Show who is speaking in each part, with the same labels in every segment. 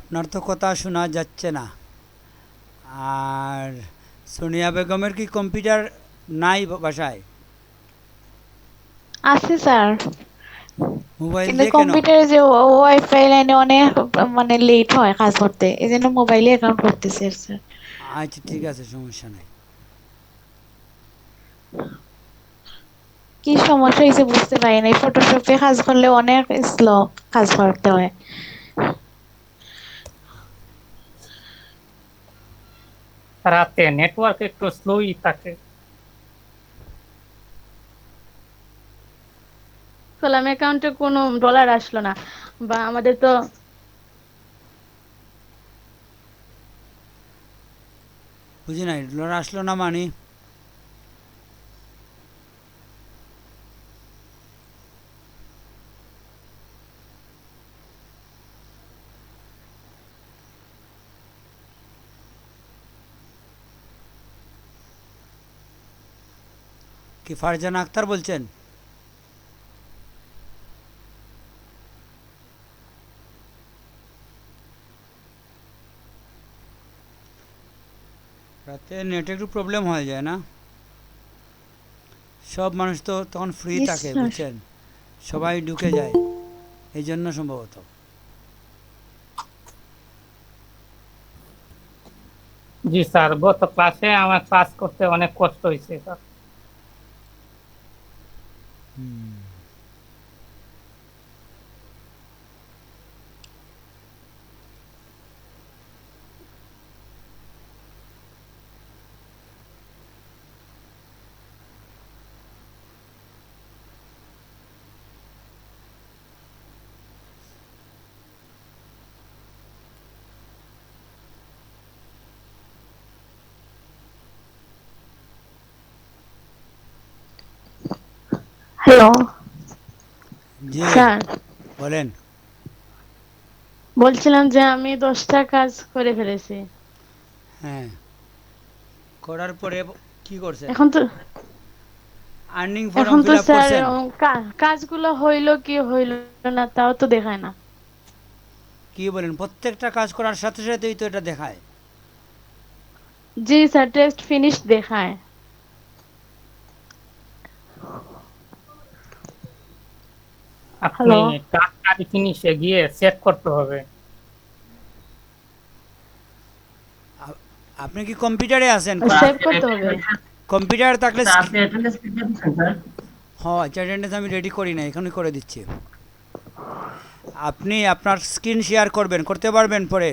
Speaker 1: আপনার তো কথা শোনা যাচ্ছে না। আর সোনিয়া বেগমের কি কম্পিউটার নাই বাসায়?
Speaker 2: আছে স্যার,
Speaker 1: মোবাইল
Speaker 2: কিন্তু
Speaker 1: দিয়ে কেন?
Speaker 2: কম্পিউটারে যে ওয়াইফাই লাইনে অনেক মানে লেট হয় কাজ করতে, এই জন্য মোবাইলে অ্যাকাউন্ট করতেছি স্যার।
Speaker 1: আচ্ছা ঠিক আছে, সমস্যা নাই।
Speaker 2: কি সমস্যা হয়েছে বুঝতে পারি না, ফটোশপে কাজ করলে অনেক স্লো কাজ করতে হয়।
Speaker 3: রাতে নেটওয়ার্ক একটু স্লোই থাকে।
Speaker 4: করলাম অ্যাকাউন্টে কোনো ডলার আসলো না, বা আমাদের তো
Speaker 1: বুঝি নাই, ডলার আসলো না মানে? কি ফারজানা আক্তার বলছেন? রাতে নেট একটু প্রবলেম হয়ে যায় না? সব মানুষ তো তখন ফ্রি
Speaker 2: জি
Speaker 1: থাকে,
Speaker 2: স্যার।
Speaker 1: বুঝছেন? সবাই ঢুকে যায়, এই জন্য সম্ভবত।
Speaker 3: জি স্যার, গত ক্লাসে আমার ক্লাস করতে অনেক কষ্ট হয়েছে স্যার।
Speaker 2: হ্যালো
Speaker 1: জি,
Speaker 2: স্যার,
Speaker 1: বলেন।
Speaker 4: বলছিলাম যে আমি 10টা কাজ করে ফেলেছি।
Speaker 1: হ্যাঁ, করার পরে কি করছেন?
Speaker 4: এখন তো
Speaker 1: আর্নিং ফর্ম
Speaker 4: এখন তো
Speaker 1: ফিল আপ
Speaker 4: স্যার
Speaker 1: করছেন?
Speaker 4: কাজগুলো হইলো কি হইলো না তাও তো দেখায় না।
Speaker 1: কি বলেন, প্রত্যেকটা কাজ করার সাথে সাথেই তো এটা দেখায়?
Speaker 4: জি স্যার, টেস্ট ফিনিশ দেখায়।
Speaker 3: আপনি
Speaker 4: হ্যালো,
Speaker 3: টাকা ফিনিশে গিয়ে চেক করতে হবে।
Speaker 1: আ- আপনি কি কম্পিউটারে আছেন?
Speaker 4: সেভ করতে হবে।
Speaker 1: কম্পিউটার থাকলে
Speaker 5: স্যার আপনি অ্যাটেন্ডেন্স কি দিচ্ছেন স্যার?
Speaker 1: হ্যাঁ, অ্যাটেন্ডেন্স আমি রেডি করি না, এখনই করে দিচ্ছি। আপনি আপনার স্ক্রিন শেয়ার করবেন, করতে পারবেন পরে?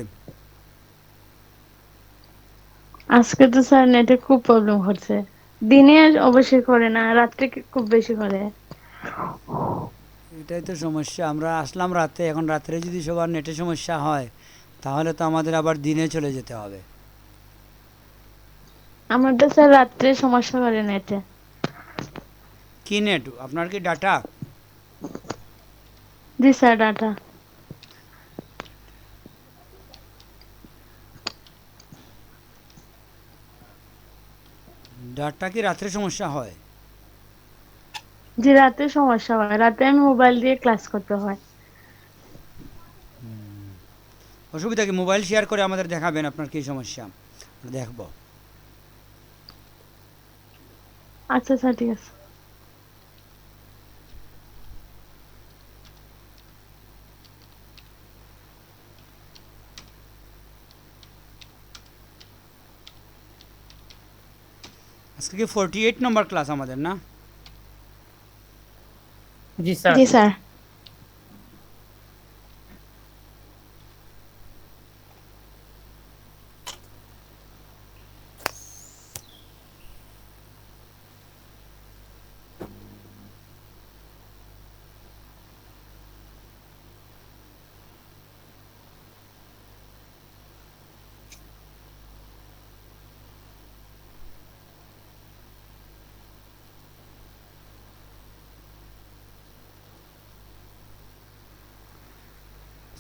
Speaker 4: আজকে তো স্যার নেটে খুব প্রবলেম হচ্ছে। দিনে অবশ্যই করে না, রাত্রে খুব বেশি করে।
Speaker 1: এটাই তো সমস্যা, আমরা আসলাম রাতে, এখন রাত্রে যদি সবার নেটে সমস্যা হয় তাহলে তো আমাদের আবার দিনে চলে যেতে হবে।
Speaker 4: আমার তো স্যার রাত্রে সমস্যা করে নেটে।
Speaker 1: কি নেট আপনার, কি ডাটা?
Speaker 4: জি স্যার, ডাটা।
Speaker 1: ডাটা কি রাত্রে সমস্যা হয়?
Speaker 4: জি, রাতে সমস্যা হয়, রাতে আমি মোবাইল দিয়ে ক্লাস করতে হয়।
Speaker 1: অসুবিধা কি, মোবাইল শেয়ার করে আমাদের দেখাবেন আপনার কি সমস্যা, আমরা দেখবো।
Speaker 4: আচ্ছা স্যার, ঠিক আছে।
Speaker 1: আজকে কি 48 নম্বর ক্লাস আমাদের, না?
Speaker 3: জি স্যার।
Speaker 2: জি স্যার।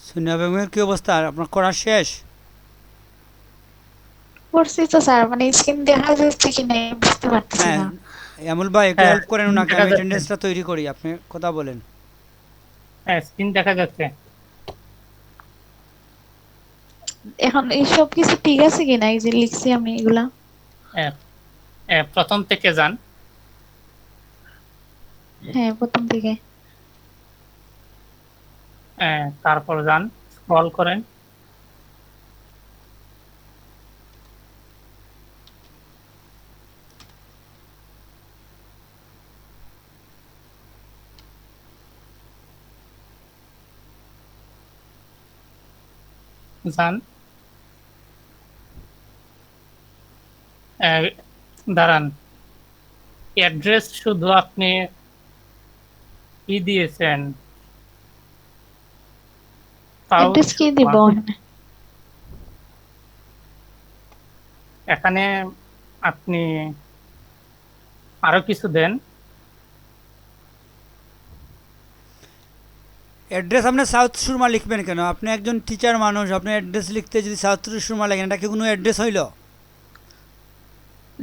Speaker 1: সোনিয়া বেগমের কি অবস্থা, আপনার করা শেষ?
Speaker 2: করছি তো স্যার, মানে স্ক্রিন দেখা যাচ্ছে কি না বুঝতে পারতেছি
Speaker 1: হ্যাঁ,
Speaker 2: না।
Speaker 1: এমল ভাই একটু
Speaker 3: হ্যাঁ,
Speaker 1: হেল্প করেন
Speaker 3: স্ক্রিন
Speaker 1: ওনাকে,
Speaker 3: দেখা
Speaker 1: আমি
Speaker 3: যাচ্ছে।
Speaker 1: অ্যাটেন্ডেন্সটা তৈরি করি, আপনি কথা বলেন।
Speaker 3: হ্যাঁ, স্ক্রিন দেখা যাচ্ছে।
Speaker 2: এখন এই সব কিছু ঠিক আছে কিনা, এই যে লিখছি আমি এগুলা?
Speaker 3: প্রথম থেকে যান।
Speaker 2: হ্যাঁ, প্রথম থেকে।
Speaker 3: তারপর যান, স্ক্রল করেন। যান, দাঁড়ান, অ্যাড্রেস শুধু আপনি কি দিয়েছেন?
Speaker 2: অ্যাড্রেস কি দিব এখানে?
Speaker 3: এখানে আপনি আরো কিছু দেন।
Speaker 1: অ্যাড্রেস আপনি সাউথ সুরমা লিখবেন কেন? আপনি একজন টিচার মানুষ, আপনি অ্যাড্রেস লিখতে যদি সাউথ সুরমা লেখেন, এটা কি কোনো অ্যাড্রেস হইল?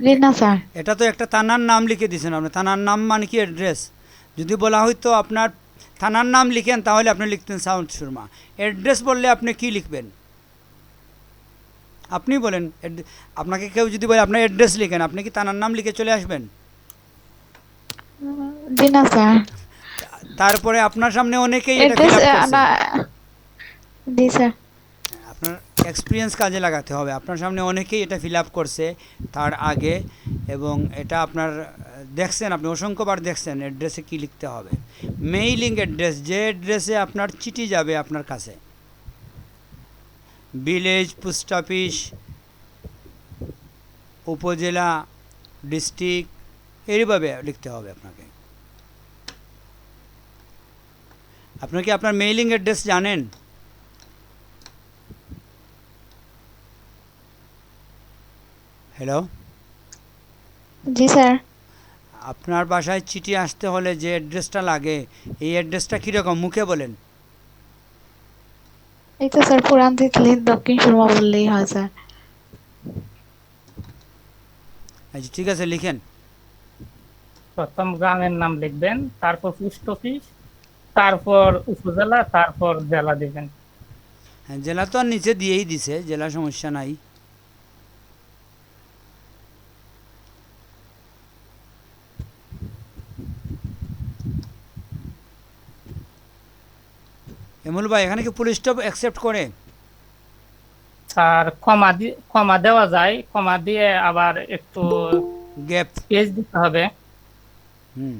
Speaker 2: জি না স্যার।
Speaker 1: এটা তো একটা থানার নাম লিখে দিয়েছেন আপনি। থানার নাম মানে কি অ্যাড্রেস? যদি বলা হয়তো আপনার থানার নাম লিখেন, তাহলে আপনি লিখতেন সাউথ সুরমা। অ্যাড্রেস বললে আপনি কি লিখবেন? আপনি বলেন। আপনাকে কেউ যদি বলে আপনার অ্যাড্রেস লিখেন, আপনি কি থানার নাম লিখে চলে আসবেন?
Speaker 2: জি না স্যার।
Speaker 1: তারপরে আপনার সামনে অনেকেই এটা
Speaker 2: অ্যাড্রেস
Speaker 1: ফিল আপ করছে।
Speaker 2: না। জি স্যার।
Speaker 1: আপনার এক্সপিরিয়েন্স কাজে লাগাতে হবে। আপনার সামনে অনেকেই এটা ফিল আপ করছে তার আগে, এবং এটা আপনার দেখছেন, আপনি অসংখ্যবার দেখছেন অ্যাড্রেসে কী লিখতে হবে। মেইলিং অ্যাড্রেস, যে অ্যাড্রেসে আপনার চিঠি যাবে আপনার কাছে, ভিলেজ, পোস্ট অফিস, উপজেলা, ডিস্ট্রিক্ট, এইভাবে লিখতে হবে আপনাকে। আপনি কি আপনার মেইলিং অ্যাড্রেস জানেন? হ্যালো,
Speaker 2: জি স্যার।
Speaker 1: আপনার বাসায় চিঠি আসতে হলে যে অ্যাড্রেসটা লাগে, এই অ্যাড্রেসটা কীরকম মুখে বলেন?
Speaker 2: এই তো স্যার, পুরান তিতলি দক্ষিণ সুরমা বললেই হয় স্যার।
Speaker 1: আচ্ছা ঠিক আছে, লিখেন।
Speaker 3: প্রথম গ্রামের নাম লিখবেন, তারপর পোস্ট অফিস, তারপর উপজেলা, তারপর জেলা দিবেন।
Speaker 1: হ্যাঁ, জেলা তো আর নিচে দিয়েই দিছে, জেলা সমস্যা নাই। এমুল ভাই, এখানে কি পুলিশ স্টপ অ্যাকসেপ্ট করে?
Speaker 3: আর ক্ষমা দেওয়া যায়, ক্ষমা দিয়ে আবার একটু
Speaker 1: গ্যাপ।
Speaker 3: স্পেস দিতে হবে।
Speaker 1: হুম।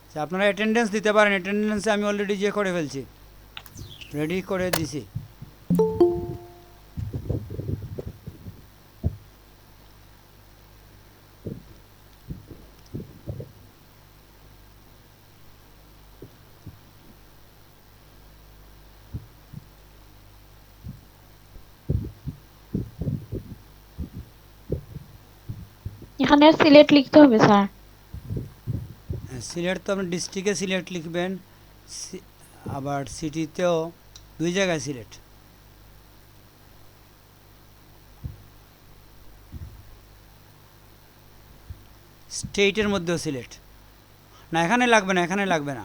Speaker 1: আচ্ছা, আপনারা অ্যাটেন্ডেন্স দিতে পারেন। অ্যাটেন্ডেন্সে আমি অলরেডি যে করে ফেলছি, রেডি করে দিছি।
Speaker 2: এখানে আর সিলেট লিখতে হবে স্যার?
Speaker 1: সিলেট তো আপনি ডিস্ট্রিক্টে সিলেট লিখবেন, আবার সিটিতেও 2 জায়গায় সিলেট। স্টেটের মধ্যেও সিলেট। না, এখানে লাগবে না, এখানে লাগবে না,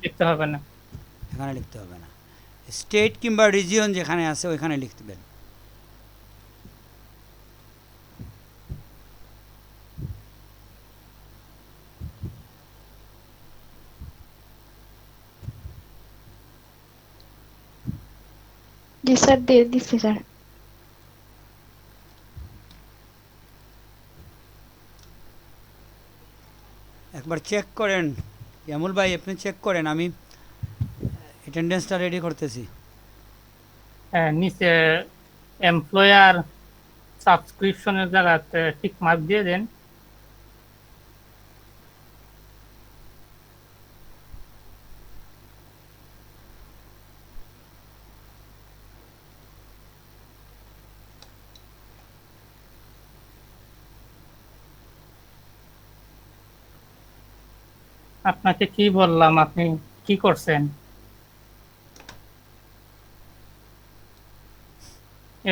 Speaker 3: লিখতে হবে না।
Speaker 1: এখানে লিখতে হবে না। স্টেট কিংবা রিজিয়ন যেখানে আছে ওইখানে লিখবেন।
Speaker 2: জি স্যার, দিয়ে দিচ্ছি স্যার।
Speaker 1: একবার চেক করেন ইয়ামুল ভাই, আপনি চেক করেন, আমি অ্যাটেন্ডেন্সটা রেডি করতেছি।
Speaker 3: নিচে এমপ্লয়ার সাবস্ক্রিপশনের জায়গাতে টিক মার্ক দিয়ে দেন। আপনাকে কি বললাম, আপনি কি করছেন?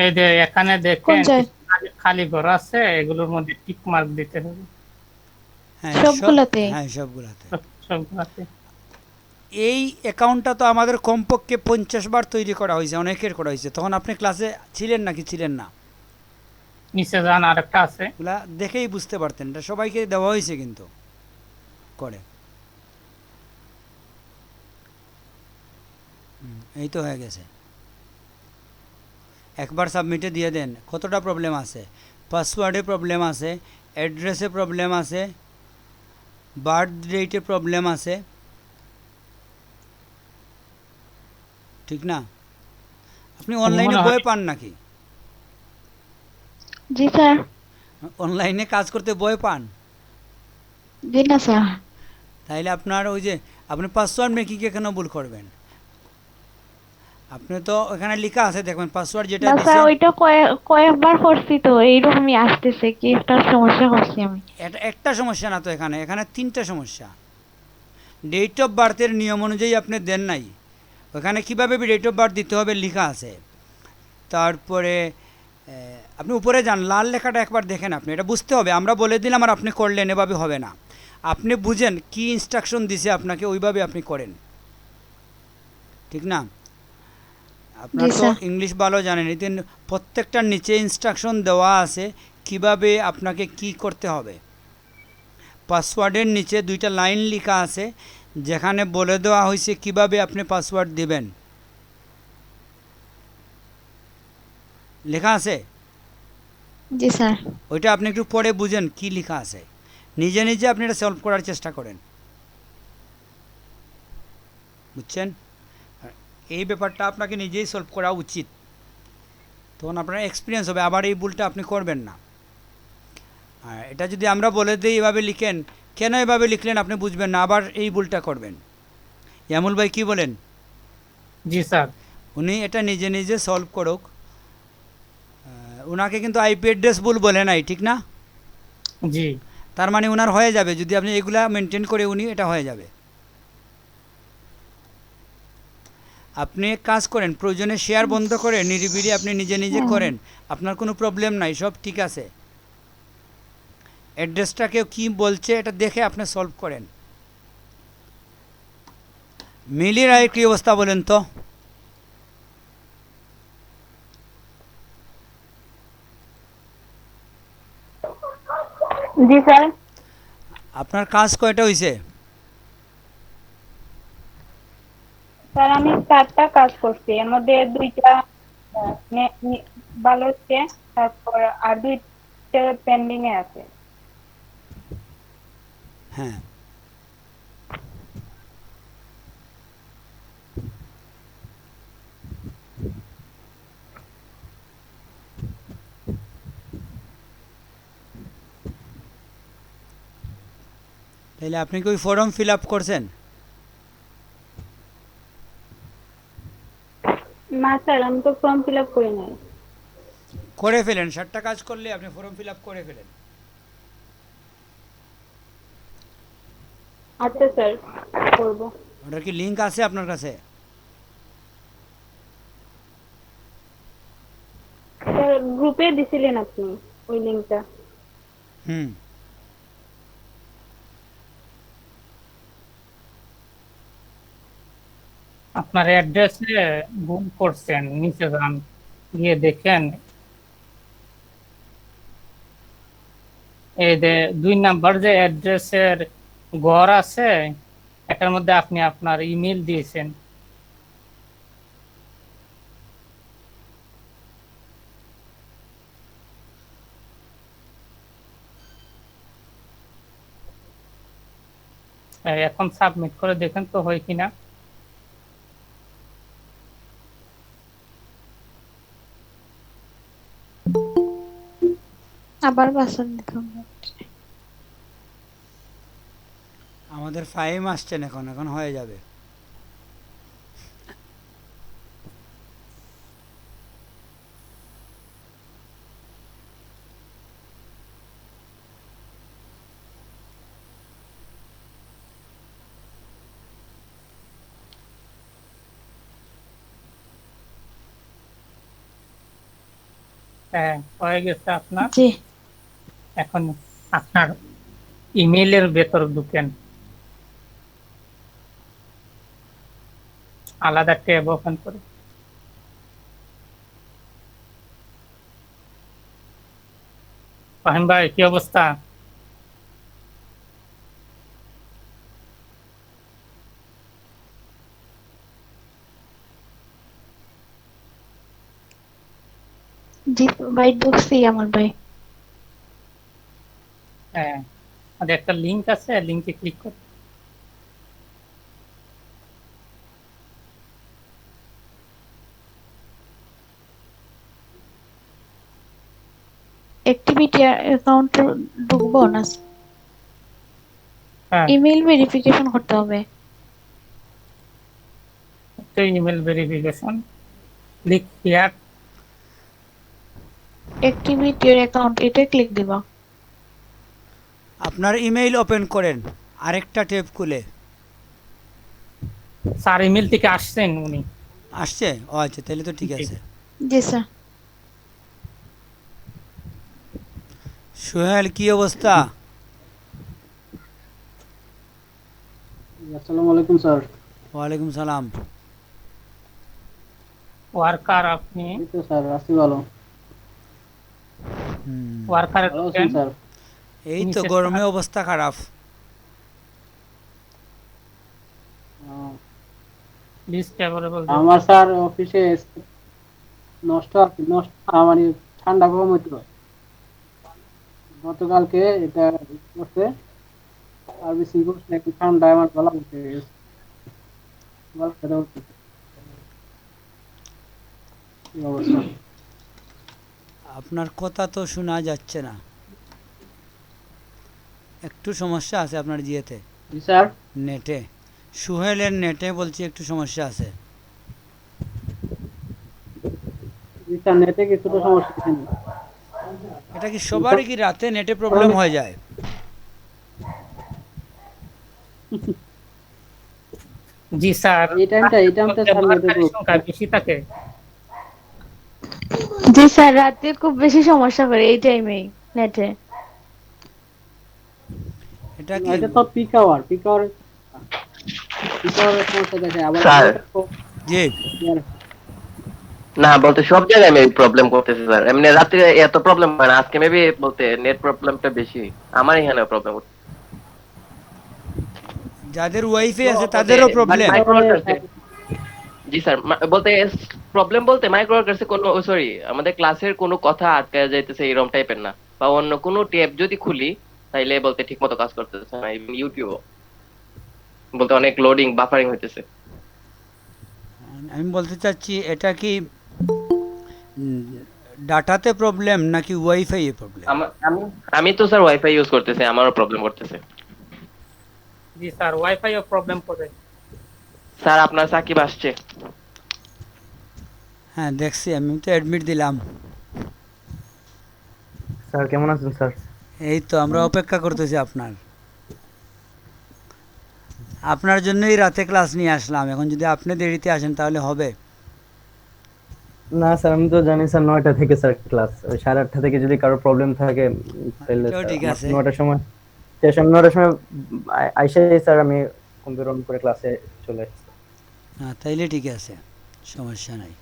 Speaker 3: এই যে এখানে
Speaker 2: কোন
Speaker 3: দেখেন
Speaker 2: যায়?
Speaker 3: খালি ঘর আছে, এগুলোর মধ্যে টিক মার্ক দিতে হবে।
Speaker 1: হ্যাঁ,
Speaker 2: সবগুলাতে?
Speaker 1: হ্যাঁ, সবগুলাতে।
Speaker 3: সবগুলাতে।
Speaker 1: এই অ্যাকাউন্টটা তো আমাদের কমপক্ষে 50 বার তৈরি করা হয়েছে, অনেকের করা হয়েছে। তখন আপনি ক্লাসে ছিলেন নাকি ছিলেন না?
Speaker 3: নিচে যান, আরেকটা আছে।
Speaker 1: ওগুলা দেখেই বুঝতে পারতেন, এটা সবাইকে দেওয়া হয়েছে কিন্তু করে। এই তো হয়ে গেছে, একবার সাবমিটে দিয়ে দেন। কতটা প্রবলেম আছে? পাসওয়ার্ডে প্রবলেম আছে, অ্যাড্রেসে প্রবলেম আছে, বার্থ ডেটে প্রবলেম আছে, ঠিক না? আপনি অনলাইনে
Speaker 3: মনে হয়
Speaker 1: বই পান নাকি?
Speaker 2: জি স্যার।
Speaker 1: অনলাইনে কাজ করতে বই পান?
Speaker 2: জি না স্যার।
Speaker 1: তাইলে আপনার ওই যে আপনি পাসওয়ার্ড মেকিংয়ে কেন ভুল করবেন? আপনি তো ওখানে লেখা আছে, দেখবেন পাসওয়ার্ড যেটা
Speaker 2: না স্যার,
Speaker 1: দিছেন।
Speaker 2: ওইটা কয়েকবার করছি তো এইরকমই আসতেছে, কি একটা সমস্যা করছি আমি।
Speaker 1: এটা একটা সমস্যা না তো, এখানে এখানে তিনটা সমস্যা। ডেট অফ বার্থের নিয়ম অনুযায়ী আপনি দেন নাই। ওখানে কীভাবে ডেট অফ বার্থ দিতে হবে লেখা আছে। তারপরে আপনি উপরে যান, লাল লেখাটা একবার দেখেন। আপনি এটা বুঝতে হবে, আমরা বলে দিলাম আর আপনি করলেন, এভাবে হবে না। আপনি বুঝেন কি ইনস্ট্রাকশন দিছে আপনাকে, ওইভাবে আপনি করেন, ঠিক না? আপনার
Speaker 2: জি
Speaker 1: তো
Speaker 2: স্যার।
Speaker 1: ইংলিশ ভালো জানেন, এতে প্রত্যেকটার নিচে ইনস্ট্রাকশন দেওয়া আছে কিভাবে আপনাকে কি করতে হবে। পাসওয়ার্ডের নিচে 2টা লাইন লেখা আছে, যেখানে বলে দেওয়া হয়েছে কিভাবে আপনি পাসওয়ার্ড দিবেন, লেখা আছে।
Speaker 2: জি স্যার।
Speaker 1: ওইটা আপনি একটু পড়ে বুঝেন কি লেখা আছে, নিজে নিজে আপনি এটা সলভ করার চেষ্টা করেন, বুঝছেন? এই ব্যাপারটা আপনাকে নিজেই সলভ করা উচিত, তখন আপনার এক্সপিরিয়েন্স হবে, আবার এই ভুলটা আপনি করবেন না। আর এটা যদি আমরা বলে দিই এভাবে লিখেন, কেন এভাবে লিখলেন আপনি বুঝবেন না, আবার এই ভুলটা করবেন। ইয়ামুল ভাই কি বলেন?
Speaker 3: জি স্যার।
Speaker 1: উনি এটা নিজে নিজে সলভ করুক। ওনাকে কিন্তু আইপি অ্যাড্রেস ভুল বলে নাই, ঠিক না?
Speaker 3: জি।
Speaker 1: তার মানে ওনার হয়ে যাবে, যদি আপনি এগুলা মেনটেন করে উনি এটা হয়ে যাবে। আপনি এক কাজ করেন, প্রয়োজনে শেয়ার বন্ধ করে নিরিবিলি আপনি নিজে নিজে করেন, আপনার কোনো প্রবলেম নাই, সব ঠিক আছে। অ্যাড্রেসটা কেউ কী বলছে এটা দেখে আপনি সলভ করেন। মিলির আর কী অবস্থা বলেন তো?
Speaker 4: জি স্যার।
Speaker 1: আপনার কাজ কয়টা হয়েছে?
Speaker 4: স্যার আমি 4টা কাজ করছি, এর মধ্যে 2টা ভালো হচ্ছে, তারপর আর 2টা পেন্ডিং এ আছে।
Speaker 1: হ্যাঁ, তাহলে আপনি কি ওই ফর্ম ফিল আপ করছেন?
Speaker 4: না স্যার, আমি তো ফর্ম ফিল আপ করি নাই।
Speaker 1: করে ফেলেন, 7টা কাজ করলে আপনি ফর্ম ফিল আপ করে ফেলেন।
Speaker 4: আচ্ছা স্যার, করব।
Speaker 1: ওটার কি লিঙ্ক আছে আপনার কাছে?
Speaker 4: স্যার গ্রুপে দিছিলেন আপনি ওই লিংকটা।
Speaker 1: হুম,
Speaker 3: আপনার অ্যাড্রেসে ভুল করছেন, নিচে যান, গিয়ে দেখেন এই যে 2 নাম্বার যে অ্যাড্রেসের ঘর আছে, এটার মধ্যে আপনি আপনার ইমেল দিয়েছেন। এখন সাবমিট করে দেখেন তো হয় কিনা।
Speaker 2: আবার পাসওয়ার্ড দিতে হবে।
Speaker 1: আমাদের ফাইম আসছেন, এখন এখন হয়ে যাবে।
Speaker 3: হ্যাঁ, হয়ে গেছে আপনার।
Speaker 2: জি।
Speaker 3: এখন আপনার ইমেইলের ভেতর ঢুকেন। আলাদা ট্যাব ওপেন করে। ফাহিম ভাই কি অবস্থা?
Speaker 2: জি ভাই, ঢুকছি আমার ভাই।
Speaker 3: হ্যাঁ, আর একটা লিংক আছে, লিংকে ক্লিক কর।
Speaker 2: অ্যাক্টিভিটি অ্যাকাউন্টে ঢুকবো না?
Speaker 3: হ্যাঁ,
Speaker 2: ইমেল ভেরিফিকেশন করতে হবে।
Speaker 3: তো email verification, click here.
Speaker 2: Activity account এটা ক্লিক দিবা।
Speaker 1: আপনার ইমেইল ওপেন করেন, আরেকটা ট্যাব খুলে।
Speaker 3: স্যার ইমেল থেকে আসছেন উনি।
Speaker 1: আসছে? ও আচ্ছা, তাহলে তো ঠিক
Speaker 3: জি।
Speaker 1: আছে।
Speaker 2: জি স্যার।
Speaker 1: সোহেল কি অবস্থা?
Speaker 5: আসসালামু আলাইকুম স্যার।
Speaker 1: ওয়ালাইকুম সালাম।
Speaker 3: ওয়ার্কার আপনি
Speaker 5: এই তো স্যার আছি ভালো।
Speaker 1: হুম,
Speaker 3: ওয়ার্কারে
Speaker 5: ভালো আছেন
Speaker 3: ঢোকেন,
Speaker 5: স্যার?
Speaker 1: এই তো
Speaker 3: নিচে
Speaker 1: গরমে অবস্থা খারাপ।
Speaker 3: List available.
Speaker 5: আমার স্যার অফিসে নষ্ট আছে, নষ্ট মানে ঠান্ডা কম হইতো গতকালকে, এটা করছে সার্ভিসিং করছে, একটু ঠান্ডা আমার গলা উঠে গেছে, গলা ব্যথা করতেছে। কি অবস্থা?
Speaker 1: আপনার কথা তো শোনা যাচ্ছে না, একটু সমস্যা আছে আপনার জিয়েতে,
Speaker 5: জি স্যার।
Speaker 1: নেটে। সোহেলের নেটে বলছি একটু সমস্যা আছে।
Speaker 5: জি স্যার, নেটে কিছুটা সমস্যা আছে।
Speaker 1: এটা কি সবারই কি রাতে নেটে প্রবলেম হয়ে যায়?
Speaker 3: জি স্যার,
Speaker 5: এই টাইমটা স্যার নেটে
Speaker 3: ব্যবহারকারীর সংখ্যা বেশি থাকে।
Speaker 4: জি স্যার, রাতে খুব বেশি সমস্যা করে এই টাইমেই নেটে।
Speaker 1: এটা কি
Speaker 5: এটা তো পিক আওয়ার, পিক আওয়ারের সমস্যা দেখে আবার
Speaker 6: স্যার
Speaker 1: যে
Speaker 6: না বলতে সব জায়গায় মেবি প্রবলেম করতেছে স্যার, এমনি রাত্রে এত প্রবলেম হয় না, আজকে মেবি বলতে নেট প্রবলেমটা বেশি আমার এখানে প্রবলেম হচ্ছে।
Speaker 1: যাদের ওয়াইফাই আছে
Speaker 6: বলতে
Speaker 1: তাদেরও প্রবলেম?
Speaker 6: মাইক্রো ওয়ার্কার্সে, জি স্যার, বলতে প্রবলেম বলতে মাইক্রো ওয়ার্কার্সে কোনো, সরি, আমাদের ক্লাসের কোনো কথা আটকে যাইতেছে এরকম টাইপের না, বা অন্য কোনো ট্যাব যদি খুলি তাইলে বলতে ঠিক মতো কাজ করতেছে না, ইভেন ইউটিউব বলতে অনেক লোডিং বাফারিং হইতেছে।
Speaker 1: আমি বলতে চাচ্ছি এটা কি ডাটাতে প্রবলেম নাকি ওয়াইফাই এ প্রবলেম?
Speaker 6: আমি আমি তো স্যার ওয়াইফাই ইউজ করতেছি, আমারও প্রবলেম করতেছে।
Speaker 3: জি স্যার, ওয়াইফাই ও প্রবলেম করে।
Speaker 6: স্যার আপনার সাকিব আসছে।
Speaker 1: হ্যাঁ দেখছি, আমি তো অ্যাডমিট দিলাম।
Speaker 7: স্যার কেমন আছেন স্যার?
Speaker 1: এই তো আমরা অপেক্ষা করতেছি আপনার জন্যই রাতে ক্লাস নিয়ে আসলাম। এখন যদি আপনি দেরিতে আসেন তাহলে হবে?
Speaker 7: না স্যার, আমি তো জানি স্যার 9টা থেকে স্যার ক্লাস, ওই 8:30 থেকে যদি কারো প্রবলেম থাকে তাহলে
Speaker 1: এটাও
Speaker 7: স্যার
Speaker 1: ঠিক
Speaker 7: আমার
Speaker 1: আছে।
Speaker 7: 9টার সময় শেষ, আমি 9টার সময় আইসাই স্যার আমি কম্পিউটার অন করে ক্লাসে চলে আসছি।
Speaker 1: হ্যাঁ তাইলে ঠিক আছে, সমস্যা নাই।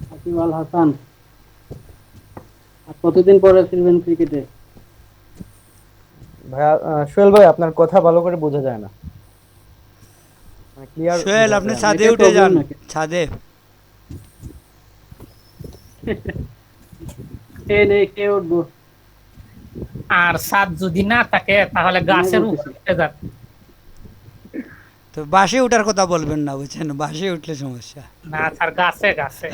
Speaker 5: সাকিব আল হাসান, আর কতদিন পরে ফিরবেন ক্রিকেটে?
Speaker 7: ভাইয়া, সোহেল ভাই আপনার কথা ভালো করে বোঝা যায় না, মানে ক্লিয়ার
Speaker 1: সোহেল
Speaker 7: বোঝা
Speaker 1: আপনি
Speaker 7: যায় না।
Speaker 1: ছাদে
Speaker 5: নেটের
Speaker 1: উঠে
Speaker 5: প্রবলেম
Speaker 1: যান,
Speaker 5: নাকি?
Speaker 1: ছাদে।
Speaker 5: কে উঠবো?
Speaker 3: আর ছাদ যদি না থাকে তাহলে গাছের উপর
Speaker 5: বলতেছি।
Speaker 3: উঠে যান।
Speaker 1: তো বাসে ওঠার কথা বলবেন না, বুঝছেন, বাসে উঠলে সমস্যা।
Speaker 3: না স্যার, গাছে গাছে।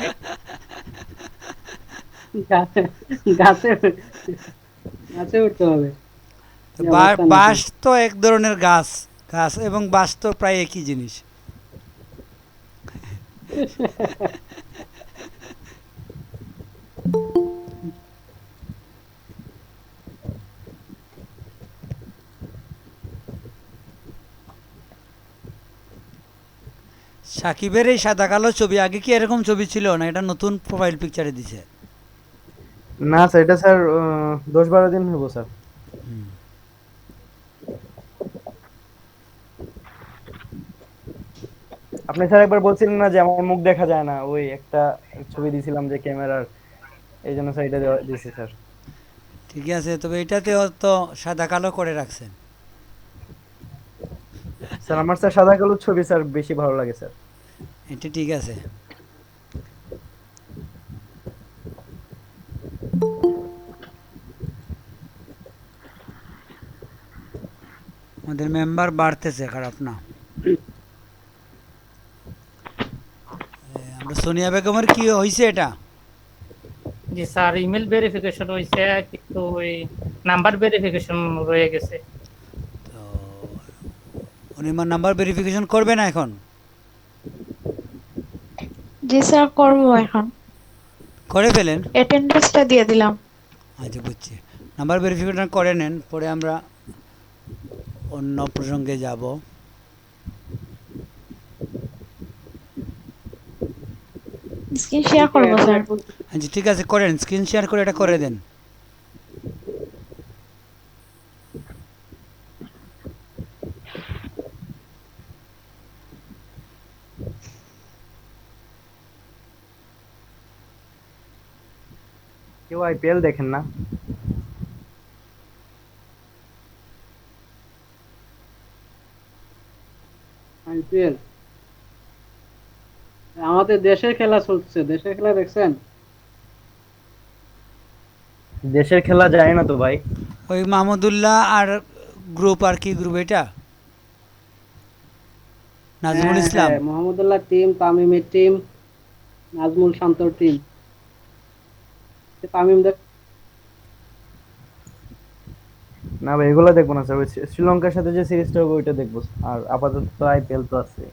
Speaker 5: গাছে গাছে গাছে উঠতে হবে।
Speaker 1: তো
Speaker 5: কি অবস্থা নাকি?
Speaker 1: বাস তো এক ধরনের গাছ, গাছ এবং বাস তো প্রায় একই জিনিস। সাকিবের এই সাদা কালো ছবি আগে কি এরকম ছবি ছিল, না এটা নতুন প্রোফাইল পিকচারে দিছে?
Speaker 7: না স্যার, এটা স্যার 10-12 দিন হবো স্যার। আপনি স্যার একবার বলছিলেন না যে আমার মুখ দেখা যায় না, ওই একটা ছবি দিছিলাম যে ক্যামেরার, এই জন্য স্যার এটা দিয়েছি স্যার।
Speaker 1: ঠিক আছে, তবে এটাতেও তো সাদা কালো করে রাখছেন।
Speaker 7: স্যার আমার স্যার সাদা কালো ছবি স্যার বেশি ভালো লাগে স্যার।
Speaker 1: এটা ঠিক আছে। আমাদের মেম্বার বাড়তেছে, খারাপ না। আমরা সোনিয়া বেগমের কি হয়েছে এটা?
Speaker 3: জি স্যার, ইমেল ভেরিফিকেশন হয়েছে, কিন্তু ওই নাম্বার ভেরিফিকেশন রয়ে গেছে।
Speaker 1: তো উনি আমার নাম্বার ভেরিফিকেশন করবে না এখন?
Speaker 2: জি স্যার, করবো এখন।
Speaker 1: করে ফেলেন।
Speaker 2: অ্যাটেন্ডেন্সটা দিয়ে দিলাম।
Speaker 1: আচ্ছা, বুঝছি। নাম্বার ভেরিফিকেশন করে নেন, পরে আমরা অন্য প্রসঙ্গে যাব।
Speaker 2: স্ক্রিন শেয়ার করবো স্যার।
Speaker 1: আচ্ছা ঠিক আছে, করেন, স্ক্রিন শেয়ার করে এটা করে দেন।
Speaker 7: কেউ আইপিএল দেখেন না?
Speaker 5: আইপিএল আমাদের দেশের খেলা চলছে, দেশের খেলা দেখছেন?
Speaker 7: দেশের খেলা যায় না তো ভাই।
Speaker 1: ওই মাহমুদুল্লাহ আর গ্রুপ, আর কি গ্রুপ এটা? নাজমুল ইসলাম।
Speaker 5: মোহাম্মদুল্লাহ টিম, তামিমের টিম, নাজমুল শান্তর টিম। তামিম দেখ,
Speaker 7: না ভাই এগুলো দেখবো না স্যার, ওই শ্রীলঙ্কার সাথে যে সিরিজটা হবে ওইটা দেখবো। আর আপাতত তো আইপিএল তো আছে।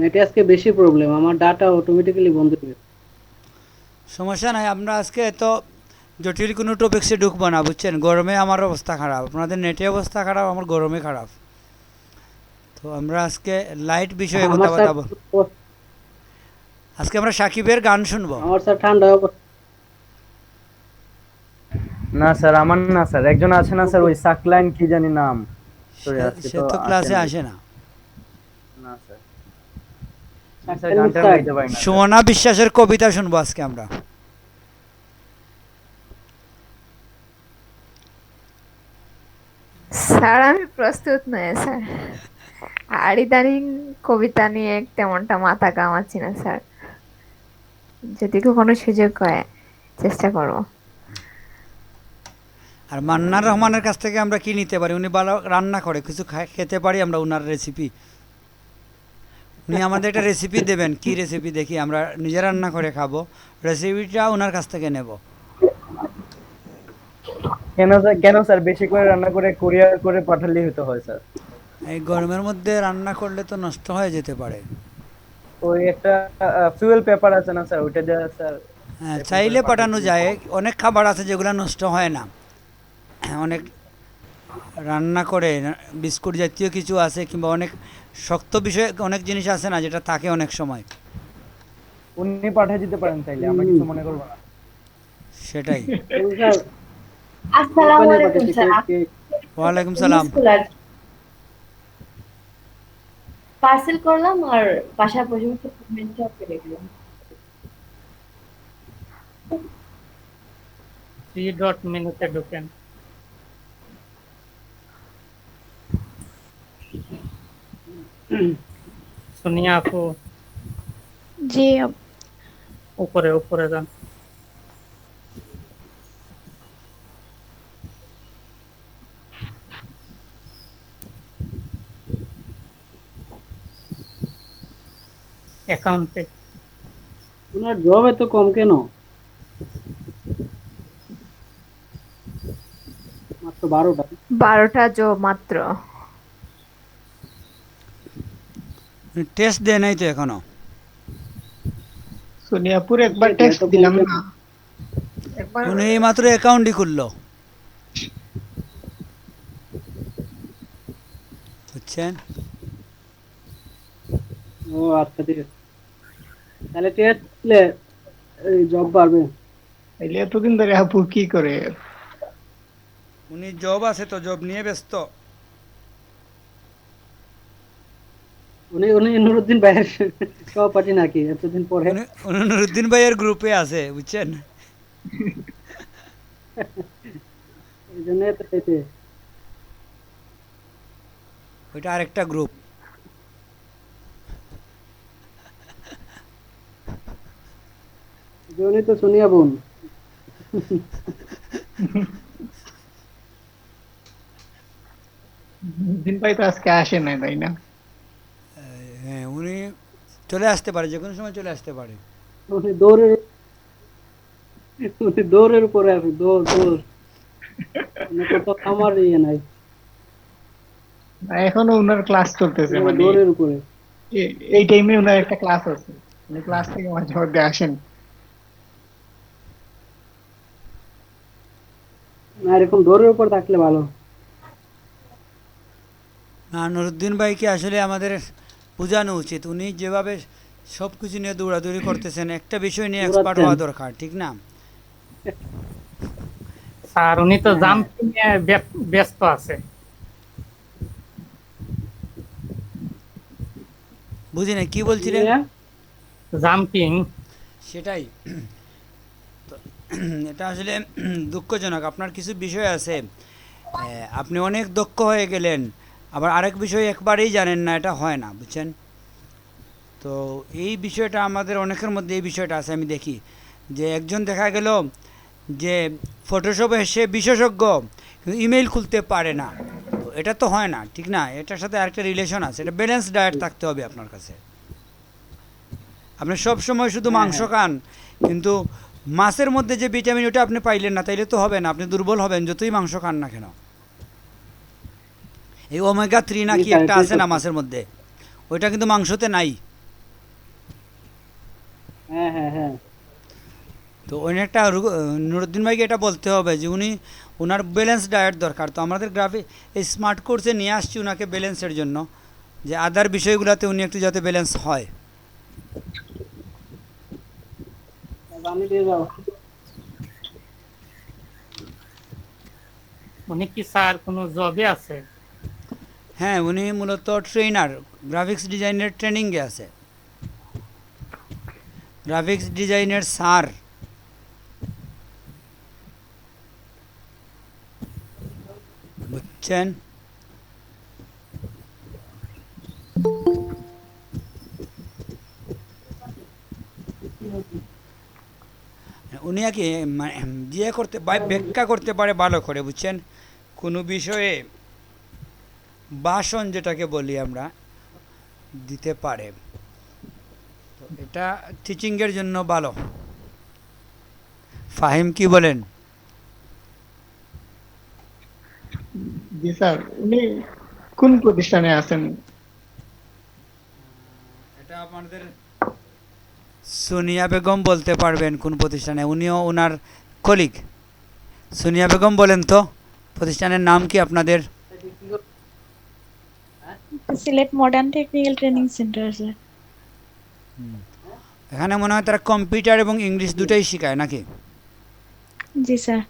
Speaker 5: নেটে আজকে বেশি প্রবলেম, আমার ডাটা অটোমেটিক্যালি বন্ধ হয়ে গেছে।
Speaker 1: সমস্যা নাই, আমরা আজকে এত জটিল কোনো টপিক্সে ঢুকবো না, বুঝছেন? গরমে আমার অবস্থা খারাপ, আপনাদের নেটে অবস্থা খারাপ, আমার গরমে খারাপ। তো আমরা আজকে লাইট বিষয়ে
Speaker 5: আমার
Speaker 1: কথাবার্তা
Speaker 5: স্যার,
Speaker 1: আজকে আমরা সাকিবের গান শুনবো।
Speaker 5: আমার স্যার ঠান্ডা অবস্থা।
Speaker 7: না স্যার আমার না স্যার, একজন আছে না স্যার ওই সাকলাইন কি জানি নাম, সরি আজকে
Speaker 1: সে
Speaker 7: তো
Speaker 1: তো ক্লাসে
Speaker 7: আসেনি।
Speaker 1: আসে না।
Speaker 7: না স্যার, স্যার গানটা গাইতে পারি না স্যার।
Speaker 1: সুমনা বিশ্বাসের কবিতা শুনবো আজকে আমরা।
Speaker 8: স্যার আমি প্রস্তুত নই স্যার, আর ইদানিং কবিতা নিয়ে তেমনটা মাথা ঘামাচ্ছি না স্যার, যদি কখনো সুযোগ হয় চেষ্টা করবো।
Speaker 1: আর মান্নার রহমানের কাছ থেকে আমরা কি নিতে পারি? উনি ভালো রান্না করে, কিছু খেতে পারি আমরা উনার রেসিপি। উনি আমাদের একটা রেসিপি দেবেন, কি রেসিপি দেখি, আমরা নিজে রান্না করে খাবো, রেসিপিটা ওনার কাছ থেকে নেব।
Speaker 7: কেন স্যার বেশি করে রান্না করে কুরিয়ার করে পাঠালেই হতে হয় স্যার?
Speaker 1: এই গরমের মধ্যে রান্না করলে তো নষ্ট হয়ে যেতে পারে।
Speaker 7: ওই একটা ফুয়েল পেপার আছে না স্যার, ওইটা দিয়ে স্যার
Speaker 1: হ্যাঁ, চাইলে পাঠানো যায়। অনেক খাবার আছে যেগুলো নষ্ট হয় না, অনেক রান্না করে বিস্কুট জাতীয় কিছু আছে, কিংবা অনেক শক্ত বিষয় অনেক জিনিস আছে না, যেটা থাকে অনেক সময়।
Speaker 7: উনি পাঠিয়ে দিতে পারেন চাইলে, আমরা কিছু মনে করবো না।
Speaker 1: সেটাই।
Speaker 5: স্যার
Speaker 9: আসসালামু
Speaker 5: কোম্পানি
Speaker 9: আলাইকুম
Speaker 5: পাঠিয়েছে
Speaker 9: স্যার।
Speaker 1: ওয়ালাইকুম সালাম।
Speaker 9: পার্সেল করলাম আর বাসা পর্যন্ত পেমেন্টটা পেয়ে গেলাম।
Speaker 3: 3 ডট মেনুতে ঢোকেন। সোনিয়া আপু
Speaker 2: জি
Speaker 3: উপরে উপরে যান। অ্যাকাউন্টে
Speaker 5: ওনার জব এত কম কেন? মাত্র 12টা।
Speaker 8: 12টা জব মাত্র।
Speaker 1: টেস্ট দেয় নাই তো এখনো।
Speaker 10: সোনিয়াপুর একবার টেক্সট দিলাম না, একবার
Speaker 1: উনি এই মাত্র অ্যাকাউন্টই খুললো, বুঝছেন?
Speaker 5: ও আচ্ছা, ঠিক আছে। তাহলে টেস্ট দিলে জব বাড়বে।
Speaker 10: তাইলে এতদিন ধরে আপু কি করে?
Speaker 1: উনি জব আছে তো জব নিয়ে ব্যস্ত।
Speaker 5: উনি উনি নুরুদ্দিন ভাইয়ের সহপাঠী নাকি এতদিন পরে?
Speaker 1: উনি উনি নুরুদ্দিন ভাইয়ের গ্রুপে আছে বুঝছেন।
Speaker 5: এই জন্য তো চাইছে।
Speaker 1: ওইটা আরেকটা গ্রুপ।
Speaker 5: যে উনি তো সোনিয়া বোন।
Speaker 10: দিন ভাই তো আজকে আসে নাই, তাই না?
Speaker 1: হ্যাঁ, উনি চলে আসতে পারে, যে কোনো সময় চলে আসতে পারে।
Speaker 5: উনি দৌড়ের উপরে আছে, দৌড় দৌড়। উনি কোথাও আমার ইয়ে নাই,
Speaker 10: এখনো উনার ক্লাস চলতেছে,
Speaker 5: একেবারে
Speaker 10: মানে
Speaker 5: দৌড়ের উপরে।
Speaker 10: এই টাইমে উনার একটা ক্লাস আছে, উনি ক্লাস থেকে মাঝে মধ্যে আসেন।
Speaker 5: না, এরকম দৌড়ের উপর থাকলে ভালো।
Speaker 1: না, নুরুদ্দিন ভাইকে আসলে আমাদের বোঝানো উচিত, উনি যেভাবে সব কিছু নিয়ে দৌড়াদৌড়ি করতেছেন, একটা বিষয় নিয়ে এক্সপার্ট
Speaker 5: দৌড়াচ্ছেন।
Speaker 1: হওয়া দরকার, ঠিক না?
Speaker 3: স্যার উনি তো
Speaker 5: হ্যাঁ,
Speaker 3: জাম্পিং এ ব্যস্ত আছে।
Speaker 1: বুঝি না কি বলছিলেন।
Speaker 5: নিয়ে
Speaker 3: জাম্পিং।
Speaker 1: সেটাই তো। এটা আসলে দুঃখজনক, আপনার কিছু বিষয় আছে, আপনি অনেক দক্ষ হয়ে গেলেন, আবার আরেক বিষয় একবারেই জানেন না, এটা হয় না, বুঝছেন? তো এই বিষয়টা আমাদের অনেকের মধ্যে এই বিষয়টা আছে, আমি দেখি যে একজন দেখা গেল যে ফটোশপে সে বিশেষজ্ঞ, কিন্তু ইমেল খুলতে পারে না। তো এটা তো হয় না, ঠিক না? এটার সাথে আরেকটা রিলেশন আছে, এটা ব্যালেন্স ডায়েট থাকতে হবে আপনার কাছে। আপনি সব সময় শুধু
Speaker 5: হ্যাঁ,
Speaker 1: মাংস
Speaker 5: হ্যাঁ।
Speaker 1: খান, কিন্তু মাছের মধ্যে যে ভিটামিন ওটা আপনি পাইলেন না, তাইলে তো হবে না, আপনি দুর্বল হবেন যতই মাংস খান না কেন। এই ওমেগা 3 নাকি
Speaker 5: এটাই
Speaker 1: একটা
Speaker 5: এটাই
Speaker 1: আছে না
Speaker 5: সত্য।
Speaker 1: মাছের মধ্যে, ওইটা কিন্তু মাংসতে নাই।
Speaker 5: হ্যাঁ হ্যাঁ হ্যাঁ।
Speaker 1: তো অনেকটা নুরুদ্দিন ভাইকে এটা বলতে হবে যে উনি ওনার ব্যালেন্স ডায়েট দরকার। তো আমাদের গ্রাফিক এই স্মার্ট কোর্সে নিয়ে আসছি ওনাকে ব্যালেন্সের জন্য, যে আদার বিষয়গুলোতে উনি একটু যাতে ব্যালেন্স হয়।
Speaker 5: আমি দিয়ে যাও।
Speaker 3: উনি কি স্যার কোনো জবে আছে?
Speaker 1: হ্যাঁ, উনি মূলত ট্রেনার, গ্রাফিক্স ডিজাইনের ট্রেনিংয়ে আছে, গ্রাফিক্স ডিজাইনের স্যার। বুঝছেন? উনি আর কি মানে ইয়ে করতে ব্যাখ্যা করতে পারে ভালো করে, বুঝছেন? কোনো বিষয়ে ভাষণ যেটাকে বলি আমরা, দিতে পারে। তো এটা টিচিংয়ের জন্য ভালো। ফাহিম কি বলেন?
Speaker 10: জি স্যার, উনি কোন প্রতিষ্ঠানে আছেন?
Speaker 1: এটা আমাদের সোনিয়া বেগম বলতে পারবেন কোন প্রতিষ্ঠানে, উনিও ওনার কলিগ। সোনিয়া বেগম বলেন তো, প্রতিষ্ঠানের নাম কি আপনাদের?
Speaker 2: Sylhet modern technical training centre sir.
Speaker 1: এখানে মনে হয় তারা কম্পিউটার এবং ইংলিশ দুটাই শেখায় নাকি?
Speaker 2: জি স্যার।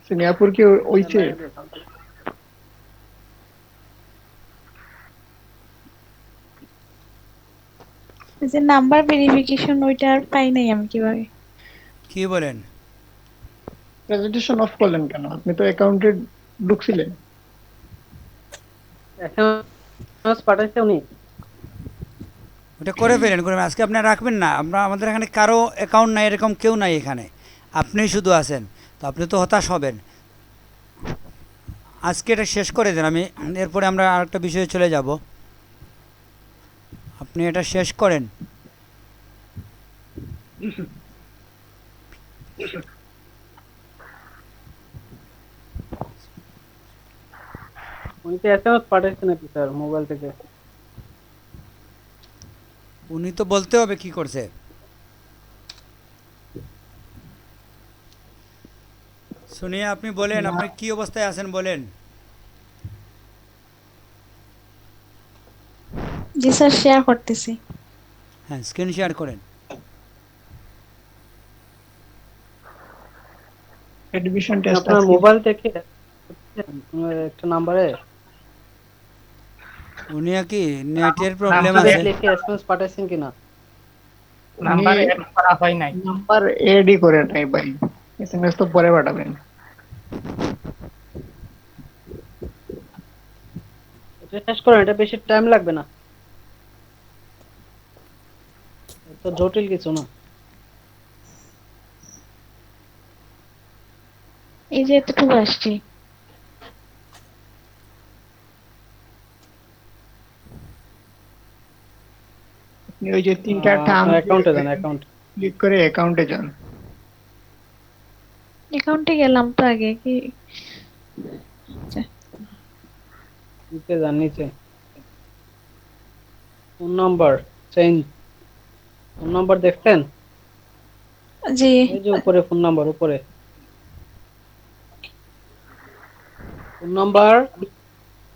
Speaker 10: সিঙ্গাপুর কি ওইছে?
Speaker 2: এই যে নাম্বার ভেরিফিকেশন ওইটা আর পাই নাই আমি, কিভাবে?
Speaker 1: কি বলেন?
Speaker 10: প্রেজেন্টেশন অফ করলেন কেন? আপনি তো অ্যাকাউন্টে ঢুকছিলেন।
Speaker 5: এসএমএস পাঠাইছে উনি।
Speaker 1: ওটা করে ফেলেন, করে আজকে আপনারা রাখবেন না। আমরা আমাদের এখানে কারো অ্যাকাউন্ট নাই, এরকম কেউ নাই এখানে, আপনিই শুধু আছেন। তো আপনি তো হতাশ হবেন। আজকে এটা শেষ করে দেন, আমি এরপরে আমরা আরেকটা বিষয়ে চলে যাব। আপনি এটা শেষ করেন।
Speaker 5: উনি তো এসএমএস পাঠাইছে নাকি স্যার মোবাইল থেকে?
Speaker 1: উনি তো বলতে হবে কি করছে। শুনিয়ে আপনি বলেন, আপনি কি অবস্থায় আছেন বলেন।
Speaker 2: জি স্যার, শেয়ার করতেছি।
Speaker 1: হ্যাঁ, স্ক্রিন শেয়ার করেন।
Speaker 10: এডমিশন
Speaker 5: আপনি
Speaker 10: টেস্ট
Speaker 5: আপনার
Speaker 10: আজকে
Speaker 5: মোবাইল থেকে কোনো একটা নাম্বারে
Speaker 1: উনি কি নেটের প্রবলেম
Speaker 3: নাম্বারে
Speaker 1: আছে?
Speaker 5: লিখে এসএমএস পাঠাইছেন কিনা?
Speaker 3: নাম্বার এড করা হয় নাই।
Speaker 10: নাম্বার এডই করে নাই ভাই, এসএমএস তো পরে পাঠাবেন।
Speaker 5: এটা শেষ করেন, এটা বেশি টাইম লাগবে না, তো জটিল কিছু না।
Speaker 2: এই যে এতটুকু আসছে।
Speaker 10: আপনি ওই যে তিনটা টার্ম
Speaker 5: আপনার অ্যাকাউন্টে দেন, অ্যাকাউন্ট।
Speaker 10: ক্লিক করে অ্যাকাউন্টে যান।
Speaker 2: অ্যাকাউন্টে গেলাম তো আগে কি? আচ্ছা,
Speaker 5: নিচে যান, নিচে phone number change, phone number দেখছেন?
Speaker 2: জি
Speaker 5: এই যে উপরে ফোন নাম্বার, উপরে ফোন নাম্বার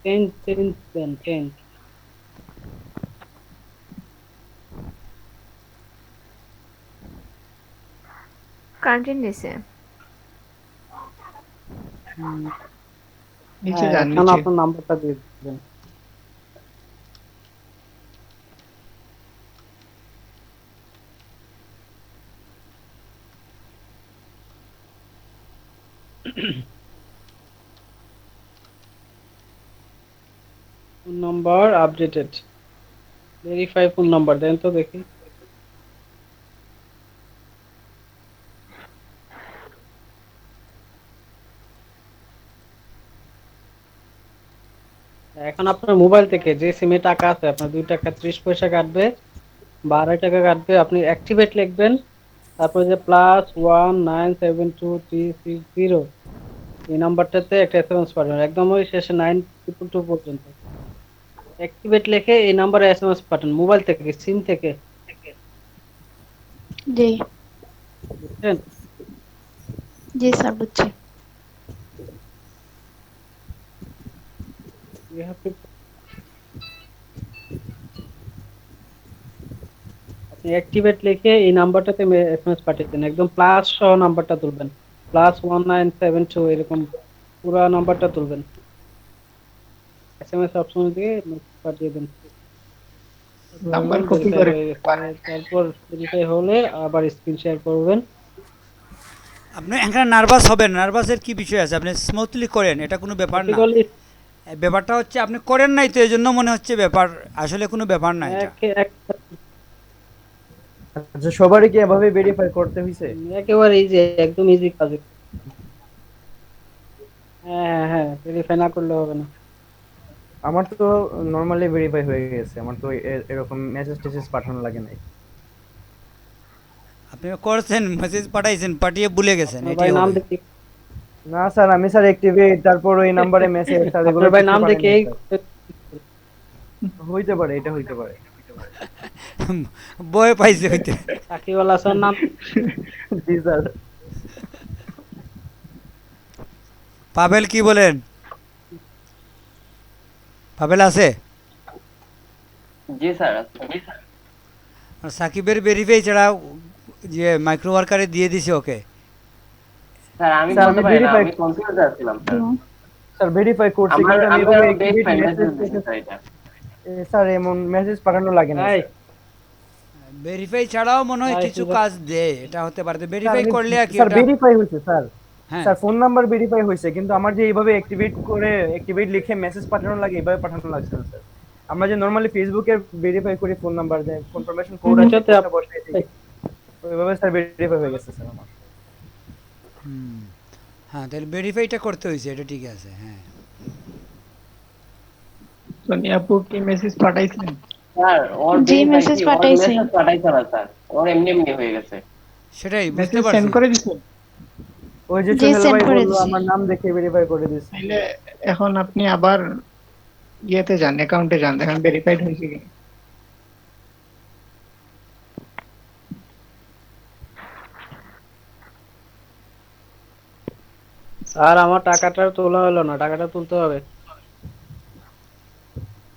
Speaker 5: চেঞ্জ, চেঞ্জ দেন, চেঞ্জ।
Speaker 8: কারেন্ট দিছে।
Speaker 10: নিচে
Speaker 5: হ্যাঁ,
Speaker 10: যান,
Speaker 5: এখানে
Speaker 10: নিচে।
Speaker 5: আপনার নাম্বারটা দিয়ে দেবেন। Phone number updated, verify phone number দেন তো দেখি। এখন আপনার মোবাইল থেকে যে সিমে টাকা আছে, আপনার 2 টাকা 30 পয়সা কাটবে বা 2.5 টাকা কাটবে, আপনি অ্যাক্টিভেট লিখবেন, তারপরে যে +1972360 এই নাম্বারটাতে একটা এসএমএস পাঠাবেন, একদম ওই শেষে 922 পর্যন্ত। অ্যাক্টিভেট লিখে এই নাম্বারে এসএমএস পাঠান, মোবাইল থেকে, সিম থেকে,
Speaker 2: জি
Speaker 5: বুঝছেন?
Speaker 2: জি স্যার, বুঝছি।
Speaker 5: You have to- আপনি অ্যাক্টিভেট লিখে এই নাম্বারটাতে এসএমএস পাঠিয়ে দেন, একদম প্লাস সহ নাম্বারটা তুলবেন, +1972 এরকম পুরো নাম্বারটা তুলবেন, এসএমএস অপশন দিয়ে পাঠিয়ে দেন।
Speaker 10: নাম্বার কপি
Speaker 5: ভেরিফাই
Speaker 10: করে
Speaker 5: হয়ে গেছে, তারপর ভেরিফাই হলে আবার স্ক্রিন শেয়ার করবেন।
Speaker 1: আপনি এখানে নার্ভাস হবেন, নার্ভাসের কি বিষয় আছে? আপনি স্মুথলি করেন, এটা কোনো ব্যাপার না।
Speaker 5: Basically,
Speaker 1: ব্যাপারটা হচ্ছে আপনি করেন নাই তো এই জন্য মনে হচ্ছে ব্যাপার, আসলে কোনো ব্যাপার না এটা।
Speaker 7: আচ্ছা, সবারই কি এভাবে ভেরিফাই করতে হইছে?
Speaker 5: একেবারে ইজি, একদম ইজি কাজ। হ্যাঁ হ্যাঁ, ভেরিফাই না করলে হবে না।
Speaker 7: আমার তো নরমালি ভেরিফাই হয়ে গেছে, আমার তো এরকম মেসেজ টেসেজ পাঠানো লাগে নাই।
Speaker 1: আপনি করছেন, মেসেজ পাঠাইছেন, পাঠিয়ে ভুলে গেছেন,
Speaker 5: আপনার
Speaker 1: এটাই
Speaker 5: ভাই নাম
Speaker 1: হবে।
Speaker 5: দেখে,
Speaker 7: না স্যার, আমি স্যার অ্যাক্টিভেট, তারপর ওই নাম্বারে মেসেজ, স্যার এগুলো
Speaker 5: আপনার ভাই
Speaker 7: কিছু
Speaker 5: নাম
Speaker 7: পাঠাই
Speaker 5: দেখে
Speaker 7: নাই
Speaker 5: এই
Speaker 7: স্যার। হইতে পারে, এটা হইতে পারে।
Speaker 1: বয়ে পাইছে হইতে।
Speaker 5: চাকরিওয়ালা স্যার নাম।
Speaker 7: জি স্যার।
Speaker 1: পাবেল কি বলেন? পাবেল আছে?
Speaker 6: জি স্যার, জি স্যার।
Speaker 1: আর সাকিবের ভেরিফাই ছাড়া যে মাইক্রো ওয়ার্কারে দিয়ে দিছে ওকে।
Speaker 6: স্যার আমি
Speaker 7: স্যার,
Speaker 6: বলতে
Speaker 7: আমি
Speaker 6: পারি না,
Speaker 7: ভেরিফাই,
Speaker 6: আমি কনফিউজে ছিলাম স্যার।
Speaker 7: স্যার ভেরিফাই করছি,
Speaker 6: আমার
Speaker 7: কিন্তু আমি
Speaker 6: আমি
Speaker 7: এভাবে
Speaker 6: আরো best
Speaker 7: activate
Speaker 6: friend
Speaker 7: message
Speaker 6: message দিছি স্যার এটা।
Speaker 7: স্যার এমন মেসেজ পাঠানো লাগে না
Speaker 5: ভাই
Speaker 7: স্যার।
Speaker 1: ভেরিফাই ছাড়াও মনে হয়
Speaker 5: ভাই,
Speaker 1: কিছু
Speaker 5: সুযোগ-
Speaker 1: কাজ দেয়, এটা হতে পারে। ভেরিফাই করলে আর কি
Speaker 7: স্যার
Speaker 1: ওটা।
Speaker 7: ভেরিফাই হয়েছে স্যার।
Speaker 1: হ্যাঁ,
Speaker 7: স্যার ফোন নাম্বার ভেরিফাই হয়েছে, কিন্তু আমার যে এইভাবে অ্যাক্টিভেট করে অ্যাক্টিভেট লিখে মেসেজ পাঠানো লাগে, এইভাবে পাঠানো লাগছে না স্যার। আমরা যে নরমালি ফেসবুকে ভেরিফাই করি, ফোন নাম্বার দেয়, কনফার্মেশন কোড আছে,
Speaker 5: এটাতে
Speaker 7: কোডটা বসাই দিই, ওইভাবে স্যার ভেরিফাই হয়ে গেছে স্যার আমার।
Speaker 1: হ্যাঁ, তাহলে ভেরিফাইটা করতে হয়েছে, এটা ঠিক আছে। হ্যাঁ,
Speaker 10: সোনিয়া আপু কি মেসেজ পাঠাইছেন?
Speaker 6: স্যার ওর
Speaker 2: জি,
Speaker 6: ভেরিফাই
Speaker 2: মেসেজ
Speaker 6: কি, ওর
Speaker 2: পাঠাইছে।
Speaker 6: মেসেজ পাঠাইছে না স্যার, ওর এমনি এমনি হয়ে গেছে।
Speaker 1: সেটাই বুঝতে
Speaker 10: মেসেজ
Speaker 1: পারছি।
Speaker 10: সেন্ড করে দিছেন?
Speaker 7: ওই যে
Speaker 2: জি,
Speaker 7: সোহেল
Speaker 2: send
Speaker 7: ভাই
Speaker 2: করে
Speaker 7: বললো
Speaker 2: দিছি।
Speaker 7: আমার নাম দেখে ভেরিফাই করে দিয়েছে।
Speaker 10: তাইলে এখন আপনি আবার ইয়েতে যান, অ্যাকাউন্টে যান, দেখেন ভেরিফাইড হয়েছে কিনা।
Speaker 5: স্যার আমার টাকাটা তোলা হলো না, টাকাটা তুলতে হবে।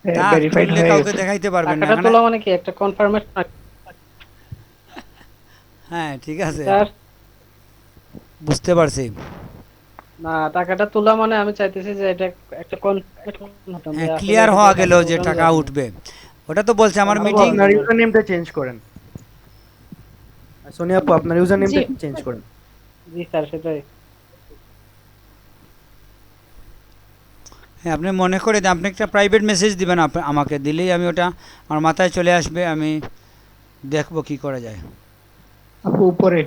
Speaker 1: তা
Speaker 10: ভেরিফাইড
Speaker 1: তুললে
Speaker 10: হয়ে
Speaker 1: কাউকে
Speaker 10: গেছে।
Speaker 1: দেখাইতে পারবেন না
Speaker 5: টাকাটা
Speaker 1: এখানে।
Speaker 5: তোলা মানে কি একটা কনফার্মেশন?
Speaker 1: হ্যাঁ ঠিক আছে,
Speaker 5: স্যার
Speaker 1: বুঝতে পারছি।
Speaker 5: না, টাকাটা তোলা মানে আমি চাইতেছি যে এটা একটা কনফার্মেশন হতাম যে
Speaker 1: হ্যাঁ,
Speaker 5: আসলে
Speaker 1: ক্লিয়ার
Speaker 5: এটা
Speaker 1: হওয়া
Speaker 5: দিয়ে
Speaker 1: গেল
Speaker 5: টাকা
Speaker 1: যে
Speaker 5: উঠানো
Speaker 1: টাকা
Speaker 5: যাবে।
Speaker 1: উঠবে। ওটা তো বলছে আমার
Speaker 7: আপু
Speaker 1: মিটিং।
Speaker 7: আপনার ইউজার নেমটা চেঞ্জ করেন। সোনিয়া আপু আপনার ইউজার
Speaker 2: জি
Speaker 7: নেমটা চেঞ্জ করেন।
Speaker 5: জি স্যার, সেটাই।
Speaker 1: হ্যাঁ, আপনি মনে করে দেন, আপনি একটা প্রাইভেট মেসেজ দিবেন আমাকে, দিলেই আমি ওটা আমার মাথায় চলে আসবে, আমি দেখবো কি করা যায়।
Speaker 10: আপু উপরে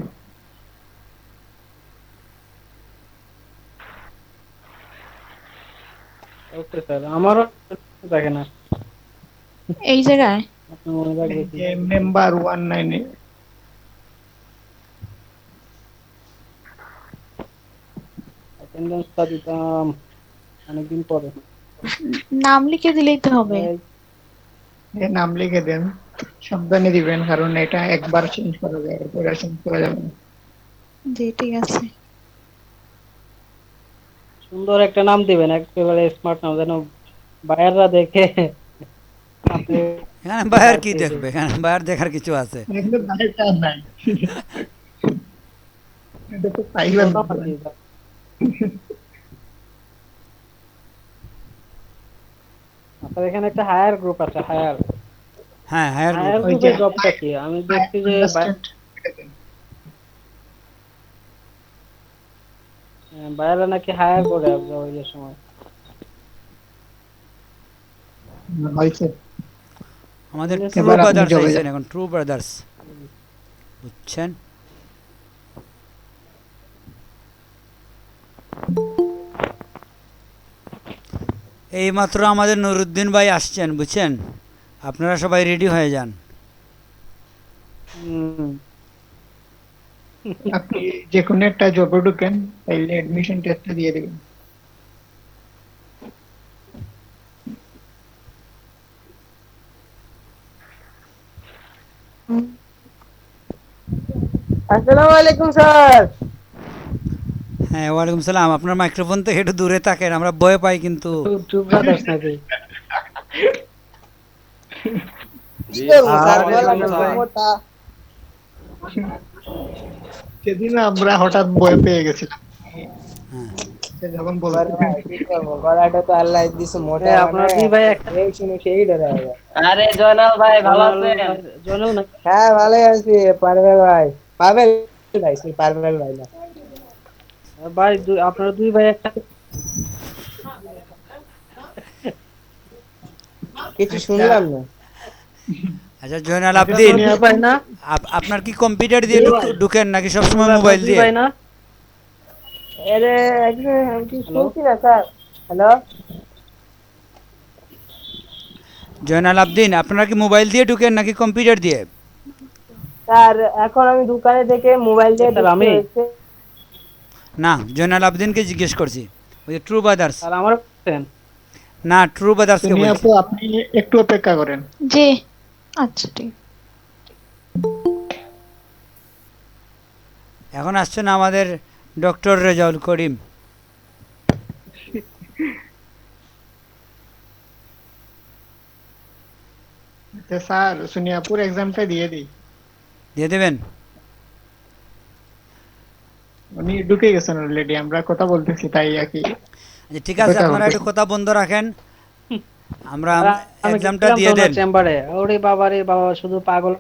Speaker 5: ওকে স্যার, আমারও দেখে না,
Speaker 2: এই জায়গায়
Speaker 5: আপনি মনে রাখবে কি?
Speaker 10: মেম্বার 19
Speaker 5: অ্যাটেন্ডেন্সটা দিতাম অনেকদিন পরে।
Speaker 2: নাম লিখে দিলেই তো হবে।
Speaker 5: এই,
Speaker 10: এ নাম লিখে দেন, সাবধানে দিবেন কারণ এটা একবার চেঞ্জ করা যায়, এরপরে চেঞ্জ করা যাবে না।
Speaker 2: জি ঠিক আছে।
Speaker 5: সুন্দর একটা নাম দিবেন, একেবারে স্মার্ট নাম, যেন বায়াররা দেখে আপনি
Speaker 1: এখানে বায়ার কি
Speaker 5: পেয়ে
Speaker 1: দেখবে?
Speaker 5: যায়।
Speaker 1: এখানে বায়ার দেখার কিছু আছে?
Speaker 10: এগুলো বাইরেটা নাই, এটা তো প্রাইভেট।
Speaker 5: বললাম আর কি। আপনার এখানে একটা হায়ার গ্রুপ আছে, হায়ার
Speaker 1: হ্যাঁ, হায়ার গ্রুপ।
Speaker 5: হায়ার
Speaker 10: ওই যে
Speaker 5: গ্রুপের জবটা কি? আমি দেখছি যে বায়াররা নাকি হায়ার করে ওই সময়।
Speaker 10: হয়েছে।
Speaker 1: আমাদের
Speaker 5: এবার
Speaker 1: ট্রু
Speaker 10: আপনি
Speaker 1: ব্রাদার্স
Speaker 10: জবে
Speaker 1: আইছেন
Speaker 10: যান।
Speaker 1: এখন, ট্রু ব্রাদার্স, বুঝছেন? এইমাত্র আমাদের নুরুদ্দিন ভাই আসছেন, বুঝছেন? আপনারা সবাই রেডি হয়ে যান।
Speaker 5: হুম।
Speaker 10: আপনি যে কোনো একটা জবে ঢুকেন, তাইলে অ্যাডমিশন টেস্টটা দিয়ে দিবেন।
Speaker 5: আসসালামু আলাইকুম স্যার।
Speaker 1: হ্যাঁ, ওয়ালাইকুম সালাম। আপনার মাইক্রোফোন থেকে একটু দূরে থাকেন, আমরা ভয় পাই কিন্তু।
Speaker 5: টু ব্রাদার্স নাকি?
Speaker 10: সেদিন আমরা হঠাৎ ভয় পেয়ে গেছিলাম,
Speaker 1: হ্যাঁ,
Speaker 10: সে যখন বলতে
Speaker 5: আপনারা দুই ভাই একটা।
Speaker 6: আরে জয়নাল ভাই ভালো আছেন?
Speaker 5: জয়নাল না? ভাই আপনারা দুই ভাই একটা।
Speaker 1: আচ্ছা জয়নাল আবদিন,
Speaker 5: দুই ভাই না?
Speaker 1: আপনার কি কম্পিউটার দিয়ে ঢুকেন নাকি সবসময় মোবাইল
Speaker 5: দুই
Speaker 1: দিয়ে?
Speaker 5: ভাই না? হ্যালো।
Speaker 1: জয়নাল আবদিন, আপনারা কি মোবাইল দিয়ে ঢুকেন নাকি কম্পিউটার দিয়ে?
Speaker 11: স্যার এখন আমি দোকানে থেকে মোবাইল দিয়ে
Speaker 5: স্যার আমি
Speaker 1: না, জয়নাল আবদিনকে জিজ্ঞেস করছি, ওই যে ট্রু ব্রাদার্স।
Speaker 5: স্যার আমার
Speaker 1: না, ট্রু ব্রাদার্সকে
Speaker 10: সোনিয়া
Speaker 1: বলছি।
Speaker 10: আপু আপনি একটু অপেক্ষা করেন।
Speaker 2: জি আচ্ছা ঠিক।
Speaker 1: এখন আসছেন আমাদের ডক্টর রেজাউল করিম।
Speaker 10: আচ্ছা স্যার, সোনিয়া আপুর এক্সামটা দিয়ে দিই।
Speaker 1: দিয়ে দেবেন?
Speaker 10: উনি ঢুকে গেছেন অলরেডি, আমরা কথা বলতেছি তাই আর কি।
Speaker 1: আচ্ছা ঠিক আছে, আপনারা একটু কথা বন্ধ রাখেন, আমরা
Speaker 5: আমি
Speaker 1: এক্সামটা
Speaker 5: গেছিলাম
Speaker 1: দিয়ে
Speaker 5: তো
Speaker 1: দেন।
Speaker 5: চেম্বারে। ওরে বাবা রে বাবা, শুধু পাগল।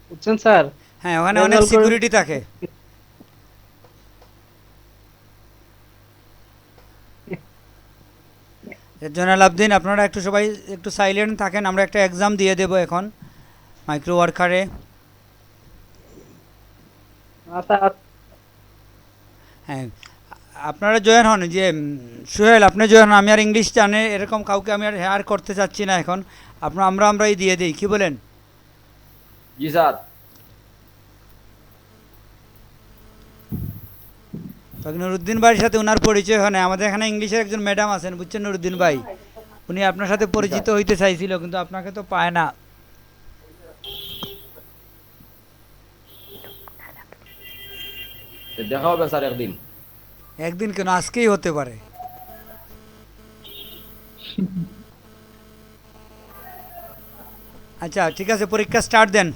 Speaker 5: বুঝছেন স্যার?
Speaker 1: হ্যাঁ, ওখানে অনেক সিকিউরিটি থাকে। জয়নাল আবদিন, আপনারা একটু সবাই একটু সাইলেন্ট থাকেন, আমরা একটা এক্সাম দিয়ে দেব এখন মাইক্রো ওয়ার্কারে।
Speaker 5: আচ্ছা
Speaker 1: হ্যাঁ, আপনারা জয়েন হন, যে সোহেল আপনি জয়েন হন। আমি আর ইংলিশ জানে এরকম কাউকে আমি আর হেয়ার করতে চাচ্ছি না এখন। আমরাই দিয়ে দিই, কি বলেন?
Speaker 12: জি স্যার।
Speaker 1: নুরুদ্দিন ভাইয়ের সাথে ওনার পরিচয় হয় না। আমাদের এখানে ইংলিশের একজন ম্যাডাম আছেন, বুঝছেন, নুরুদ্দিন ভাই, উনি আপনার সাথে পরিচিত হইতে চাইছিল কিন্তু আপনাকে তো পায় না।
Speaker 12: দেখা হবে স্যার একদিন।
Speaker 1: একদিন কেন, আজকেই হতে পারে। আচ্ছা ঠিক আছে, পরীক্ষা স্টার্ট দেন।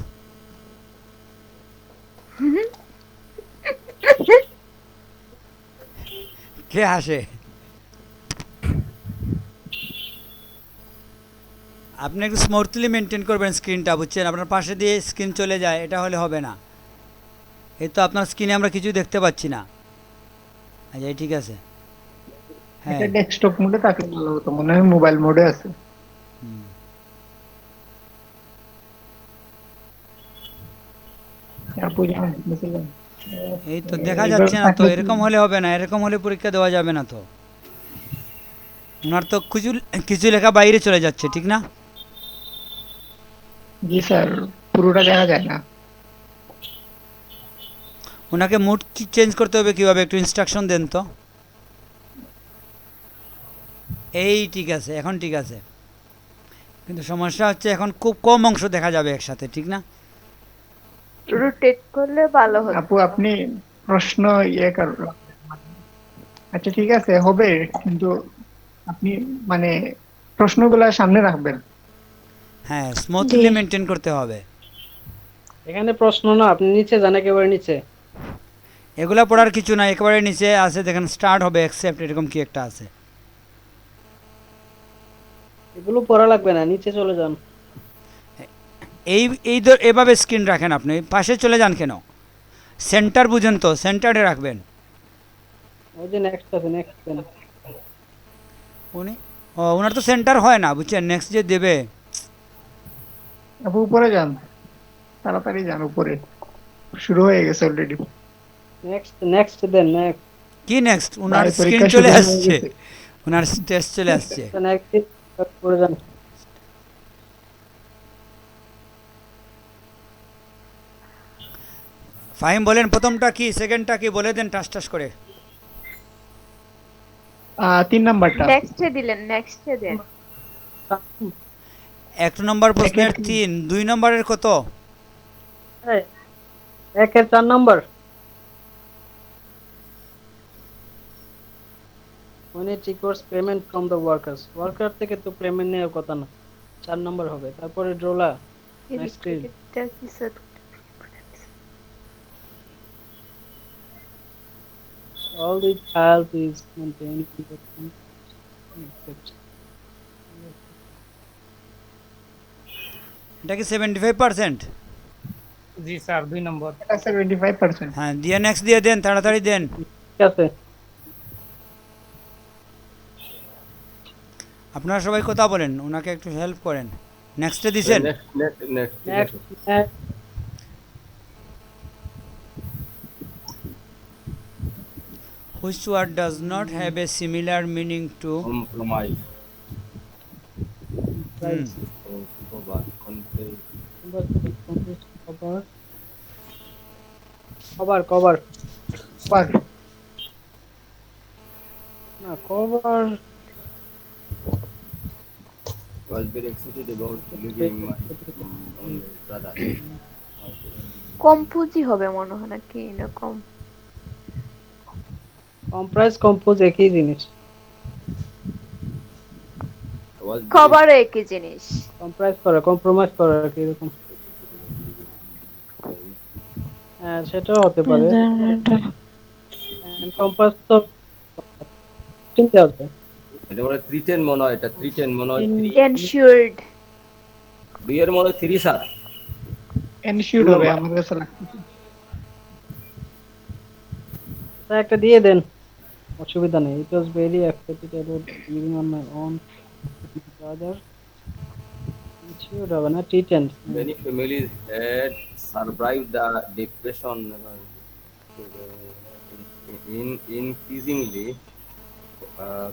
Speaker 1: কে হাসে? আপনি একটু স্মুথলি মেনটেন করবেন স্ক্রিনটা, বুঝছেন? আপনার পাশে দিয়ে স্ক্রিন চলে যায়, এটা হলে হবে না। এই তো আপনার স্ক্রিনে আমরা কিছু দেখতে পাচ্ছি না। আচ্ছা ঠিক আছে, হ্যাঁ।
Speaker 10: এটা ডেস্কটপ মোডে থাকলে ভালো হতো, মনে হয় মোবাইল মোডে আছে। আপু জান বুঝলেন?
Speaker 1: এই তো দেখা যাচ্ছে না তো, এরকম হলে হবে না, এরকম হলে পরীক্ষা দেওয়া যাবে না তো। ওনার তো কিছু কিছু লেখা বাইরে চলে যাচ্ছে, ঠিক না?
Speaker 10: জি স্যার, পুরোটা দেখা যায় না।
Speaker 1: ওনাকে মুড কি চেঞ্জ করতে হবে কিভাবে, একটু ইনস্ট্রাকশন দেন তো। এই ঠিক আছে, এখন ঠিক আছে। কিন্তু সমস্যা হচ্ছে এখন খুব কম অংশ দেখা যাবে একসাথে, ঠিক না?
Speaker 8: রোটেট করলে ভালো হতো।
Speaker 10: আপু আপনি প্রশ্ন ইয়ে কর। আচ্ছা ঠিক আছে হবে, কিন্তু আপনি মানে প্রশ্নগুলা সামনে রাখবেন।
Speaker 1: হ্যাঁ, স্মুথলি মেনটেন করতে হবে।
Speaker 5: এখানে প্রশ্ন না, আপনি নিচে যান, একেবারে নিচে।
Speaker 1: এগুলা পড়ার কিছু না, একেবারে নিচে আছে দেখেন, স্টার্ট হবে অ্যাকসেপ্ট, এরকম কি একটা আছে।
Speaker 5: এগুলো পড়া লাগবে না, নিচে চলে যান।
Speaker 1: এই এই এভাবে স্ক্রিন রাখেন, আপনি পাশে চলে যান কেন? সেন্টার বুঝেন তো, সেন্টারে রাখবেন।
Speaker 5: ওই যে নেক্সট আছে, নেক্সট দেন।
Speaker 1: উনি ওনার তো সেন্টার হয় না, বুঝছেন? নেক্সট যে দেবে।
Speaker 10: আপু উপরে যান, তাড়াতাড়ি যান উপরে, শুরু হয়ে গেছে already.
Speaker 5: Next next then, next.
Speaker 1: কি নেক্সট? ওনার
Speaker 10: ভাই,
Speaker 1: স্ক্রিন
Speaker 10: পরীক্ষা
Speaker 1: চলে
Speaker 10: শুরু হয়ে
Speaker 1: আসছে,
Speaker 10: গেছে।
Speaker 1: ওনার টেস্ট চলে আসছে।
Speaker 5: নেক্সট করে যান।
Speaker 1: ফাহিম বলেন প্রথমটা কি, সেকেন্ডটা কি বলে দেন টাস টাস করে।
Speaker 10: 3 নাম্বারটা।
Speaker 8: নেক্সটে দিলেন, নেক্সটে দেন।
Speaker 1: 1 নম্বর প্রশ্নের 3, 2 নম্বরের কত?
Speaker 5: একের 4 number. when it requires payment from the workers, worker থেকে তো পেমেন্ট নেওয়ার কথা না, 4 নাম্বার হবে। তারপরে ড্রোলা, next screen. all the child is maintained in the
Speaker 1: এটা কি 75%?
Speaker 3: জি স্যার, 2 নম্বর।
Speaker 10: এটা 75%।
Speaker 1: হ্যাঁ, দিয়ে নেক্সট দিয়ে দেন, তাড়াতাড়ি দেন।
Speaker 5: ঠিক আছে।
Speaker 1: আপনারা সবাই কথা বলেন, ওনাকে একটু হেল্প করেন। নেক্সটে দিছেন?
Speaker 5: Next
Speaker 1: Which word does not have a similar meaning to
Speaker 12: compromise,
Speaker 5: right. কভার কভার না, কভার
Speaker 12: was very excited about leaving my brother.
Speaker 8: কম্পুজি হবে মনে হয় নাকি এরকম।
Speaker 5: কম্প্রাইজ কম্পোজ একই জিনিস।
Speaker 8: কভার একই জিনিস।
Speaker 5: কম্প্রাইজ করা, কম্প্রোমাইজ করা কি এরকম। হ্যাঁ, সেটাও হতে পারে। কম্পাস তো চিন্তা হবে।
Speaker 12: এটা বলে 310 মনে হয়, এটা 310 মনে হয়।
Speaker 8: এনশিওরড।
Speaker 12: 2 এর মনে হয় 3 স্যার।
Speaker 10: এনশিওরড হবে আমার কাছে লাগতেছে।
Speaker 5: একটা দিয়ে দেন, অসুবিধা নেই। it was very excited about living on my own brother. Insured হবে না, treated.
Speaker 12: Many families had survived the depression in increasingly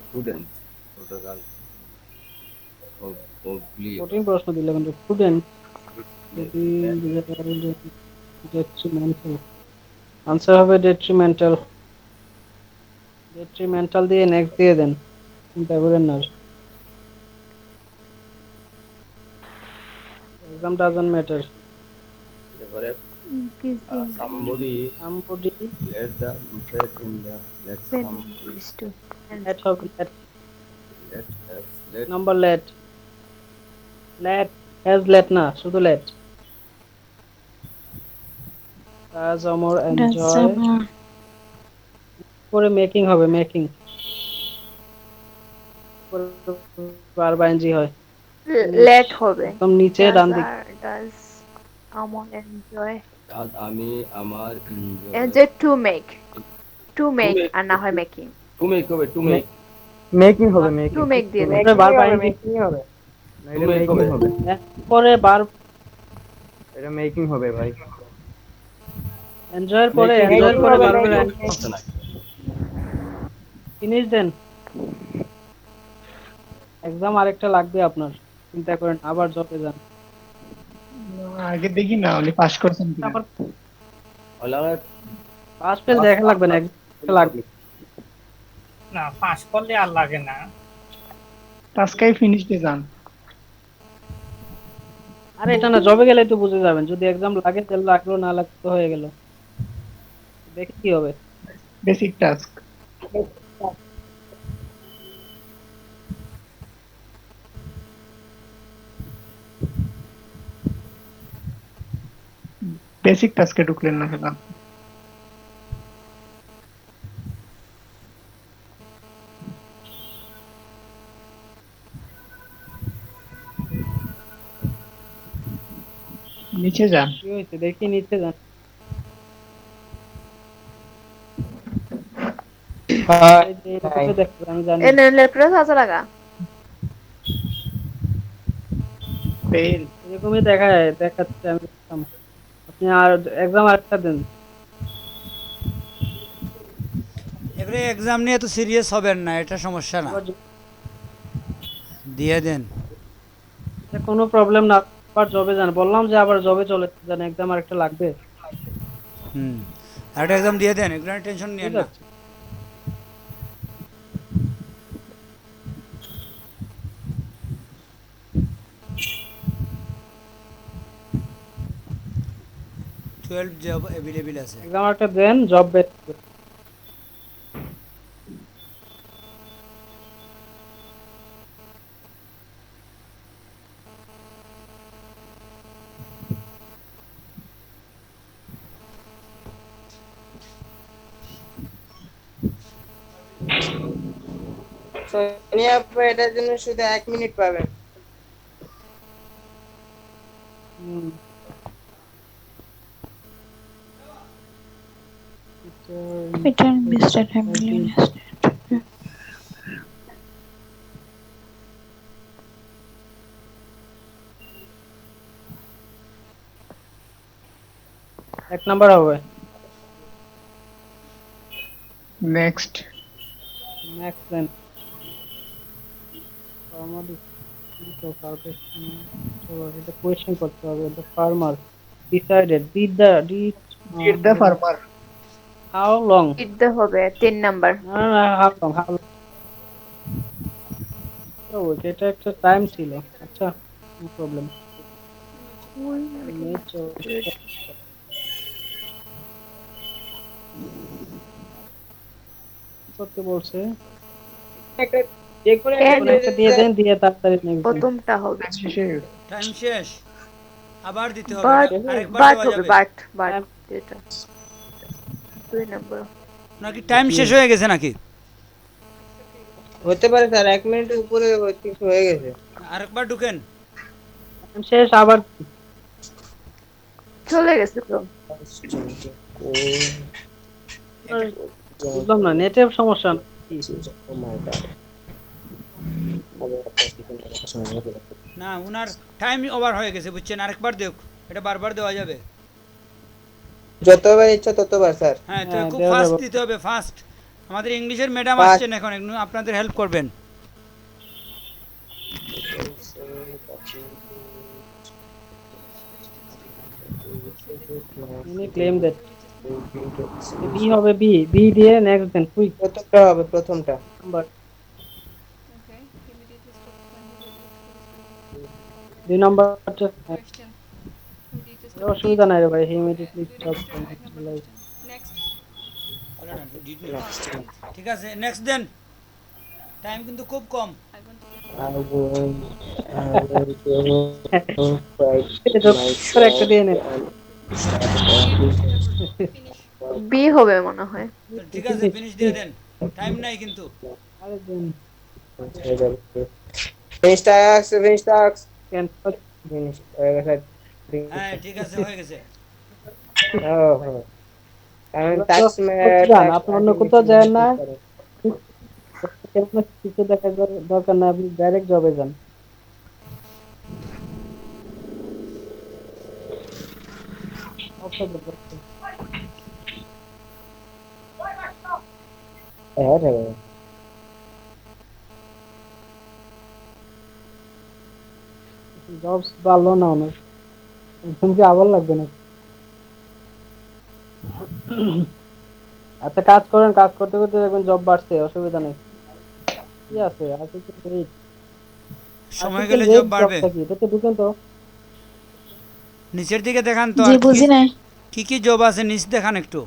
Speaker 12: prudent protocol of belief.
Speaker 5: কঠিন প্রশ্ন দিলে কিন্তু স্টুডেন্ট যদি detrimental, আনসার হবে detrimental। detrimental দিয়ে নেক্সট দিয়ে দেন, চিন্তা করেন না। exam doesn't matter.
Speaker 12: Somebody let the faith in the let some
Speaker 5: let হবে let
Speaker 12: let as let
Speaker 5: number let let has let না, শুধু লেট। কাজ আমার এনজয় পরে মেকিং হবে, মেকিং বার বাইনজি হয়।
Speaker 8: লেট হবে।
Speaker 5: একদম নিচে ডান দিকে
Speaker 8: ডাজ আমন এনজয়
Speaker 12: আজ আমি আমার
Speaker 8: যে টু মেক
Speaker 12: to
Speaker 8: আর
Speaker 12: make
Speaker 8: না হয় মেকিং।
Speaker 12: to make হবে to make
Speaker 7: মেকিং হবে,
Speaker 8: টু
Speaker 7: মেকিং।
Speaker 8: মেক দিয়ে দেন।
Speaker 5: পরে বার বাইনজি
Speaker 7: মেকিং হবে, না এটা
Speaker 12: to make
Speaker 7: মেকিং
Speaker 12: হবে।
Speaker 7: হবে,
Speaker 5: পরে বার
Speaker 7: এটা মেকিং হবে ভাই।
Speaker 5: এনজয়ের পরে
Speaker 12: Making
Speaker 5: এনজয়ের
Speaker 12: job
Speaker 5: পরে
Speaker 12: হবে,
Speaker 5: বারবার
Speaker 12: job সমস্যা নাই।
Speaker 5: ফিনিশ দেন। এক্সাম আরেকটা লাগবে আপনার, চিন্তা করেন, আবার জবে যান।
Speaker 10: আগে দেখি না উনি পাস করছেন কিনা।
Speaker 5: আবার
Speaker 12: ওলা
Speaker 5: পাস ফেল দেখা লাগবে না, একটা লাগবে।
Speaker 3: না, পাস করলে আর লাগে না।
Speaker 10: টাস্কাই ফিনিশ দিয়ে যান।
Speaker 5: আরে এটা না, জবে গেলে তো বুঝে যাবেন, যদি এক্সাম লাগে তাহলে লাগলো, না লাগলে তো হয়ে গেল, দেখি কি হবে।
Speaker 10: Basic task. বেসিক টাস্কে ঢুকলেন না কেন? নিচে যান।
Speaker 5: কি হয়েছে দেখি, নিচে যান। এই যে এরকমই দেখতে আমি জানি।
Speaker 8: লেফট আছে লাগা।
Speaker 10: ফেল।
Speaker 5: এরকমই দেখাচ্ছে আমি দেখতাম। আপনি আর এক্সাম আরেকটা দেন।
Speaker 1: এবারে এক্সাম নিয়ে তো সিরিয়াস হবেন না, এটা সমস্যা না, দিয়ে দেন।
Speaker 5: কোনো প্রবলেম না, আবার জবে যান, বললাম যে আবার জবে চলে যান, এক্সাম আরেকটা লাগবে।
Speaker 1: একটা এক্সাম দিয়ে দেন, এগুলো টেনশন নিয়েন
Speaker 5: ঠিক
Speaker 1: না।
Speaker 5: আছে।
Speaker 1: জব অ্যাভেলেবেল আছে।
Speaker 5: এক্সাম একটা দেন, জব বের করবে।
Speaker 11: সোনিয়া আপু এটার জন্য শুধু 1 মিনিট পাবেন।
Speaker 2: Return Mr. Hamlin.
Speaker 5: এক নাম্বার হবে।
Speaker 10: নেক্সট।
Speaker 5: Next then. আমাদের তো কালকুলেশন তো এটা কোয়েশ্চেন করতে হবে। The farmer decided did the
Speaker 10: farmer
Speaker 5: how long
Speaker 8: দিতে হবে 3 নাম্বার।
Speaker 5: না না how long তো এটা একটা টাইম ছিল। আচ্ছা নো প্রবলেম। করতে বলছে
Speaker 11: একটা যে কোনো
Speaker 5: একটা দিয়ে দেন, দিয়ে তাড়াতাড়ি নেক্সট
Speaker 8: প্রথমটা হবে।
Speaker 1: টাইম শেষ, আবার দিতে হবে, আরেকবার
Speaker 8: বাট
Speaker 1: দেওয়া
Speaker 8: হবে,
Speaker 1: যাবে।
Speaker 8: বাট এটা 2 নাম্বার।
Speaker 1: নাকি টাইম শেষ হয়ে গেছে নাকি?
Speaker 11: হতে পারে স্যার, 1 মিনিটের উপরে কিছু হয়ে গেছে।
Speaker 1: আরেকবার ঢুকেন।
Speaker 5: শেষ, আবার
Speaker 8: চলে গেছে তো।
Speaker 5: বুঝলাম না, নেটের সমস্যা না।
Speaker 1: না, উনার টাইম ওভার হয়ে গেছে, বুঝছেন, আরেকবার দেখ, এটা বারবার দেওয়া যাবে।
Speaker 11: যতবার ইচ্ছা ততবার স্যার।
Speaker 1: হ্যাঁ, তো খুব
Speaker 5: দেওয়া
Speaker 1: ফাস্ট
Speaker 5: যাবে।
Speaker 1: দিতে হবে, ফাস্ট। আমাদের ইংলিশের ম্যাডাম
Speaker 11: Fast.
Speaker 1: আসছেন এখন, একটু আপনাদের হেল্প করবেন।
Speaker 5: ক্লেম দ্যাট বি হবে, বি দিয়ে নেক্সট দেন, কুইক।
Speaker 11: প্রথমটা হবে, প্রথমটা।
Speaker 5: নাম্বার 2 নাম্বারটা অসুবিধা নাই রে ভাই, হি ইমিডিয়েটলি স্টপ।
Speaker 1: ঠিক আছে, নেক্সট দেন। টাইম কিন্তু খুব কম।
Speaker 5: একটা দিয়ে নেন।
Speaker 8: বি হবে মনে হয়।
Speaker 1: তো ঠিক আছে, ফিনিশ দিয়ে দেন, টাইম নাই কিন্তু।
Speaker 5: আরে দেন।
Speaker 11: Finish task, finish task.
Speaker 5: Cancel।
Speaker 11: Finish.
Speaker 1: হ্যাঁ ঠিক আছে, হয়ে গেছে।
Speaker 11: Oh, কারণ task
Speaker 5: যান, আপনি অন্য কোথাও যান না, কিছু দেখার দরকার না, আপনি ডাইরেক্ট জবে যান। জবস ভালো না অনেক, তুমি কি আবার লাগবে না? আচ্ছা কাজ করেন, কাজ করতে করতে দেখবেন জব বাড়ছে, অসুবিধা নেই। কি আছে আর্টিকেল রেট,
Speaker 1: সময় গেলে জব বাড়বে।
Speaker 5: কি এটাতে ঢুকেন তো।
Speaker 1: নিচের দিকে দেখান তো,
Speaker 2: জি
Speaker 1: আর
Speaker 2: বুঝি নাই।
Speaker 1: কি কি জব আছে নিচ দেখান একটু।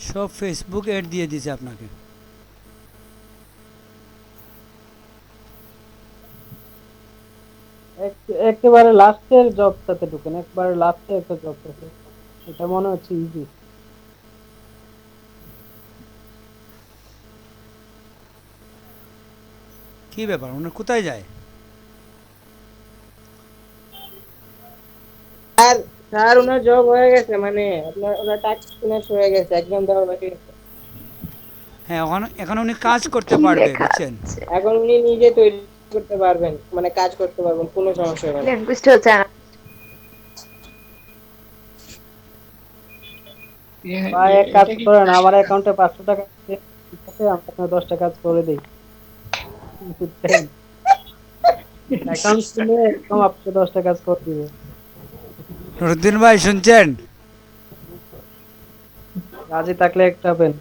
Speaker 1: সব ফেসবুক অ্যাড দিয়ে দিছে আপনাকে।
Speaker 5: একেবারে লাস্টের জবটাতে ঢুকেন, একবারে লাস্টে একটা জব আছে, এটা মনে হচ্ছে ইজি।
Speaker 1: কি ব্যাপার, ওনার কোথায় যায়?
Speaker 11: স্যার ওনার জব হয়ে গেছে, মানে আপনার ওনার টাস্ক ফিনিশ হয়ে গেছে, একদম দেওয়া বাকি আছে।
Speaker 1: হ্যাঁ, এখন উনি কাজ করতে পারবে, বুঝছেন?
Speaker 11: এখন উনি নিজে তৈরি করতে পারবেন, মানে কাজ করতে পারবেন, কোনো সমস্যা হবে না।
Speaker 8: ল্যাঙ্গুয়েজটা হচ্ছে না।
Speaker 5: ভাই এক কাজ করেন, আমার অ্যাকাউন্টে 500 টাকা আছে, ঠিক আছে, আমি আপনার 10টা কাজ করে দেই। অ্যাকাউন্ট খুলে একদম আপনাকে 10টা কাজ করে দিব।
Speaker 1: নুরুদ্দিন ভাই শুনছেন?
Speaker 5: রাজি থাকলে একটা পেন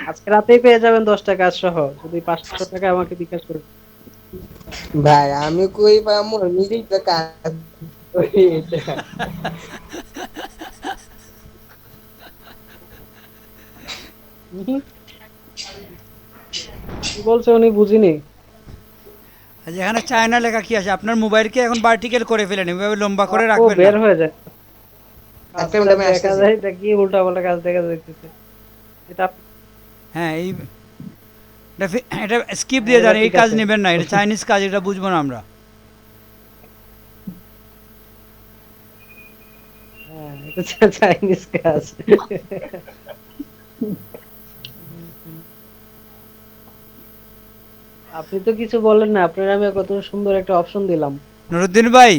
Speaker 5: আজকে রাতেই পেয়ে যাবেন 10টা কাজ সহ, যদি 500 টাকা আমাকে বিকাশ করে।
Speaker 11: ভাই আমি কই পামু, নিজেই তো কাজ করি এটা।
Speaker 5: কি বলছে উনি বুঝিনি।
Speaker 1: আচ্ছা, এখানে চায়না লেখা কি আছে? আপনার মোবাইলকে এখন ভার্টিক্যাল করে ফেলেন, এভাবে লম্বা করে
Speaker 5: ও
Speaker 1: রাখবেন
Speaker 5: বের
Speaker 1: না।
Speaker 5: হয়ে যায়,
Speaker 11: একটা মিনিট আমি
Speaker 5: দেখা
Speaker 11: আসতেছি।
Speaker 5: যায় এটা কি উল্টা পাল্টা কাজ দেখা যাইতেছে। এটা
Speaker 1: হ্যাঁ, এটা স্কিপ দিয়ে যান, এই
Speaker 5: ঠিক
Speaker 1: কাজ
Speaker 5: আছে।
Speaker 1: নেবেন না, এটা চাইনিজ কাজ, এটা বুঝবো না আমরা।
Speaker 5: হ্যাঁ, এটা চাইনিজ কাজ। আপনি তো কিছু বলেন না, আপনার আমি কত সুন্দর একটা অপশন দিলাম।
Speaker 1: নুরুদ্দিন ভাই,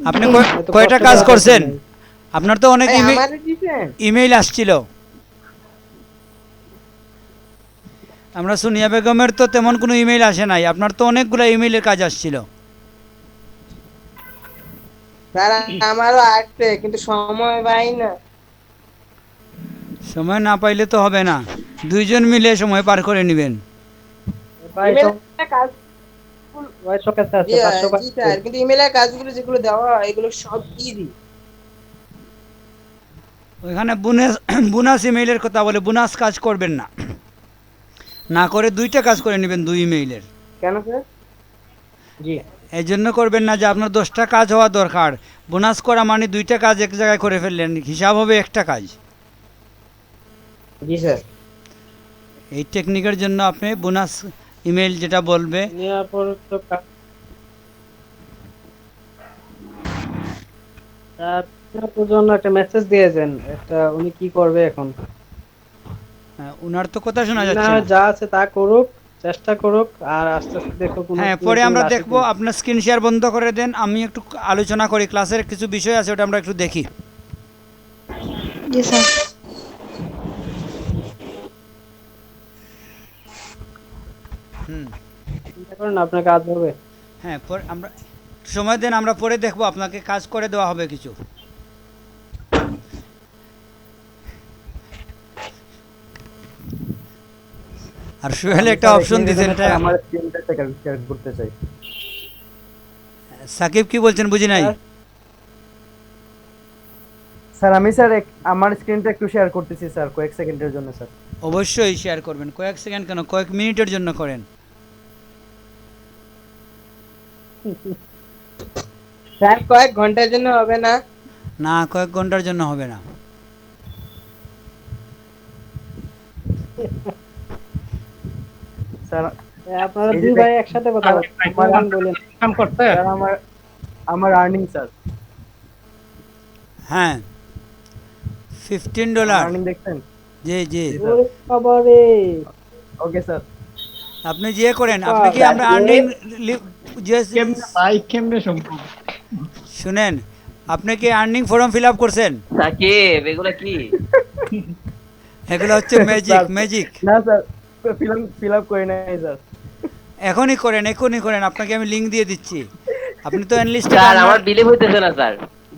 Speaker 1: আপনি
Speaker 5: এত
Speaker 1: কয়টা
Speaker 5: কষ্ট
Speaker 1: কাজ
Speaker 5: করার
Speaker 1: করছেন?
Speaker 5: দরকার নাই।
Speaker 1: আপনার তো অনেক
Speaker 11: ভাই আমারে দিছেন?
Speaker 1: ইমেইল আসছিল। আমরা সোনিয়া বেগমের তো তেমন কোনো ইমেইল আসে নাই, আপনার তো অনেকগুলো ইমেইলের কাজ আসছিল।
Speaker 11: স্যার আমারও আসছে, কিন্তু সময় পাই না।
Speaker 1: সময় না পাইলে তো হবে না, দুইজন মিলে সময় পার করে নেবেন।
Speaker 5: ভাই
Speaker 11: ইমেইলের কাজ
Speaker 5: ভাই সব কাছে আছে,
Speaker 11: জি
Speaker 5: 500
Speaker 11: জি স্যার, কিন্তু ইমেইলের কাজগুলো যেগুলো দেওয়া হয় এগুলো সব ইজি।
Speaker 1: ওইখানে বোনাস ইমেইলের কথা বলে, বোনাস কাজ করবেন না, না করে দুইটা কাজ করে নেবেন 2 ইমেইলের।
Speaker 11: কেন স্যার? জি
Speaker 1: এই জন্য করবেন না যে আপনার 10টা কাজ হওয়া দরকার, বোনাস করা মানে 2টা কাজ এক জায়গায় করে ফেললেন, হিসাব হবে একটা কাজ।
Speaker 11: জি স্যার।
Speaker 1: এই টেকনিকের জন্য আপনি বোনাস ইমেইল যেটা বলবে,
Speaker 5: নেওয়ার পর তো তার জন্য একটা মেসেজ দিয়েছেন, একটা উনি কি করবে এখন।
Speaker 1: উনার তো কথা শোনা
Speaker 5: না
Speaker 1: যাচ্ছে না।
Speaker 5: যা আছে তা করুক, চেষ্টা করুক, আর আস্তে আস্তে দেখো কোনো
Speaker 1: হ্যাঁ,
Speaker 5: কি
Speaker 1: পরে আমরা
Speaker 5: আসে
Speaker 1: দেখবো।
Speaker 5: কিনা।
Speaker 1: আপনার স্ক্রিন শেয়ার বন্ধ করে দেন, আমি একটু আলোচনা করি, ক্লাসের কিছু বিষয় আছে ওটা আমরা একটু দেখি।
Speaker 2: জি স্যার।
Speaker 5: চিন্তা করেন আপনার কাজ হবে।
Speaker 1: হ্যাঁ, পরে আমরা সময় দেন, আমরা পরে দেখবো, আপনাকে কাজ করে দেওয়া হবে কিছু। আর সোহেল একটা অপশন দিয়েছেন, এটা
Speaker 7: আমার স্ক্রিনটা শেয়ার করতে চাই।
Speaker 1: সাকিব কি বলছেন বুঝি নাই।
Speaker 7: স্যার আমি স্যার আমার স্ক্রিনটা একটু শেয়ার করতেছি স্যার কয়েক সেকেন্ডের জন্য স্যার।
Speaker 1: অবশ্যই শেয়ার করবেন, কয়েক সেকেন্ড কেন, কয়েক মিনিটের জন্য করেন।
Speaker 11: স্যার কয়েক ঘন্টার জন্য হবে না?
Speaker 1: না, কয়েক ঘন্টার জন্য হবে না।
Speaker 7: স্যার
Speaker 5: আপনারা
Speaker 7: এই যে
Speaker 5: দুই ভাই একসাথে কথা বলেন।
Speaker 3: কাম করতে
Speaker 7: স্যার আমার আর্নিং স্যার।
Speaker 1: হ্যাঁ, $15।
Speaker 7: আর্নিং দেখছেন?
Speaker 1: জি জি,
Speaker 5: ওরে বাবারে।
Speaker 7: Okay sir.
Speaker 1: আপনি যে করেন, আপনি কি আমরা আর্নিং
Speaker 10: কেমনে ভাই, কেমনে সম্ভব?
Speaker 1: শুনেন, আপনি কি আর্নিং ফর্ম ফিল আপ করছেন?
Speaker 6: সাকিব এগুলা কি?
Speaker 1: এগুলো হচ্ছে ম্যাজিক, ম্যাজিক।
Speaker 7: না স্যার, ফিল আপ করে নাই স্যার।
Speaker 1: এখনই করেন, এখনই করেন, আপনাকে আমি লিংক দিয়ে দিচ্ছি। আপনি তো এনলিস্টে
Speaker 6: স্যার আমার বিলিভ হইতেছে না স্যার,